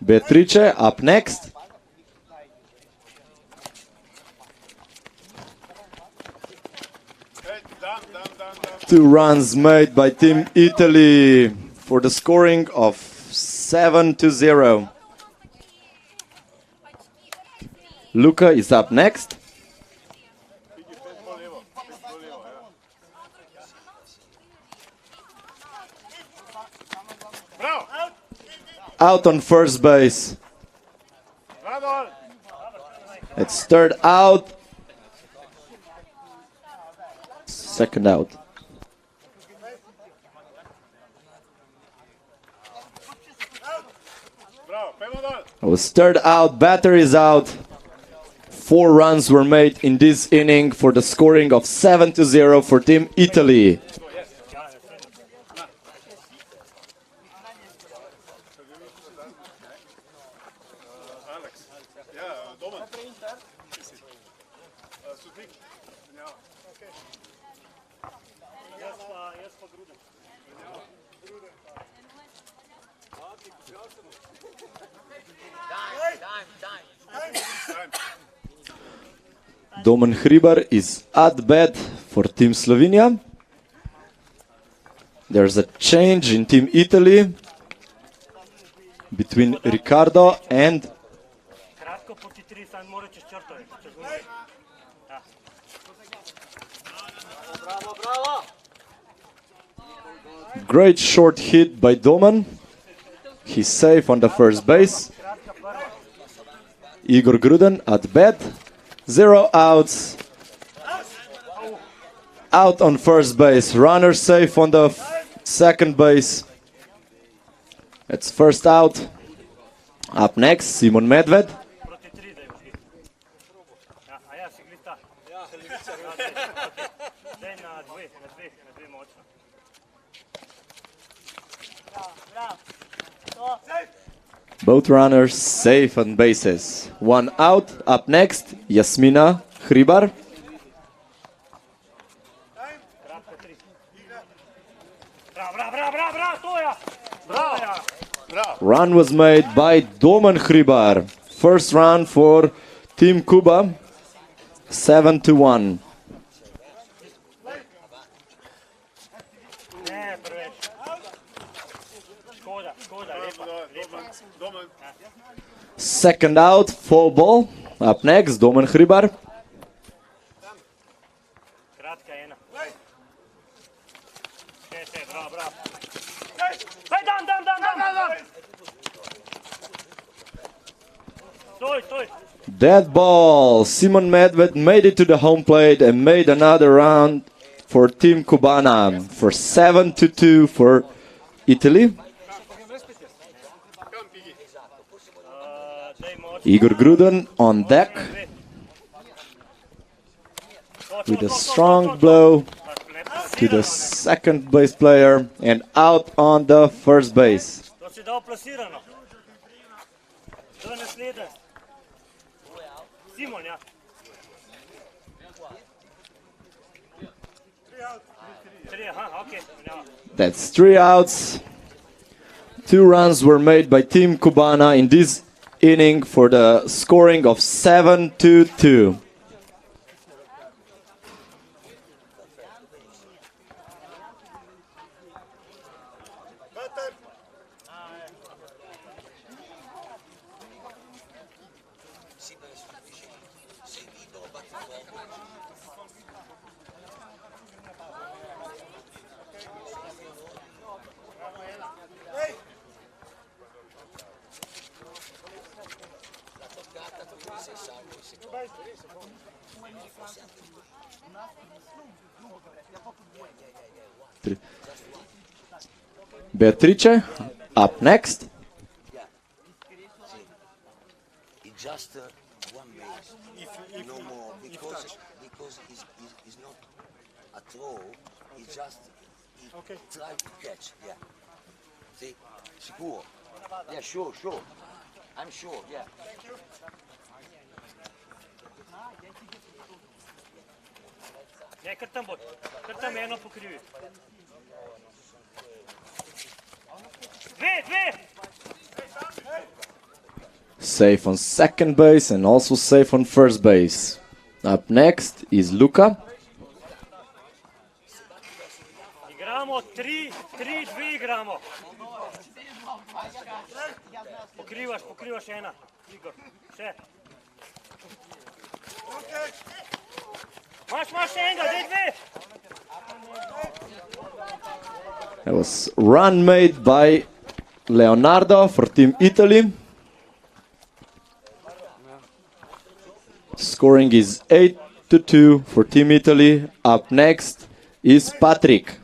Beatrice up next. Two runs made by Team Italy for the scoring of 7-0. Luca is up next. Out on first base. It's third out. Second out. It was third out. Batter is out. 4 runs were made in this inning for the scoring of 7-0 for Team Italy. Domen Hribar is at bat for Team Slovenia. There's a change in Team Italy between Ricardo and great short hit by Domen. He's safe on the first base. Igor Gruden at bat. 0 outs. Out on first base. Runner safe on the second base. It's first out. Up next, Simon Medved. Both runners safe on bases. 1 out. Up next, Jasmina Hribar. Run was made by Domen Hribar. First run for Team Kuba. 7-1. Second out, full ball. Up next, Domen Hribar. Dead ball. Simon Medved made it to the home plate and made another round for Team Cubana for 7-2 for Italy. Igor Gruden on deck with a strong blow to the second base player and out on the first base. That's 3 outs. 2 runs were made by Team Cubana in this inning for the scoring of 7-2. Beatrice up next. Just one base, no more, because it's not a throw, it's just try to catch, yeah. See, sicuro. Yeah, sure, I'm sure, yeah. Thank you. Ne, kar tam bo. Kar tam eno pokrivi. Dve! Safe on second base and also safe on first base. Up next is Luka. Igramo 3-2 igramo. Pokrivaš ena. Igor, še. Maš enega, dve! That was run made by Leonardo for Team Italy. Scoring is 8-2 for Team Italy. Up next is Patrick.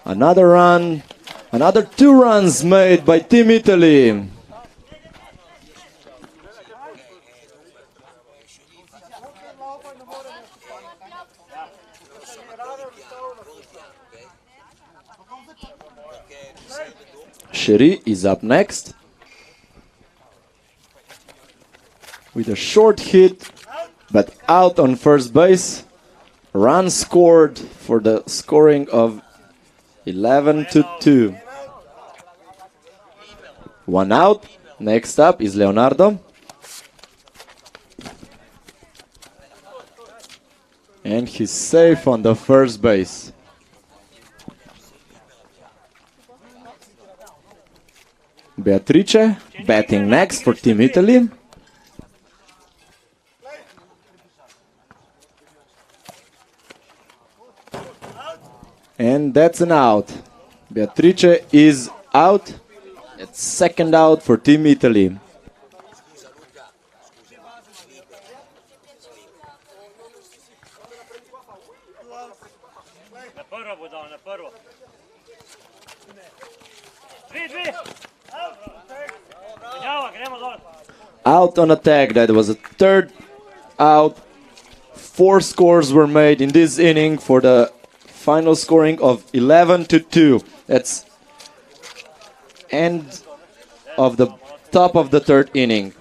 Another run, another 2 runs made by Team Italy. Sheri is up next with a short hit, but out on first base. Run scored for the scoring of 11-2. 1 out. Next up is Leonardo. And he's safe on the first base. Beatrice batting next for Team Italy. And that's an out. Beatrice is out. It's second out for Team Italy. Na prvo bo dal, na prvo. Dve! Izjava, gremo dol. Out on attack. That was a third out. 4 scores were made in this inning for the final scoring of 11-2. That's end of the top of the third inning.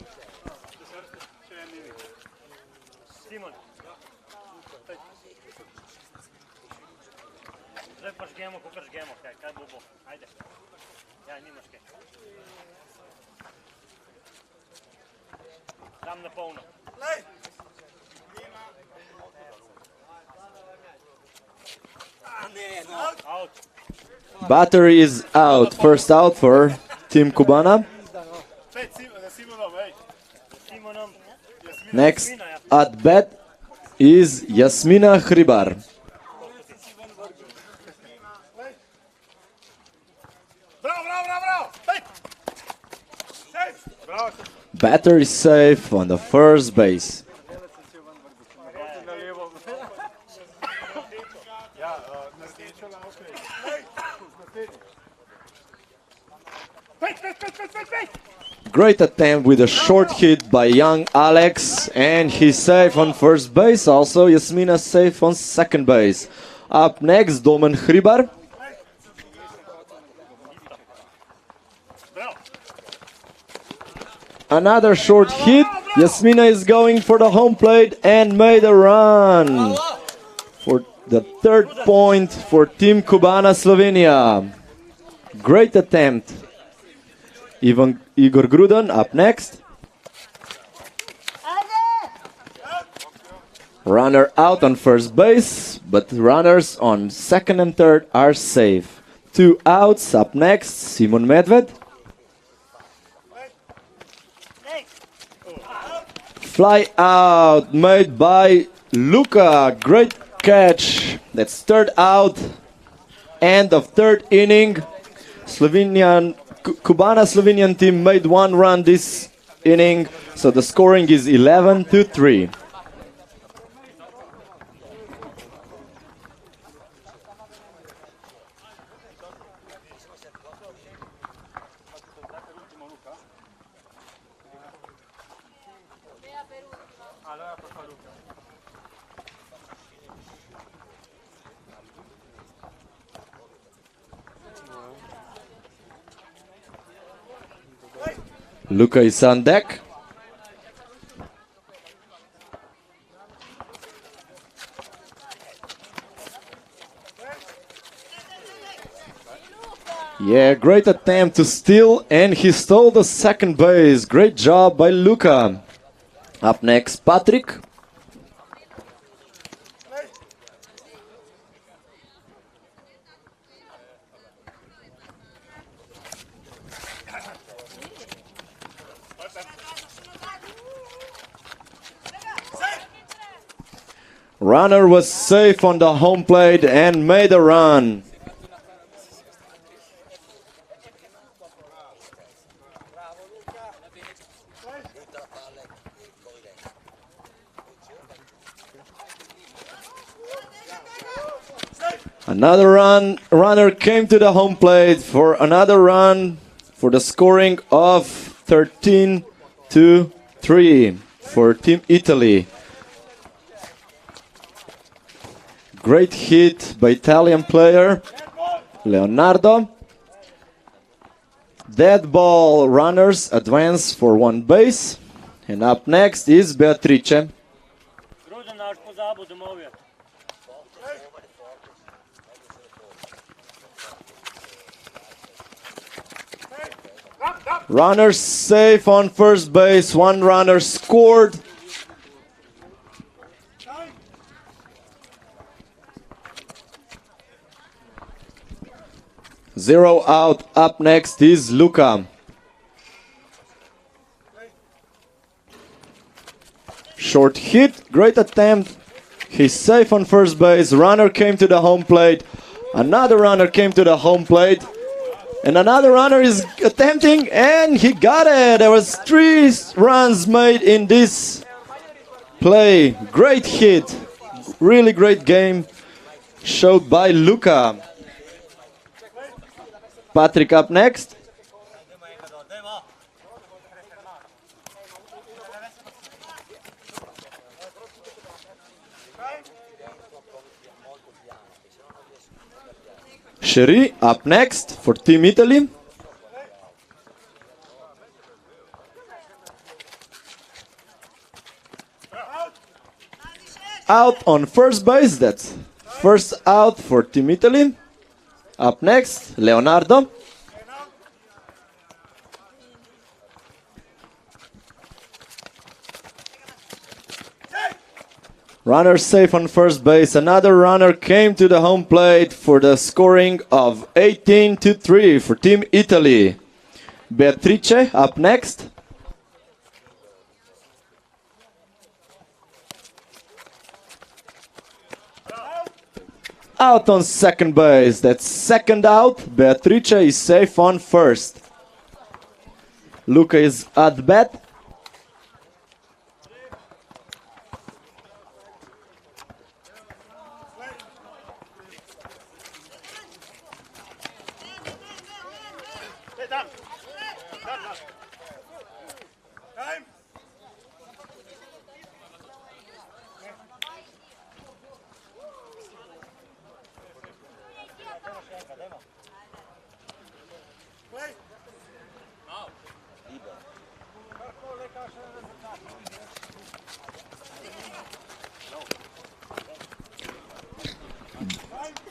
Zdaj pa žgemo, kakor žgemo. Kaj bo? Ajde. Ja, nimaš kaj. Dam na polno. Out. Battery is out. First out for Team Cubana. Next at bat is Jasmina Hribar. Batter is safe on the first base. Great attempt with a short hit by young Alex, and he's safe on first base. Also, Jasmina safe on second base. Up next, Domen Hribar. Another short hit. Jasmina is going for the home plate and made a run for the 3rd point for Team Cubana Slovenia. Great attempt. Igor Gruden up next. Runner out on first base, but runners on second and third are safe. 2 outs. Up next, Simon Medved. Fly out made by Luka. Great catch. That's 3rd out. End of 3rd inning. Cubana Slovenian team made 1 run this inning, so the scoring is 11-3. Luka is on deck. Yeah, great attempt to steal, and he stole the second base. Great job by Luka. Up next, Patrick. Runner was safe on the home plate and made a run. Another runner came to the home plate for another run for the scoring of 13-3 for Team Italy. Great hit by Italian player Leonardo. Dead ball runners advance for one base. And up next is Beatrice. Runners safe on first base. One runner scored. Zero out. Up next is Luka. Short hit. Great attempt. He's safe on first base. Runner came to the home plate. Another runner came to the home plate. And another runner is attempting, and he got it. There was 3 runs made in this play. Great hit. Really great game showed by Luka. Patrick up next. Sherry up next for Team Italy. Out on first base, that's first out for Team Italy. Up next, Leonardo. Runner safe on first base. Another runner came to the home plate for the scoring of 18-3 for Team Italy. Beatrice up next. Out on second base. That's second out. Beatrice is safe on first. Luka is at bat.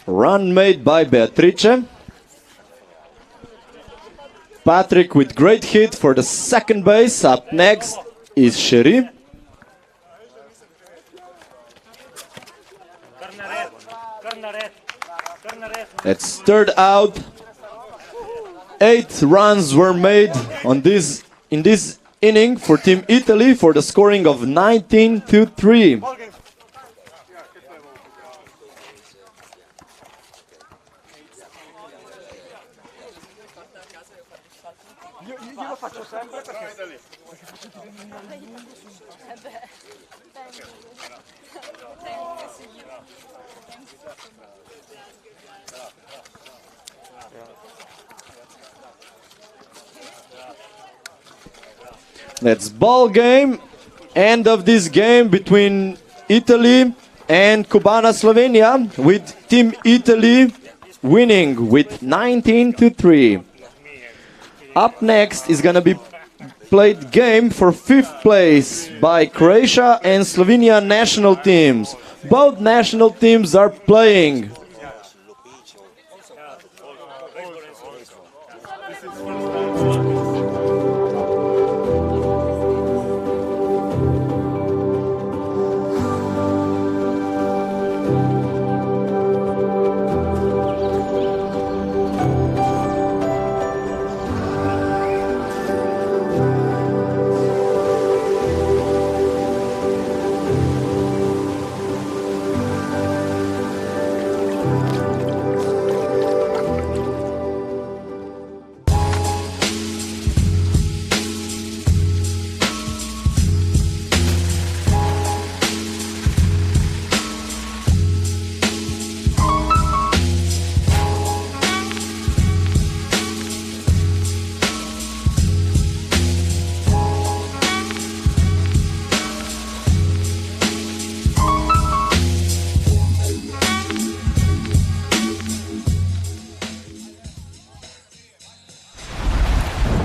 Run made by Beatrice. Patrick with great hit for the second base. Up next is Sherry. That's third out. 8 runs were made on in this inning for Team Italy for the scoring of 19-3. Io lo faccio sempre perché... That's ball game. End of this game between Italy and Cubana Slovenia, with Team Italy winning with 19-3. Up next is gonna be played game for 5th place by Croatia and Slovenia national teams. Both national teams are playing.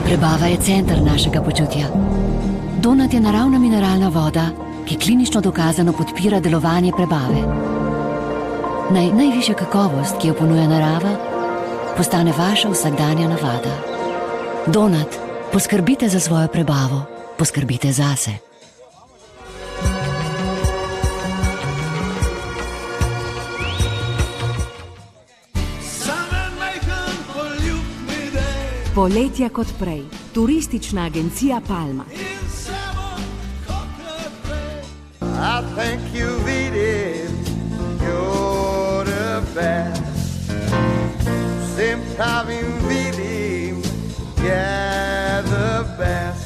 Prebava je center našega počutja. Donat je naravna mineralna voda, ki klinično dokazano podpira delovanje prebave. Najvišja kakovost, ki jo ponuja narava, postane vaša vsakdanja navada. Donat, poskrbite za svojo prebavo, poskrbite zase. Poletja kot prej. Turistična agencija Palma. I think you beat it, you're the best. Same time you beat him, yeah, the best.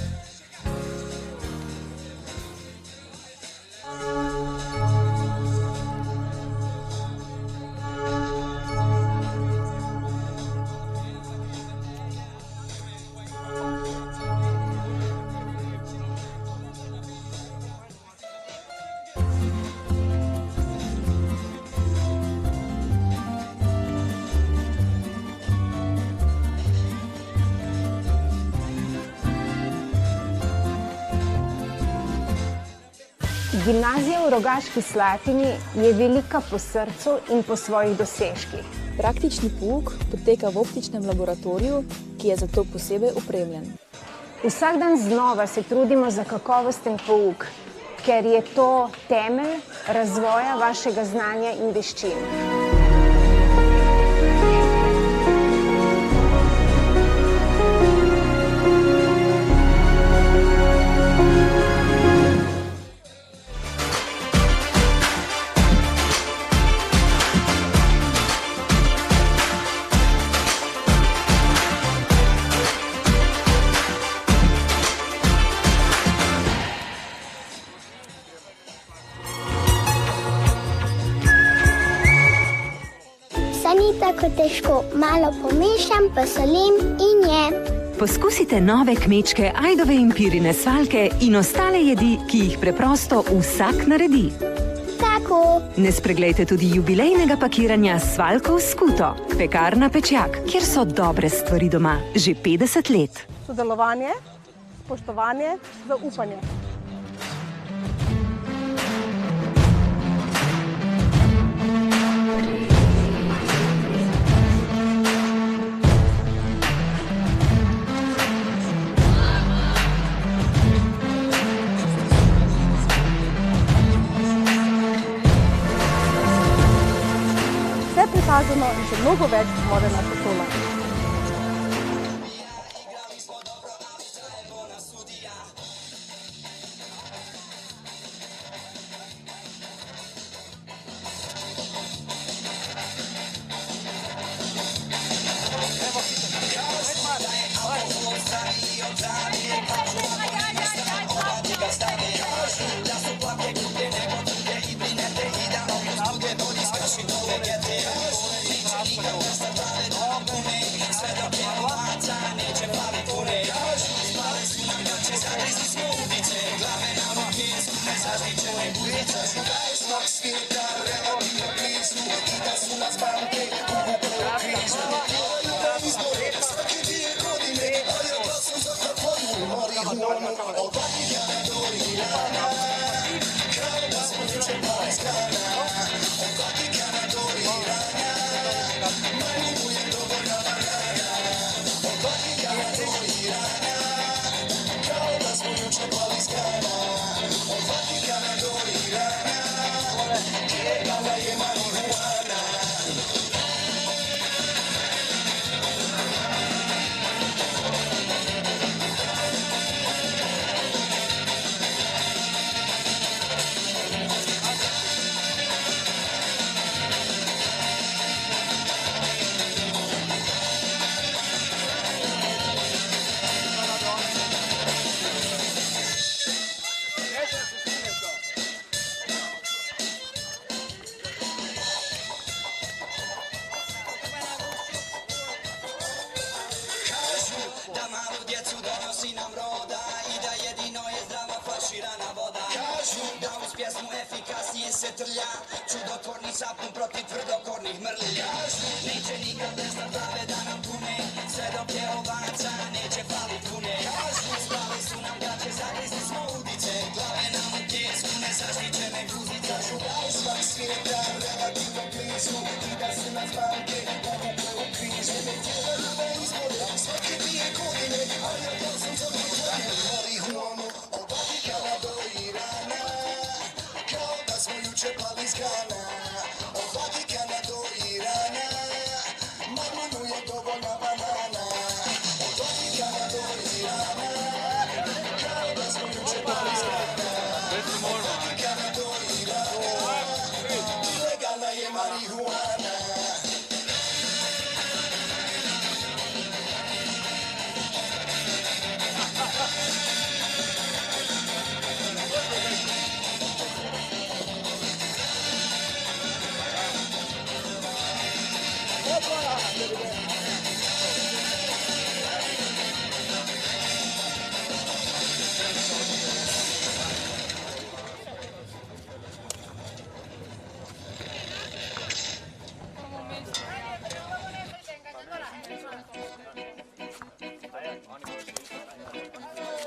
Gimnazija v Rogaški Slatini je velika po srcu in po svojih dosežkih. Praktični pouk poteka v optičnem laboratoriju, ki je za to posebej opremljen. Vsak dan znova se trudimo za kakovosten pouk, ker je to temelj razvoja vašega znanja in veščin. Ni tako težko, malo pomešam, posolim in jem. Poskusite nove kmečke ajdove in pirine svaljke in ostale jedi, ki jih preprosto vsak naredi. Tako. Ne spreglejte tudi jubilejnega pakiranja svaljkov skuto, pekarna Pečjak, kjer so dobre stvari doma že 50 let. Sodelovanje, poštovanje, zaupanje. Prikazano in še mnogo več more naša šola. trlja, čudotvorni sapun protiv tvrdokornih mrlja. Neće nikad bez glave da nam pune, sve dok je ovaca neće palit pune. Spali su nam gaće, zagrizni smo udice, glave nam u pjesku, nezaštićene guzice. Žudaj svak svijeta, relativno blizu, i da su nas banke, povukle u križu. Cijela ljuba izvode, svake dvije godine, a ja sam za poštene. Marihuanu, od Vatikana do Irana, kao da smo juče pali iz grana. Od Vatikana do Irana, mamanu je dovoljna banana. Od Vatikana do Irana, kao da smo juče pali iz grana. Od Vatikana do Irana, ilegalna je marihuana.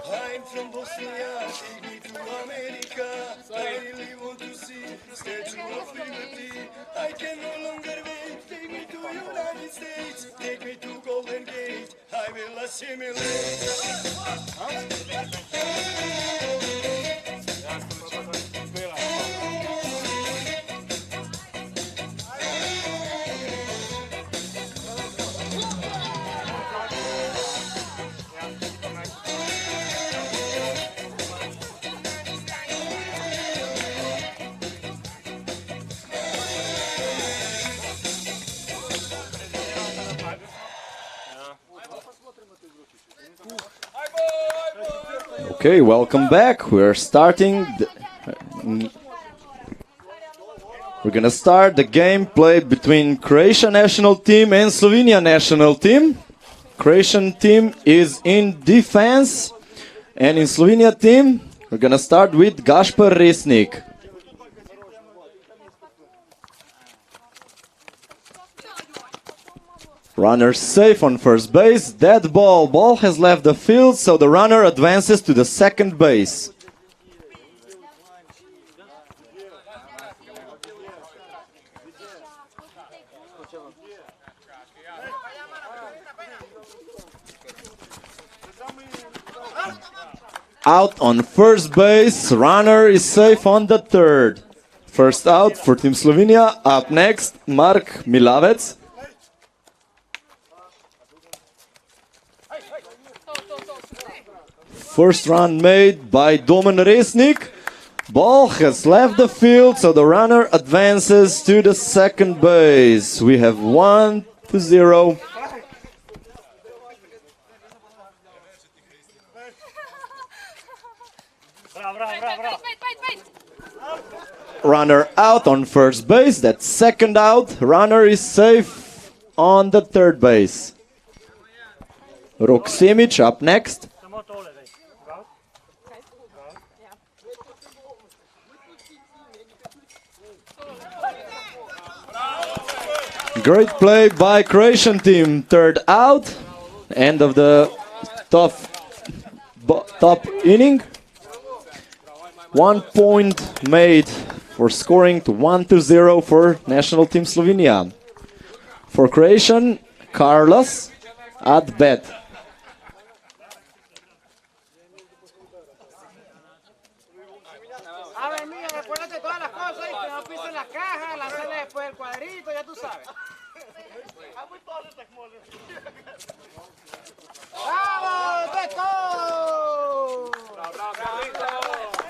I'm from Bosnia, take me to America. I really want to see the Statue of Liberty. I can no longer wait, take me to United States. Take me to Golden Gate, I will assimilate. Okay, welcome back. We're starting. We're gonna start the game played between Croatia national team and Slovenia national team. Croatian team is in defense, and in Slovenia team, we're gonna start with Gašper Resnik. Runner safe on first base. Dead ball. Ball has left the field, so the runner advances to the second base. Out on first base. Runner is safe on the third. First out for Team Slovenia. Up next, Mark Milavec. First run made by Domen Resnik. Ball has left the field, so the runner advances to the second base. We have 1-0. Runner out on first base. That's second out. Runner is safe on the third base. Rok Semic up next. Great play by Croatian team. Third out. End of the top inning. 1 point made for scoring to 1-0 for national team Slovenia. For Croatian, Carlos at bat.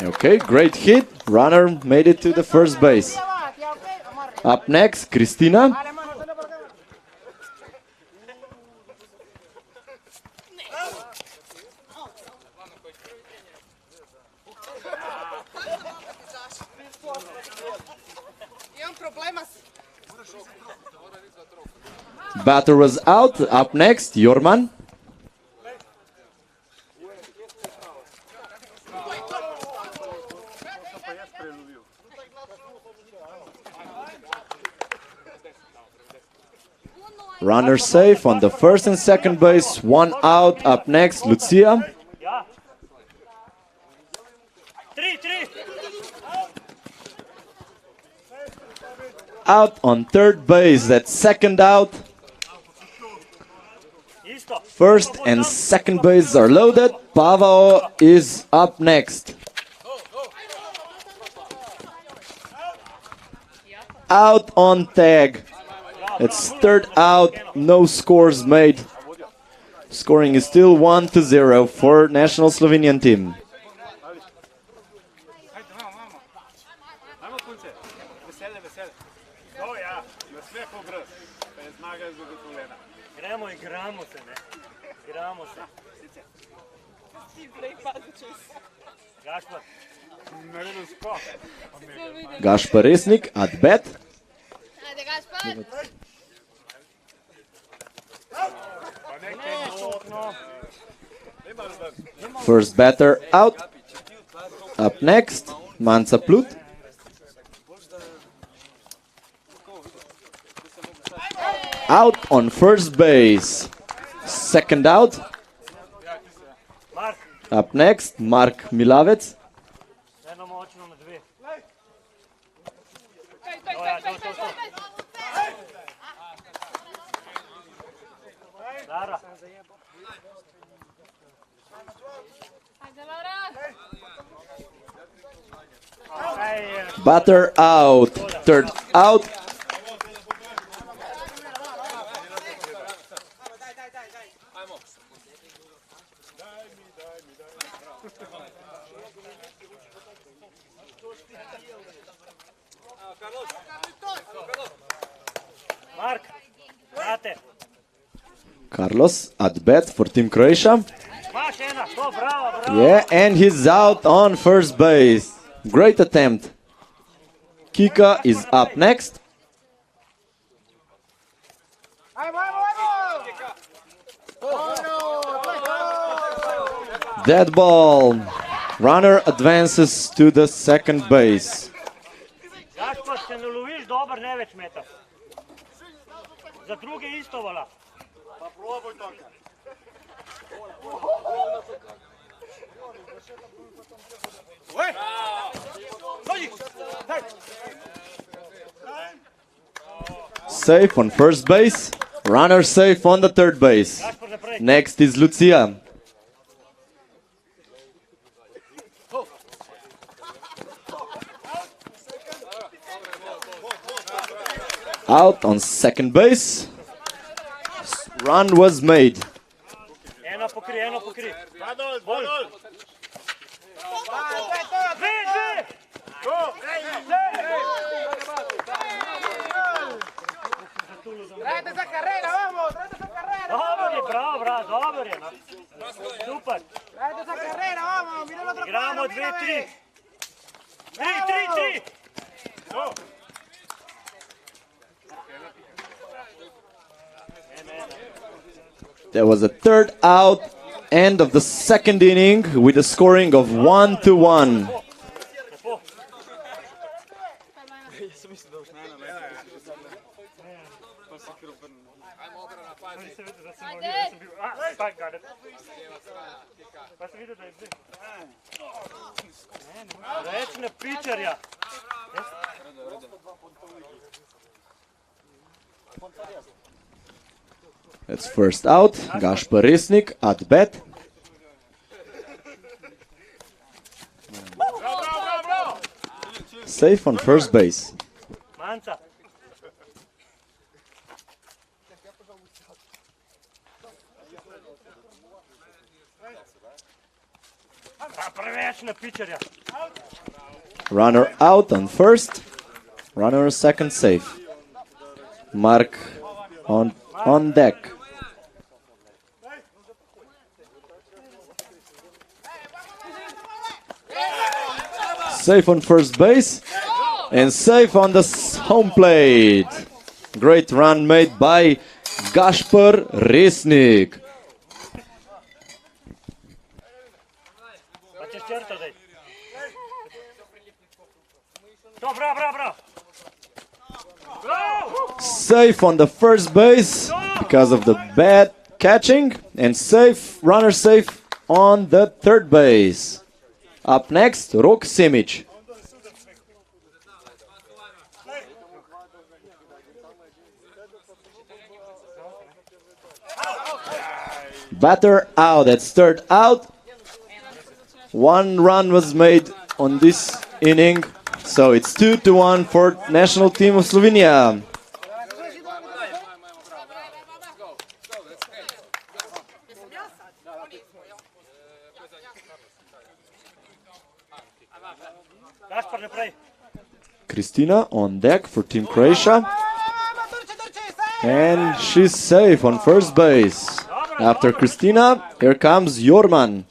Okay, great hit. Runner made it to the first base. Up next, Kristina. Batter was out. Up next, Jorman. Runner safe on the first and second base. One out. Up next, Lucia. Out on third base. That's second out. First and second base are loaded. Pavao is up next. Out on tag. It's third out. No scores made. Scoring is still 1-0 for national Slovenian team. Gašpar Resnik at bat. First batter out. Up next, Manca Plut. Out on first base. Second out. Up next, Mark Milavec. Batter out. Third out. Carlos at bat for Team Croatia. Yeah, and he's out on first base. Great attempt. Pika is up next. Dead ball. Runner advances to the second base. Safe on first base. Runner safe on the third base. Next is Lucia. Out on second base. Run was made. Trajte za carrera, vamos! Trajte za carrera! Bravo, bravo, dobro je. Super. Trajte za carrera, vamos! Mira el otro Igramo 2-3. 3-3-3. There was a third out, end of the second inning with a scoring of 1-1. That's first out. Gašpar Resnik at bat. Safe on first base. Runner out on first. Runner second safe. Mark on deck. Safe on first base and safe on the home plate. Great run made by Gašpar Resnik. Safe on the first base because of the bad catching, and safe, runner safe on the third base. Up next, Rok Simic. Batter out, that's third out. 1 run was made on this inning, so it's 2-1 for national team of Slovenia. Kristina on deck for Team Croatia. And she's safe on first base. After Kristina, here comes Jorman.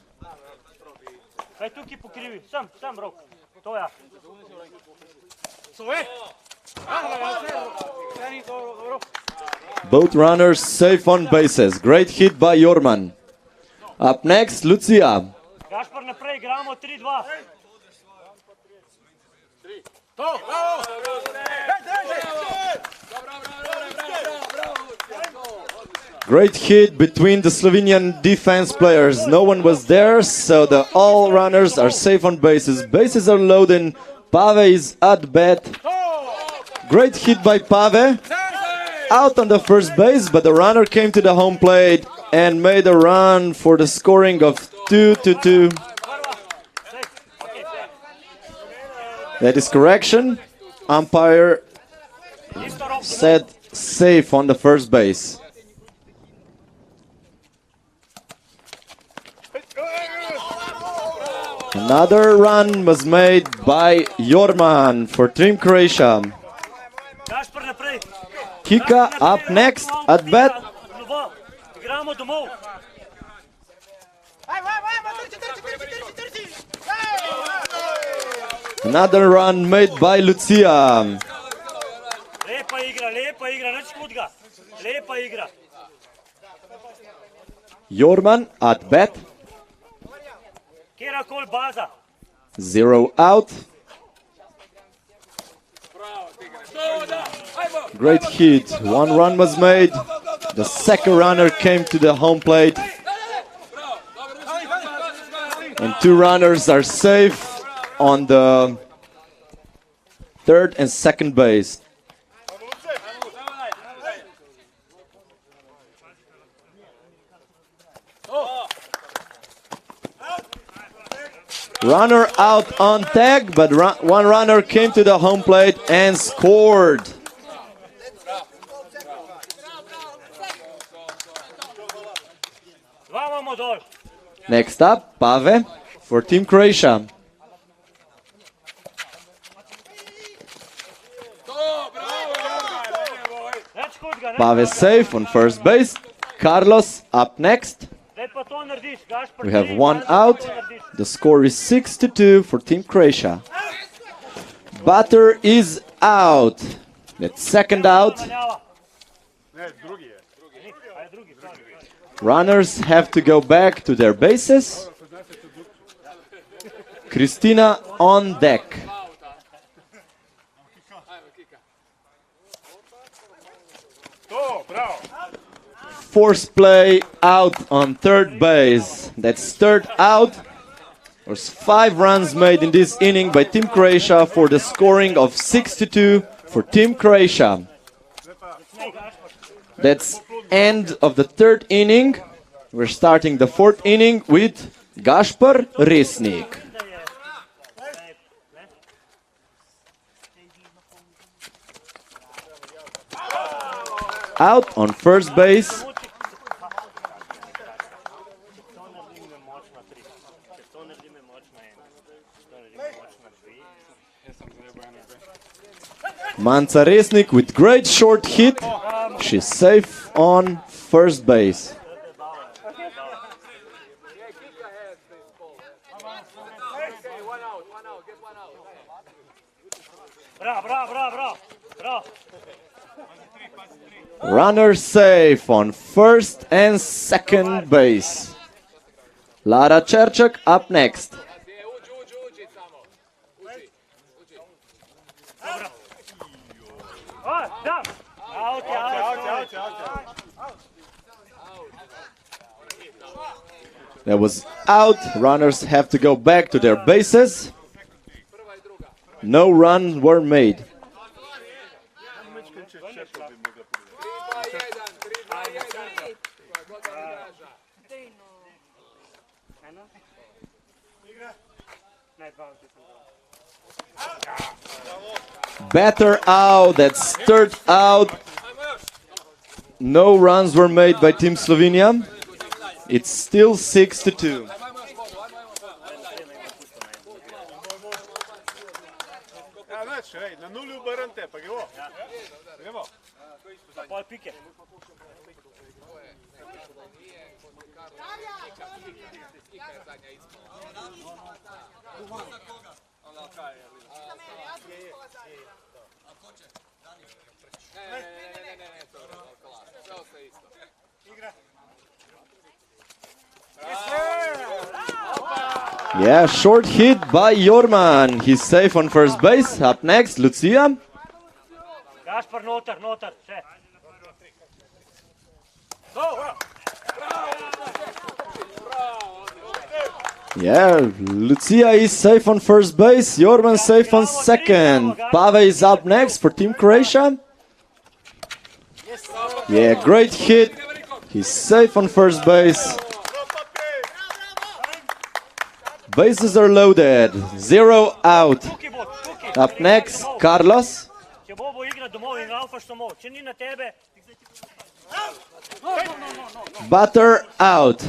Both runners safe on bases. Great hit by Jorman. Up next, Lucia. Great hit between the Slovenian defense players. No one was there, so all runners are safe on bases. Bases are loaded. Pave is at bat. Great hit by Pave. Out on the first base, but the runner came to the home plate and made a run for the scoring of 2-2. That is correction. Umpire said safe on the first base. Another run was made by Jorman for Team Croatia. Pika up next at bat. Another run made by Lucia. Jorman at bat. 0 out. Great hit. 1 run was made. The second runner came to the home plate. And 2 runners are safe on the third and second base. Runner out on tag, but 1 runner came to the home plate and scored. Next up, Pave for Team Croatia. Pave safe on first base. Carlos up next. We have 1 out. The score is 6-2 for Team Croatia. Batter is out. That's second out. Runners have to go back to their bases. Kristina on deck. Force play out on third base. That's third out. There's 5 runs made in this inning by Team Croatia for the scoring of 6-2 for Team Croatia. That's end of the third inning. We're starting the fourth inning with Gašper Resnik. Out on first base. Manca Resnik with great short hit. She's safe on first base. Runner safe on first and second base. Lara Čerčak up next. That was out. Runners have to go back to their bases. No runs were made. Batter out. That's third out. No runs were made by Team Slovenia. It's still 6-2. Na nuli obrnite, pa gremo. Gremo. Za pol pike. Yeah, short hit by Jorman. He's safe on first base. Up next, Lucia. Gašpar, noter, še. Yeah, Lucia is safe on first base. Jorman safe on second. Pave is up next for Team Croatia. Yeah, great hit. He's safe on first base. Bases are loaded. 0 out. Up next, Carlos. Batter out.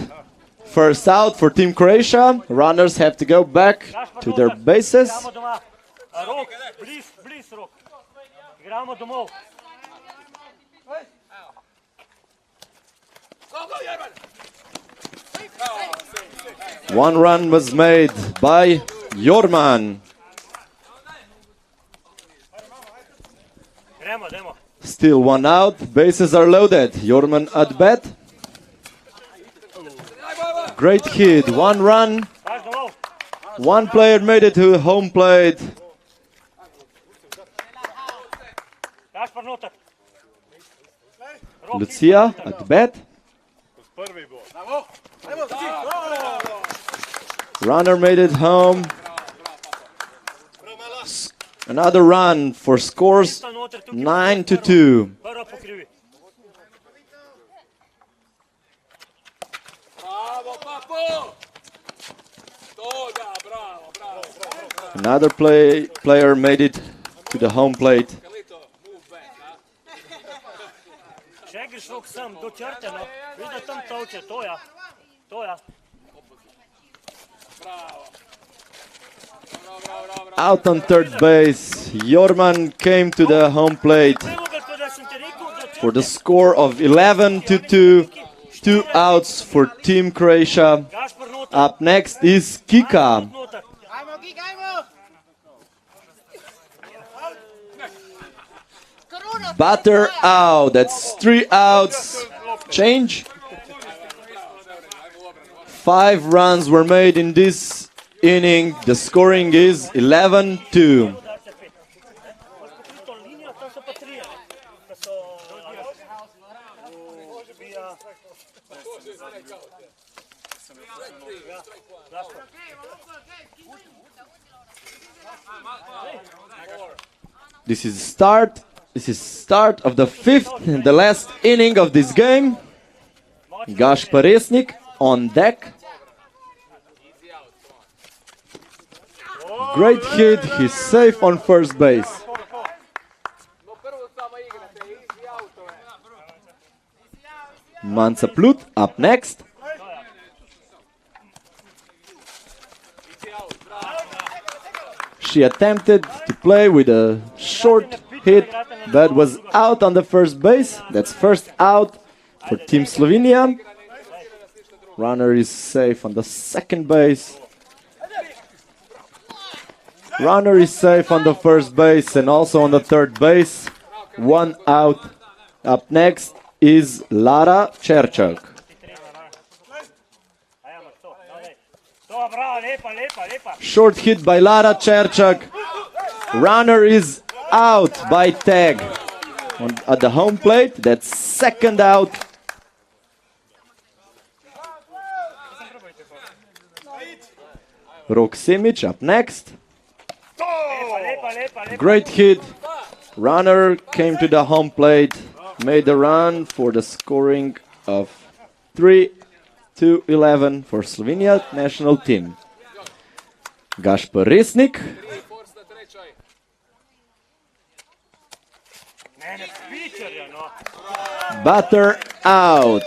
First out for Team Croatia. Runners have to go back to their bases. One run was made by Jorman. Still one out. Bases are loaded. Jorman at bat. Great hit. One run. One player made it to home plate. Lucia at bat. Runner made it home. Another run for scores 9-2. Another player made it to the home plate. Out on third base, Jorman came to the home plate for the score of 11-2. 2 outs for Team Croatia. Up next is Pika. Batter out. That's 3 outs. Change. 5 runs were made in this inning. The scoring is 11-2. This is start of the 5th and the last inning of this game. Gašpar Resnik on deck. Great hit, he's safe on first base. Manca Plut up next. She attempted to play with a short hit that was out on the first base. That's first out for Team Slovenia. Runner is safe on the second base. Runner is safe on the first base and also on the third base. 1 out. Up next is Lara Čerčak. Short hit by Lara Čerčak. Runner is out by tag at the home plate. That's second out. Rok Simic up next. Great hit. Runner came to the home plate, made the run for the scoring of 3-11 for Slovenia national team. Gašper Resnik. Batter out.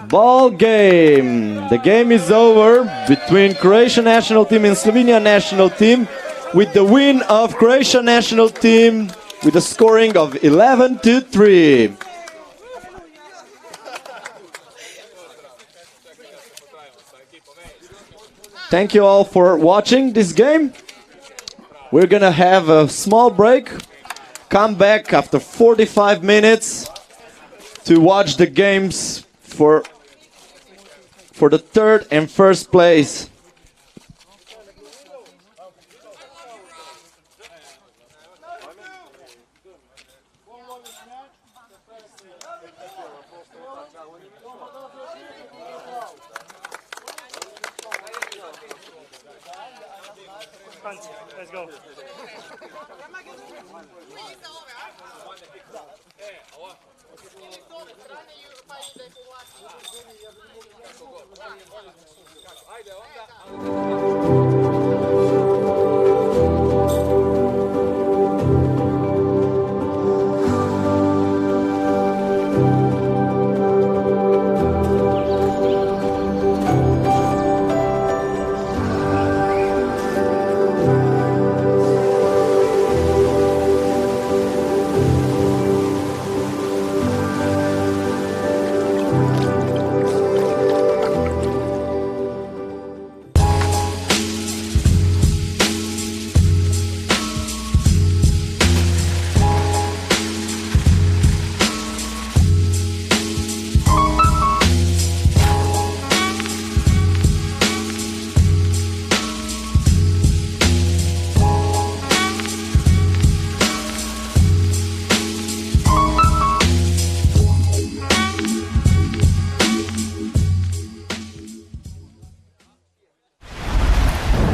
Ball game. The game is over between Croatian national team and Slovenia national team, with the win of Croatian national team with a scoring of 11-3. Thank you all for watching this game. We're gonna have a small break. Come back after 45 minutes to watch the games for the third and first place. Let's go.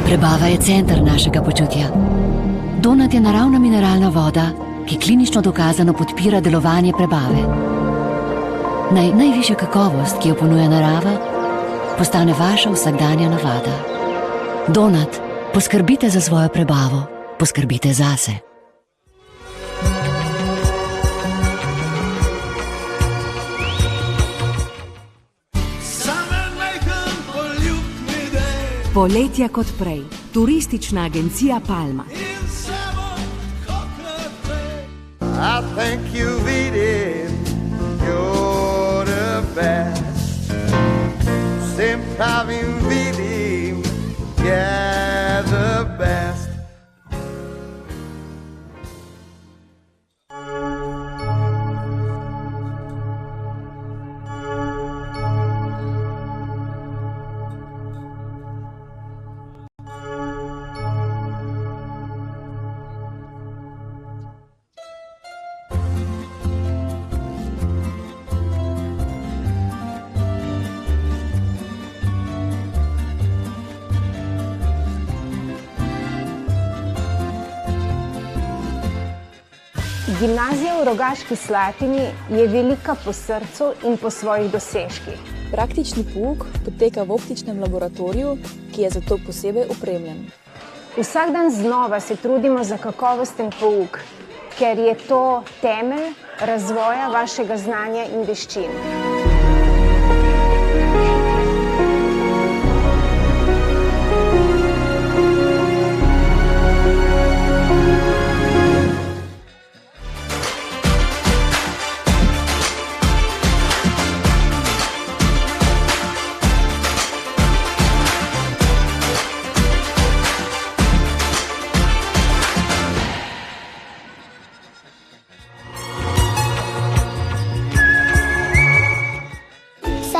Prebava je center našega počutja. Donat je naravna mineralna voda, ki klinično dokazano podpira delovanje prebave. Najvišja kakovost, ki jo ponuja narava, postane vaša vsakdanja navada. Donat, poskrbite za svojo prebavo, poskrbite zase. Poletja kot prej. Turistična agencija Palma. I think you beat it, you're the best. Vsem pravim vidim, you're the best. Gimnazija v Rogaški Slatini je velika po srcu in po svojih dosežkih. Praktični pouk poteka v optičnem laboratoriju, ki je zato posebej opremljen. Vsak dan znova se trudimo za kakovosten pouk, ker je to temelj razvoja vašega znanja in veščin.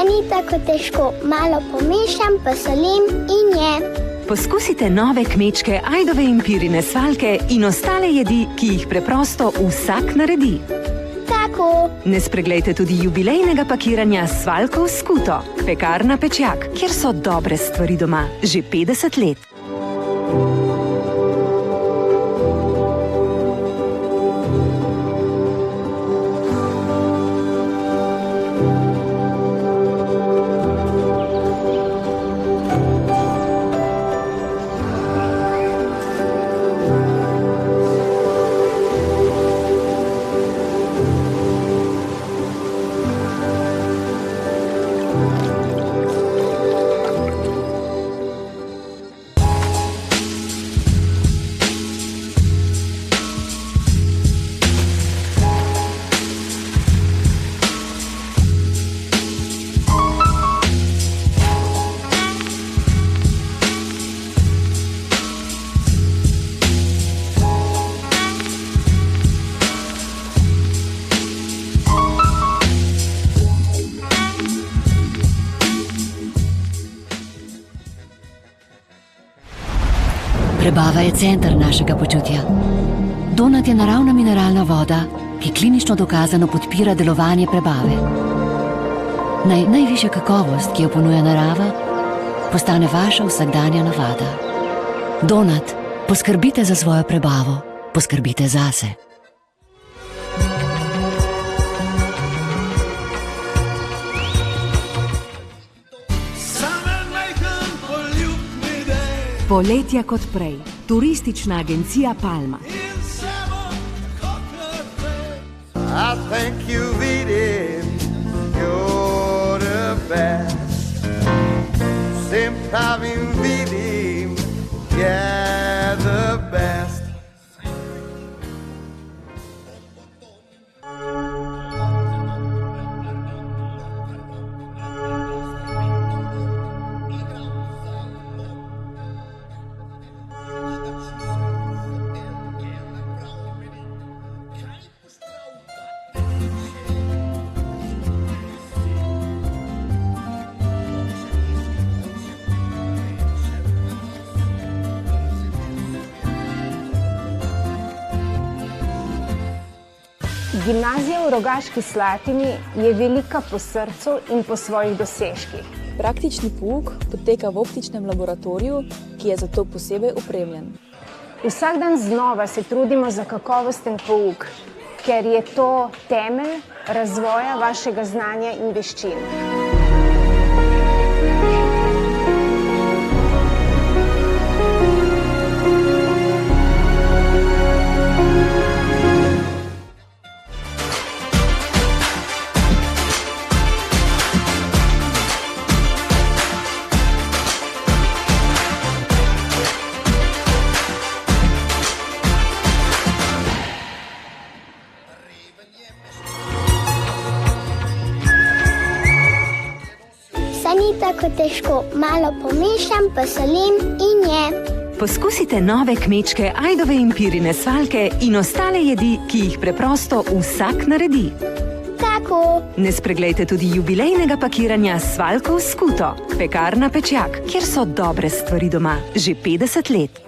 Ni tako težko, malo pomešam, posolim in jem. Poskusite nove kmečke ajdove in pirine svaljke in ostale jedi, ki jih preprosto vsak naredi. Tako Tako. Ne spreglejte tudi jubilejnega pakiranja svaljkov skuto, pekarna Pečjak, kjer so dobre stvari doma že 50 let. Prebava je center našega počutja. Donat je naravna mineralna voda, ki klinično dokazano podpira delovanje prebave. Najvišja kakovost, ki jo ponuja narava, postane vaša vsakdanja navada. Donat, poskrbite za svojo prebavo, poskrbite zase. Poletja kot prej. Turistična agencija Palma. I think you've eaten, you're the best. Sem pravim vidim, you're the best. Gimnazija v Rogaški Slatini je velika po srcu in po svojih dosežkih. Praktični pouk poteka v optičnem laboratoriju, ki je za to posebej opremljen. Vsak dan znova se trudimo za kakovosten pouk, ker je to temelj razvoja vašega znanja in veščin. Tako težko, malo pomešam, posolim in jem. Poskusite nove kmečke ajdove in pirine svaljke in ostale jedi, ki jih preprosto vsak naredi. Tako. Ne spreglejte tudi jubilejnega pakiranja svaljkov skuto, pekarna Pečjak, kjer so dobre stvari doma že 50 let.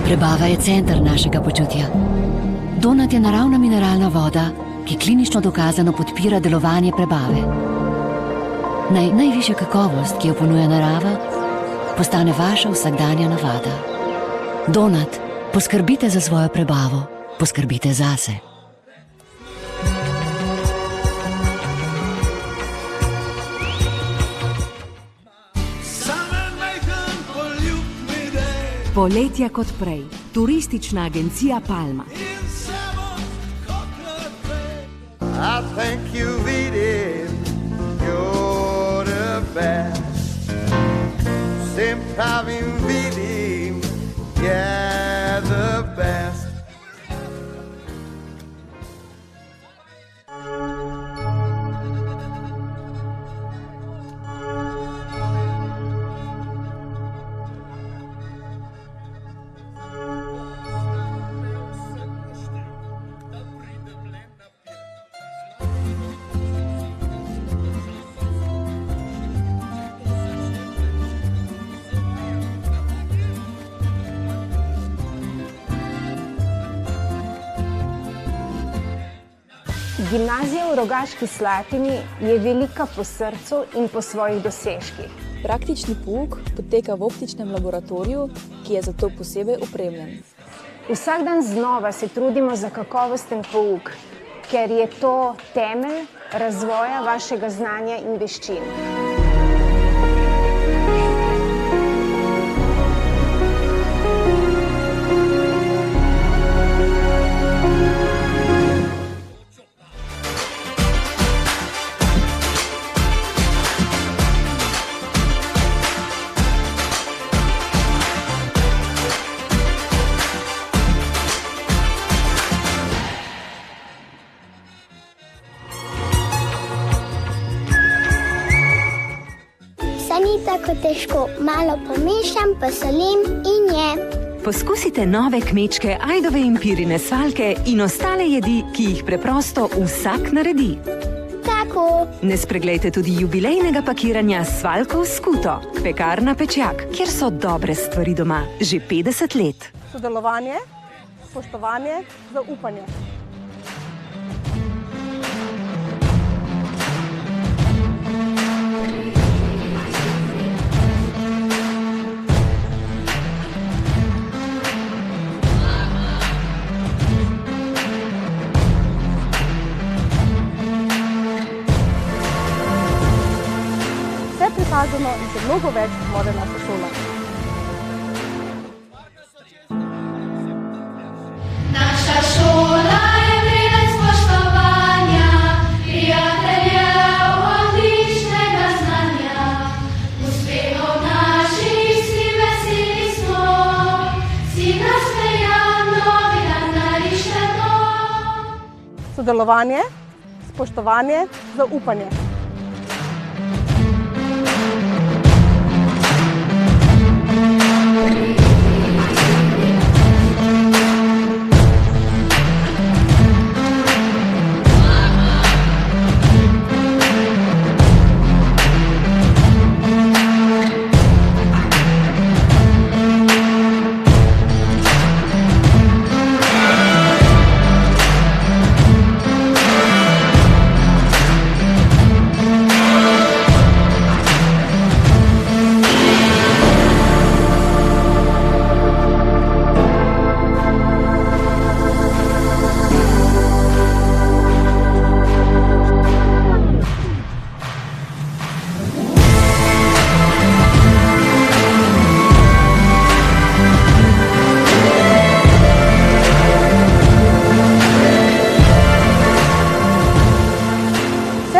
Prebava je center našega počutja. Donat je naravna mineralna voda, ki klinično dokazano podpira delovanje prebave. Najvišja kakovost, ki jo ponuja narava, postane vaša vsakdanja navada. Donat, poskrbite za svojo prebavo, poskrbite zase. Poletja kot prej. Turistična agencija Palma. I think you really, you're the best. Sempre vidim, yeah, the best. Gimnazija v Rogaški Slatini je velika po srcu in po svojih dosežkih. Praktični pouk poteka v optičnem laboratoriju, ki je zato posebej opremljen. Vsak dan znova se trudimo za kakovosten pouk, ker je to temelj razvoja vašega znanja in veščin. Tako težko, malo pomešam, posolim in je. Poskusite nove kmečke ajdove in pirine svaljke in ostale jedi, ki jih preprosto vsak naredi. Tako. Ne spreglejte tudi jubilejnega pakiranja svaljkov skuto, pekarna Pečjak, kjer so dobre stvari doma že 50 let. Sodelovanje, spoštovanje, zaupanje. Prikazano in še mnogo več more naša šola. Naša šola je vreden spoštovanja, prijateljev, odličnega znanja. Uspehov naših si veseli smo, si nasmejan, novi dan nariše to. Sodelovanje, spoštovanje, zaupanje.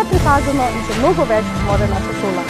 Prikazano in še mnogo več more naša šola.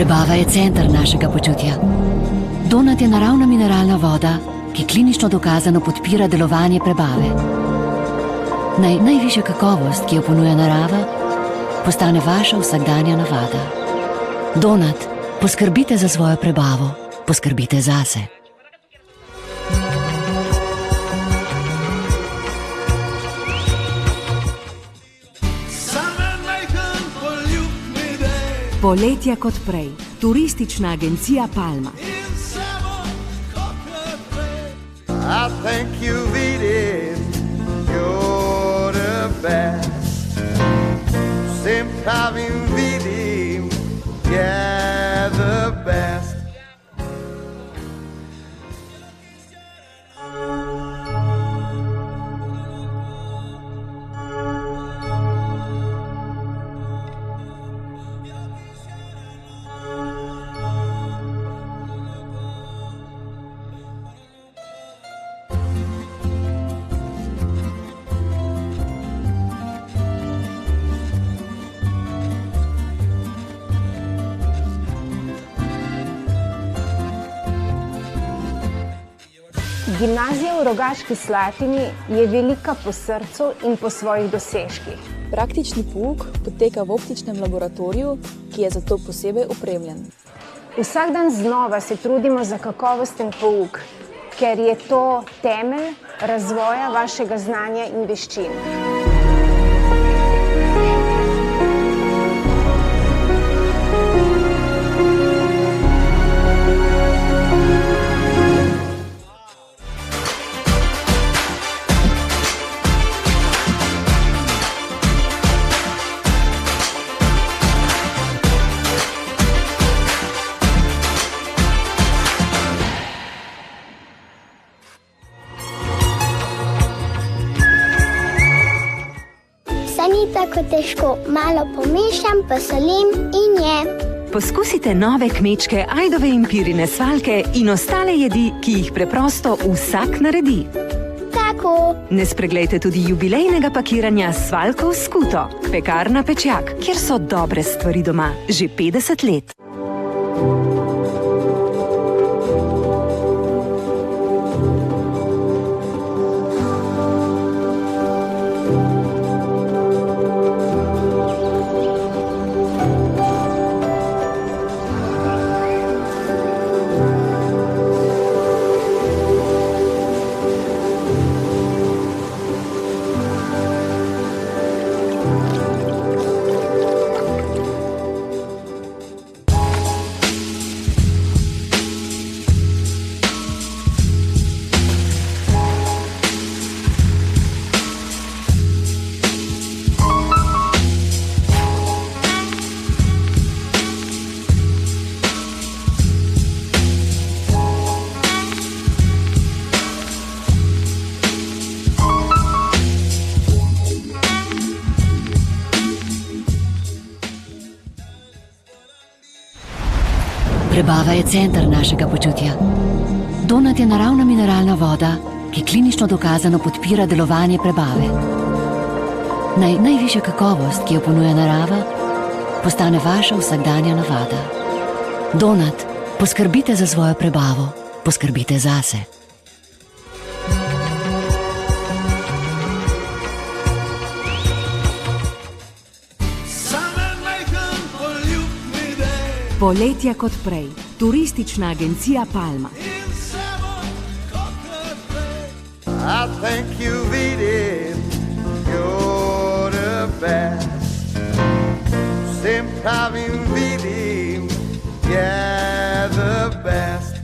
Prebava je center našega počutja. Donat je naravna mineralna voda, ki klinično dokazano podpira delovanje prebave. Najvišja kakovost, ki jo ponuja narava, postane vaša vsakdanja navada. Donat, poskrbite za svojo prebavo, poskrbite zase. Poletje kot prej. Turistična agencija Palma. I think you've eaten, you're the best. Sempre vidim, yeah, the best. Gimnazija v Rogaški Slatini je velika po srcu in po svojih dosežkih. Praktični pouk poteka v optičnem laboratoriju, ki je zato posebej opremljen. Vsak dan znova se trudimo za kakovosten pouk, ker je to temelj razvoja vašega znanja in veščin. Tako težko, malo pomešam, posolim in jem. Poskusite nove kmečke ajdove in pirine svaljke in ostale jedi, ki jih preprosto vsak naredi. Tako. Ne spreglejte tudi jubilejnega pakiranja svaljkov skuto, pekarna Pečjak, kjer so dobre stvari doma že 50 let. Prebava je center našega počutja. Donat je naravna mineralna voda, ki klinično dokazano podpira delovanje prebave. Najvišja kakovost, ki jo ponuja narava, postane vaša vsakdanja navada. Donat, poskrbite za svojo prebavo, poskrbite zase. Poletje kot prej. Turistična agencija Palma. I think you've eaten, you're the best. Sempre vidim, yeah, the best.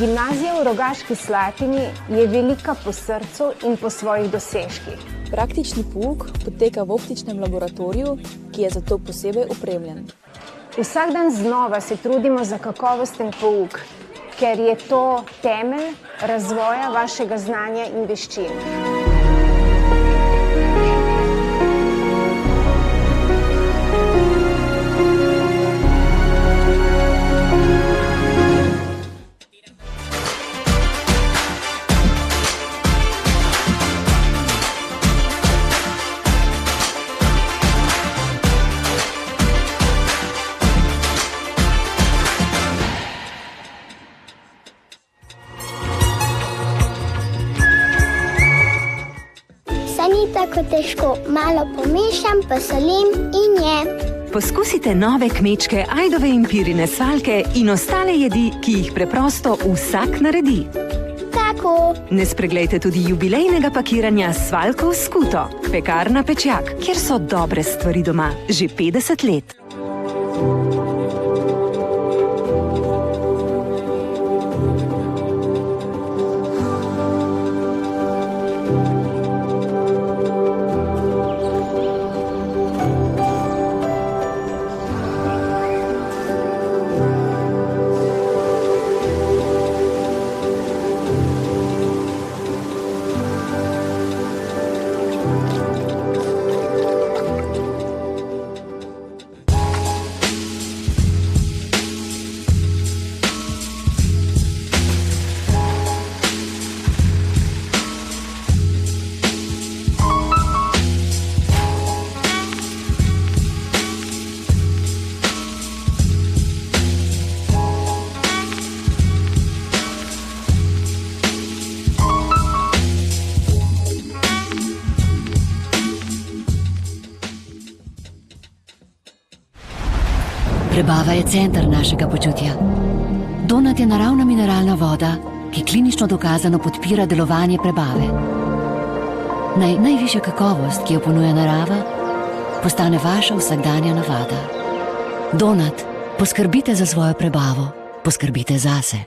Gimnazija v Rogaški Slatini je velika po srcu in po svojih dosežkih. Praktični pouk poteka v optičnem laboratoriju, ki je za to posebej opremljen. Vsak dan znova se trudimo za kakovosten pouk, ker je to temelj razvoja vašega znanja in veščin. Tako težko, malo pomešam, posolim in jem. Poskusite nove kmečke ajdove in pirine svaljke in ostale jedi, ki jih preprosto vsak naredi. Tako. Ne spreglejte tudi jubilejnega pakiranja svaljkov skuto, pekarna Pečjak, kjer so dobre stvari doma že 50 let. Prebava je center našega počutja. Donat je naravna mineralna voda, ki klinično dokazano podpira delovanje prebave. Najvišja kakovost, ki jo ponuja narava, postane vaša vsakdanja navada. Donat, poskrbite za svojo prebavo, poskrbite zase.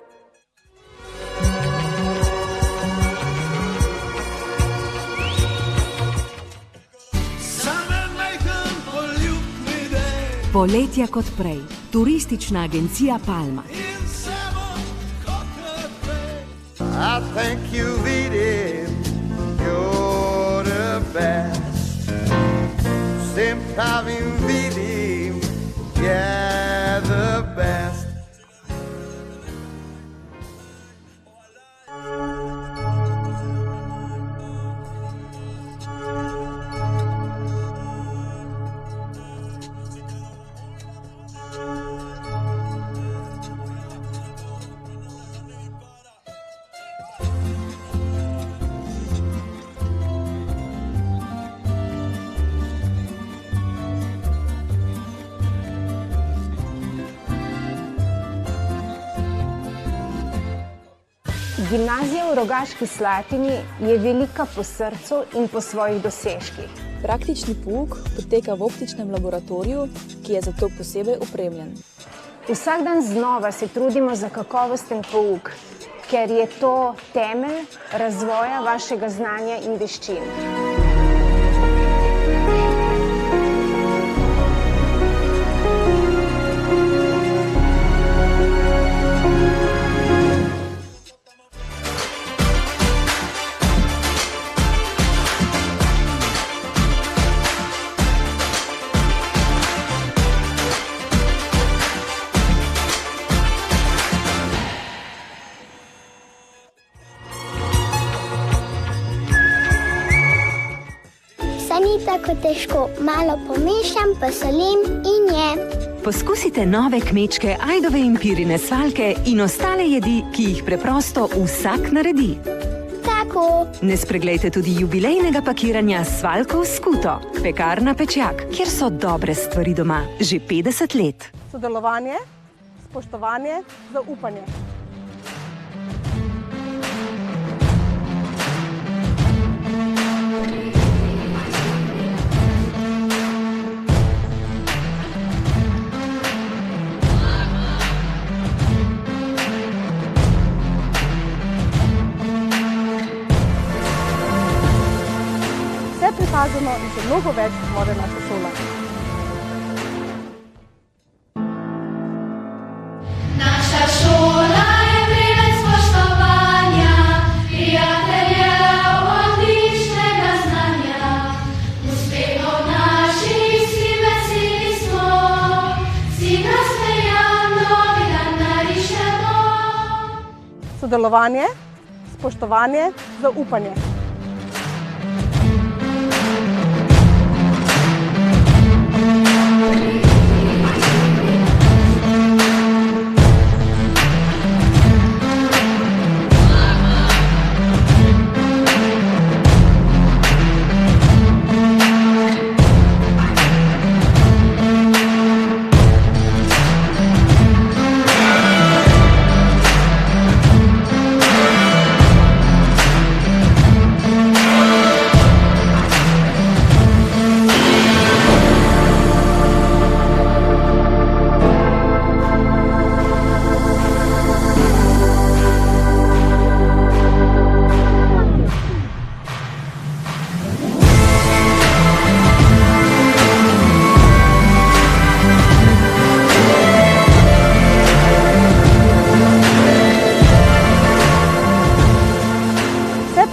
Poletja kot prej. Turistična agencija Palma. I think you beat it, you're the best. Sempre vidim, yeah, the best. Gimnazija v Rogaški Slatini je velika po srcu in po svojih dosežkih. Praktični pouk poteka v optičnem laboratoriju, ki je za to posebej opremljen. Vsak dan znova se trudimo za kakovosten pouk, ker je to temelj razvoja vašega znanja in veščin. Tako težko, malo pomešam, posolim in jem. Poskusite nove kmečke ajdove in pirine svaljke in ostale jedi, ki jih preprosto vsak naredi. Tako. Ne spreglejte tudi jubilejnega pakiranja svaljkov skuto, pekarna Pečjak, kjer so dobre stvari doma že 50 let. Sodelovanje, spoštovanje, zaupanje. prikazano in še mnogo več zmore naša šola. Naša šola je predmet spoštovanja, prijateljev, odličnega znanja. Uspehov naših si veseli smo, si nasmejan, novi dan narišemo. Sodelovanje, spoštovanje, zaupanje.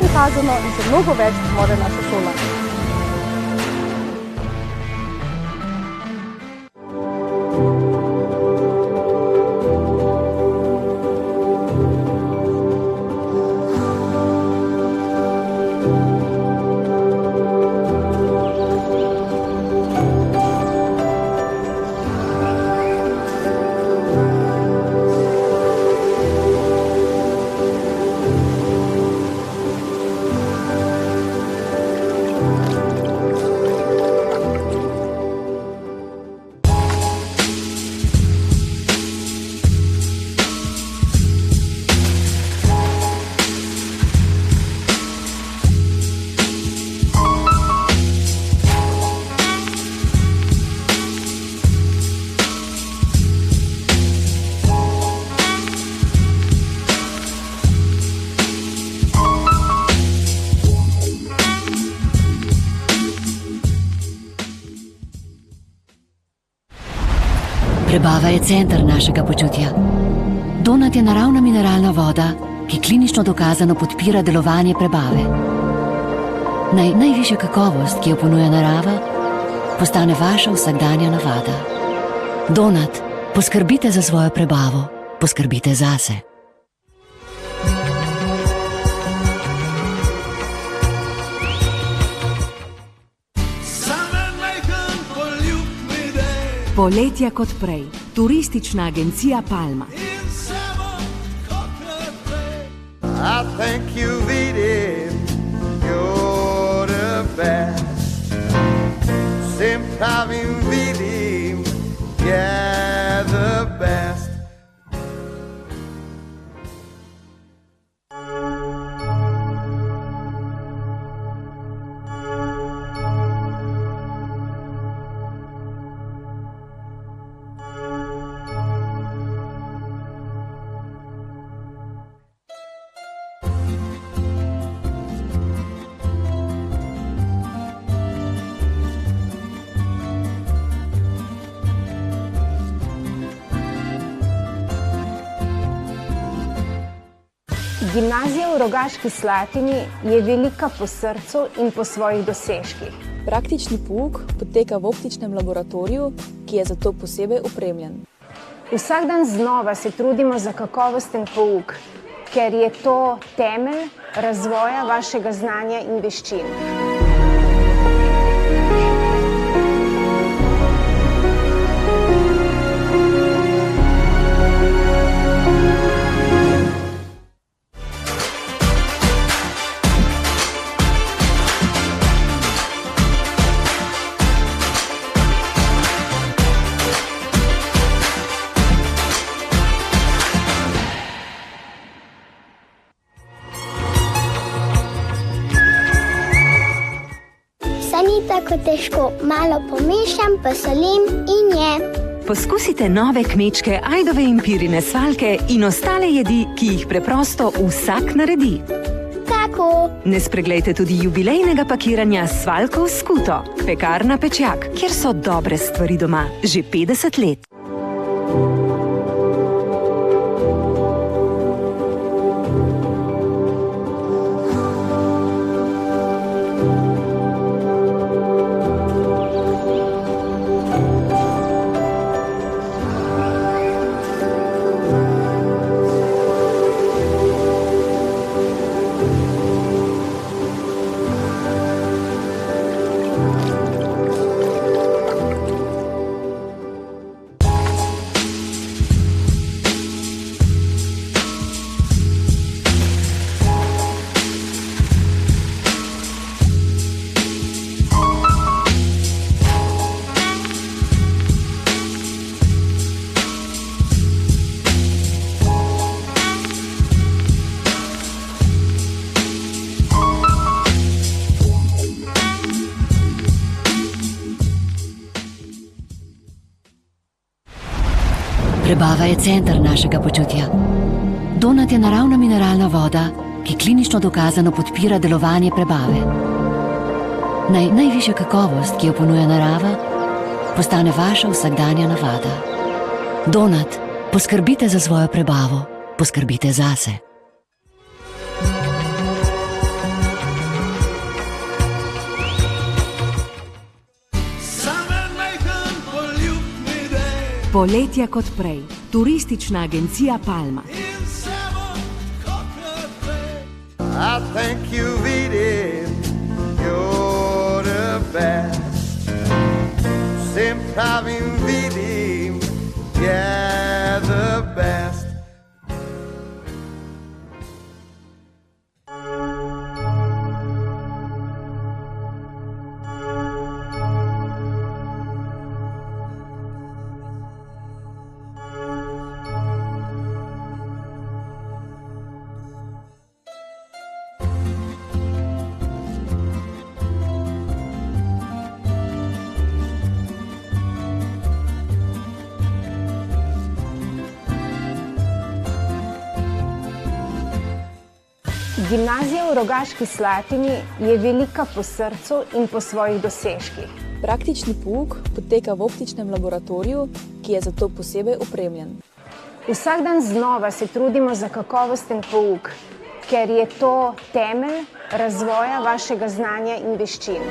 Prikazano in še mnogo več zmore naša šola. Prebava je center našega počutja. Donat je naravna mineralna voda, ki klinično dokazano podpira delovanje prebave. Najvišja kakovost, ki jo ponuja narava, postane vaša vsakdanja navada. Donat, poskrbite za svojo prebavo, poskrbite zase. Poletja kot prej. Turistična agencija Palma. I think you vidim, you're the best. Vsem pravim vidim, you're the best. Gimnazija v Rogaški Slatini je velika po srcu in po svojih dosežkih. Praktični pouk poteka v optičnem laboratoriju, ki je za to posebej opremljen. Vsak dan znova se trudimo za kakovosten pouk, ker je to temelj razvoja vašega znanja in veščin. Ni tako težko, malo pomešam, posolim in je. Poskusite nove kmečke ajdove in pirine svaljke in ostale jedi, ki jih preprosto vsak naredi. Tak Tako. Ne spreglejte tudi jubilejnega pakiranja svaljkov skuto, pekarna Pečjak, kjer so dobre stvari doma že 50 let. Prebava je center našega počutja. Donat je naravna mineralna voda, ki klinično dokazano podpira delovanje prebave. Najvišja kakovost, ki jo ponuja narava, postane vaša vsakdanja navada. Donat, poskrbite za svojo prebavo, poskrbite zase. Poletja kot prej. Turistična agencija Palma. I think you vidím, you're the best. Vsem pravim vidím, you're the best. Gimnazija v Rogaški Slatini je velika po srcu in po svojih dosežkih. Praktični pouk poteka v optičnem laboratoriju, ki je za to posebej opremljen. Vsak dan znova se trudimo za kakovosten pouk, ker je to temelj razvoja vašega znanja in veščin.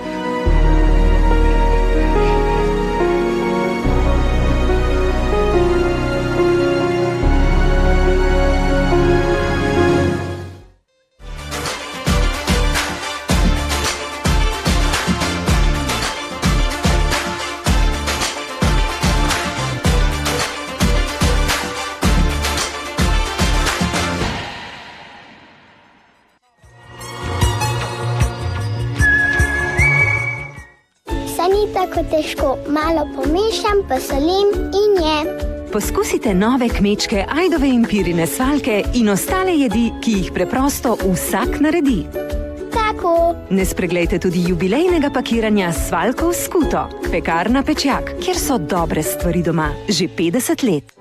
Tako težko, malo pomešam, posolim in jem. Poskusite nove kmečke ajdove in pirine svaljke in ostale jedi, ki jih preprosto vsak naredi. Tako. Ne spreglejte tudi jubilejnega pakiranja svaljkov skuto, pekarna Pečjak, kjer so dobre stvari doma že 50 let.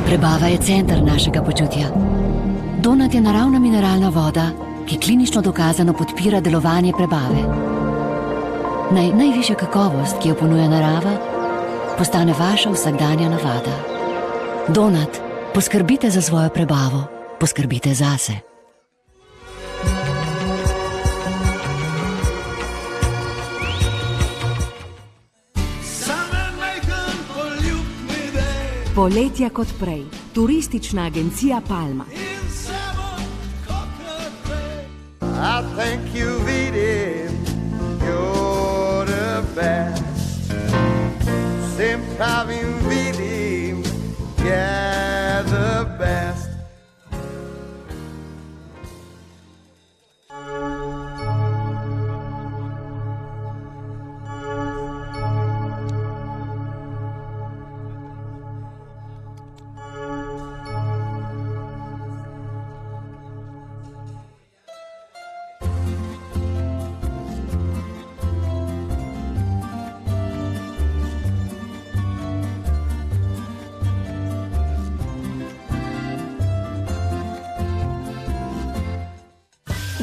Prebava je center našega počutja. Donat je naravna mineralna voda, ki klinično dokazano podpira delovanje prebave. Najvišja kakovost, ki jo ponuja narava, postane vaša vsakdanja navada. Donat, poskrbite za svojo prebavo, poskrbite zase. Poletja kot prej. Turistična agencija Palma. I think you Edith, you're the best. Sempre vidim, yeah, the best.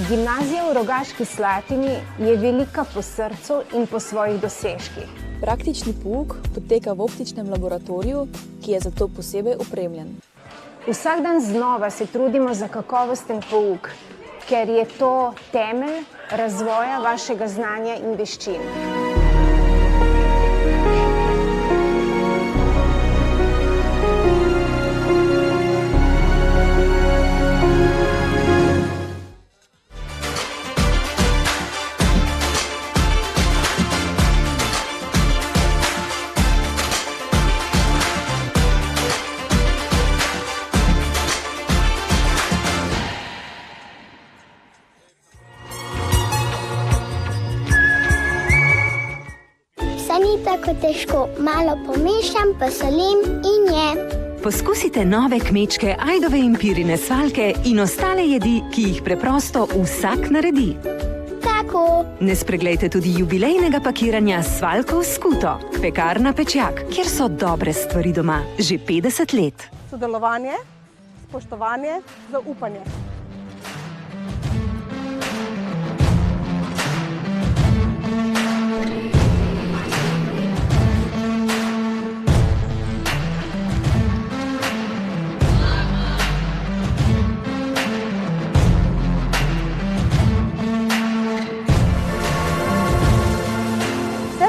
Gimnazija v Rogaški Slatini je velika po srcu in po svojih dosežkih. Praktični pouk poteka v optičnem laboratoriju, ki je za to posebej opremljen. Vsak dan znova se trudimo za kakovosten pouk, ker je to temelj razvoja vašega znanja in veščin. Ni tako težko, malo pomešam, posolim in je. Poskusite nove kmečke ajdove in pirine svaljke in ostale jedi, ki jih preprosto vsak naredi. Tako. Ne spreglejte tudi jubilejnega pakiranja svaljkov skuto, pekarna Pečjak, kjer so dobre stvari doma že 50 let. Sodelovanje, spoštovanje, zaupanje.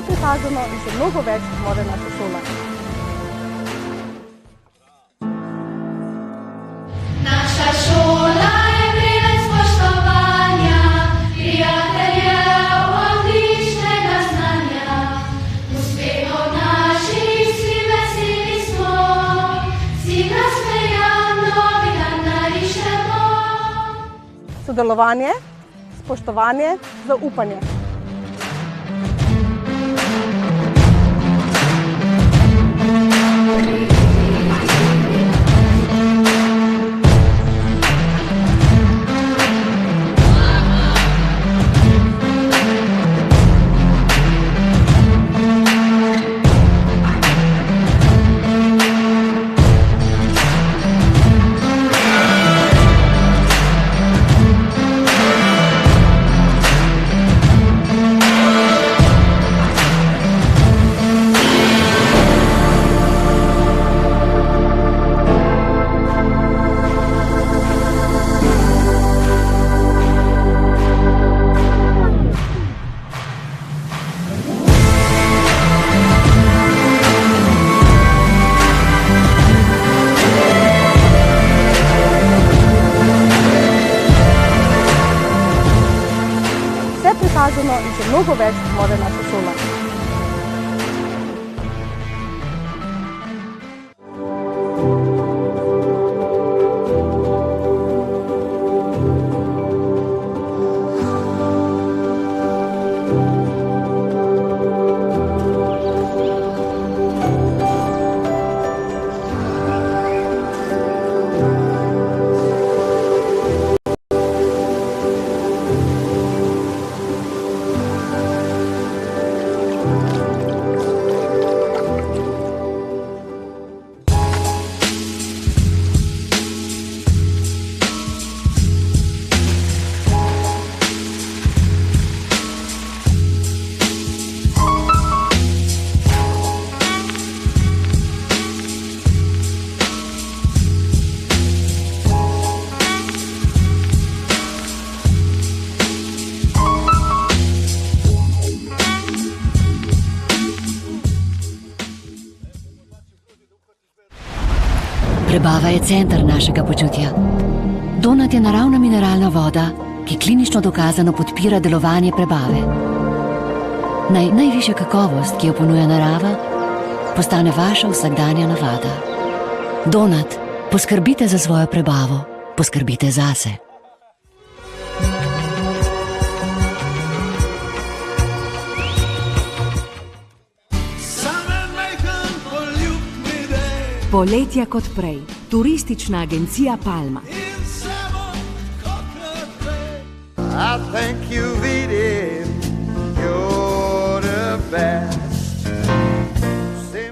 Prikazano in še mnogo več zmore naša šola. Naša šola je vreden spoštovanja, prijateljev, odličnega znanja. Uspehov naših si veseli smo, si nasmejan, novi dan narišemo. Sodelovanje, spoštovanje, zaupanje. Prikazano in še mnogo več zmore naša šola. Prebava je center našega počutja. Donat je naravna mineralna voda, ki klinično dokazano podpira delovanje prebave. Najvišja kakovost, ki jo ponuja narava, postane vaša vsakdanja navada. Donat, poskrbite za svojo prebavo, poskrbite zase. Poletja kot prej. Turistična agencija Palma. I think you've eaten, you're the best.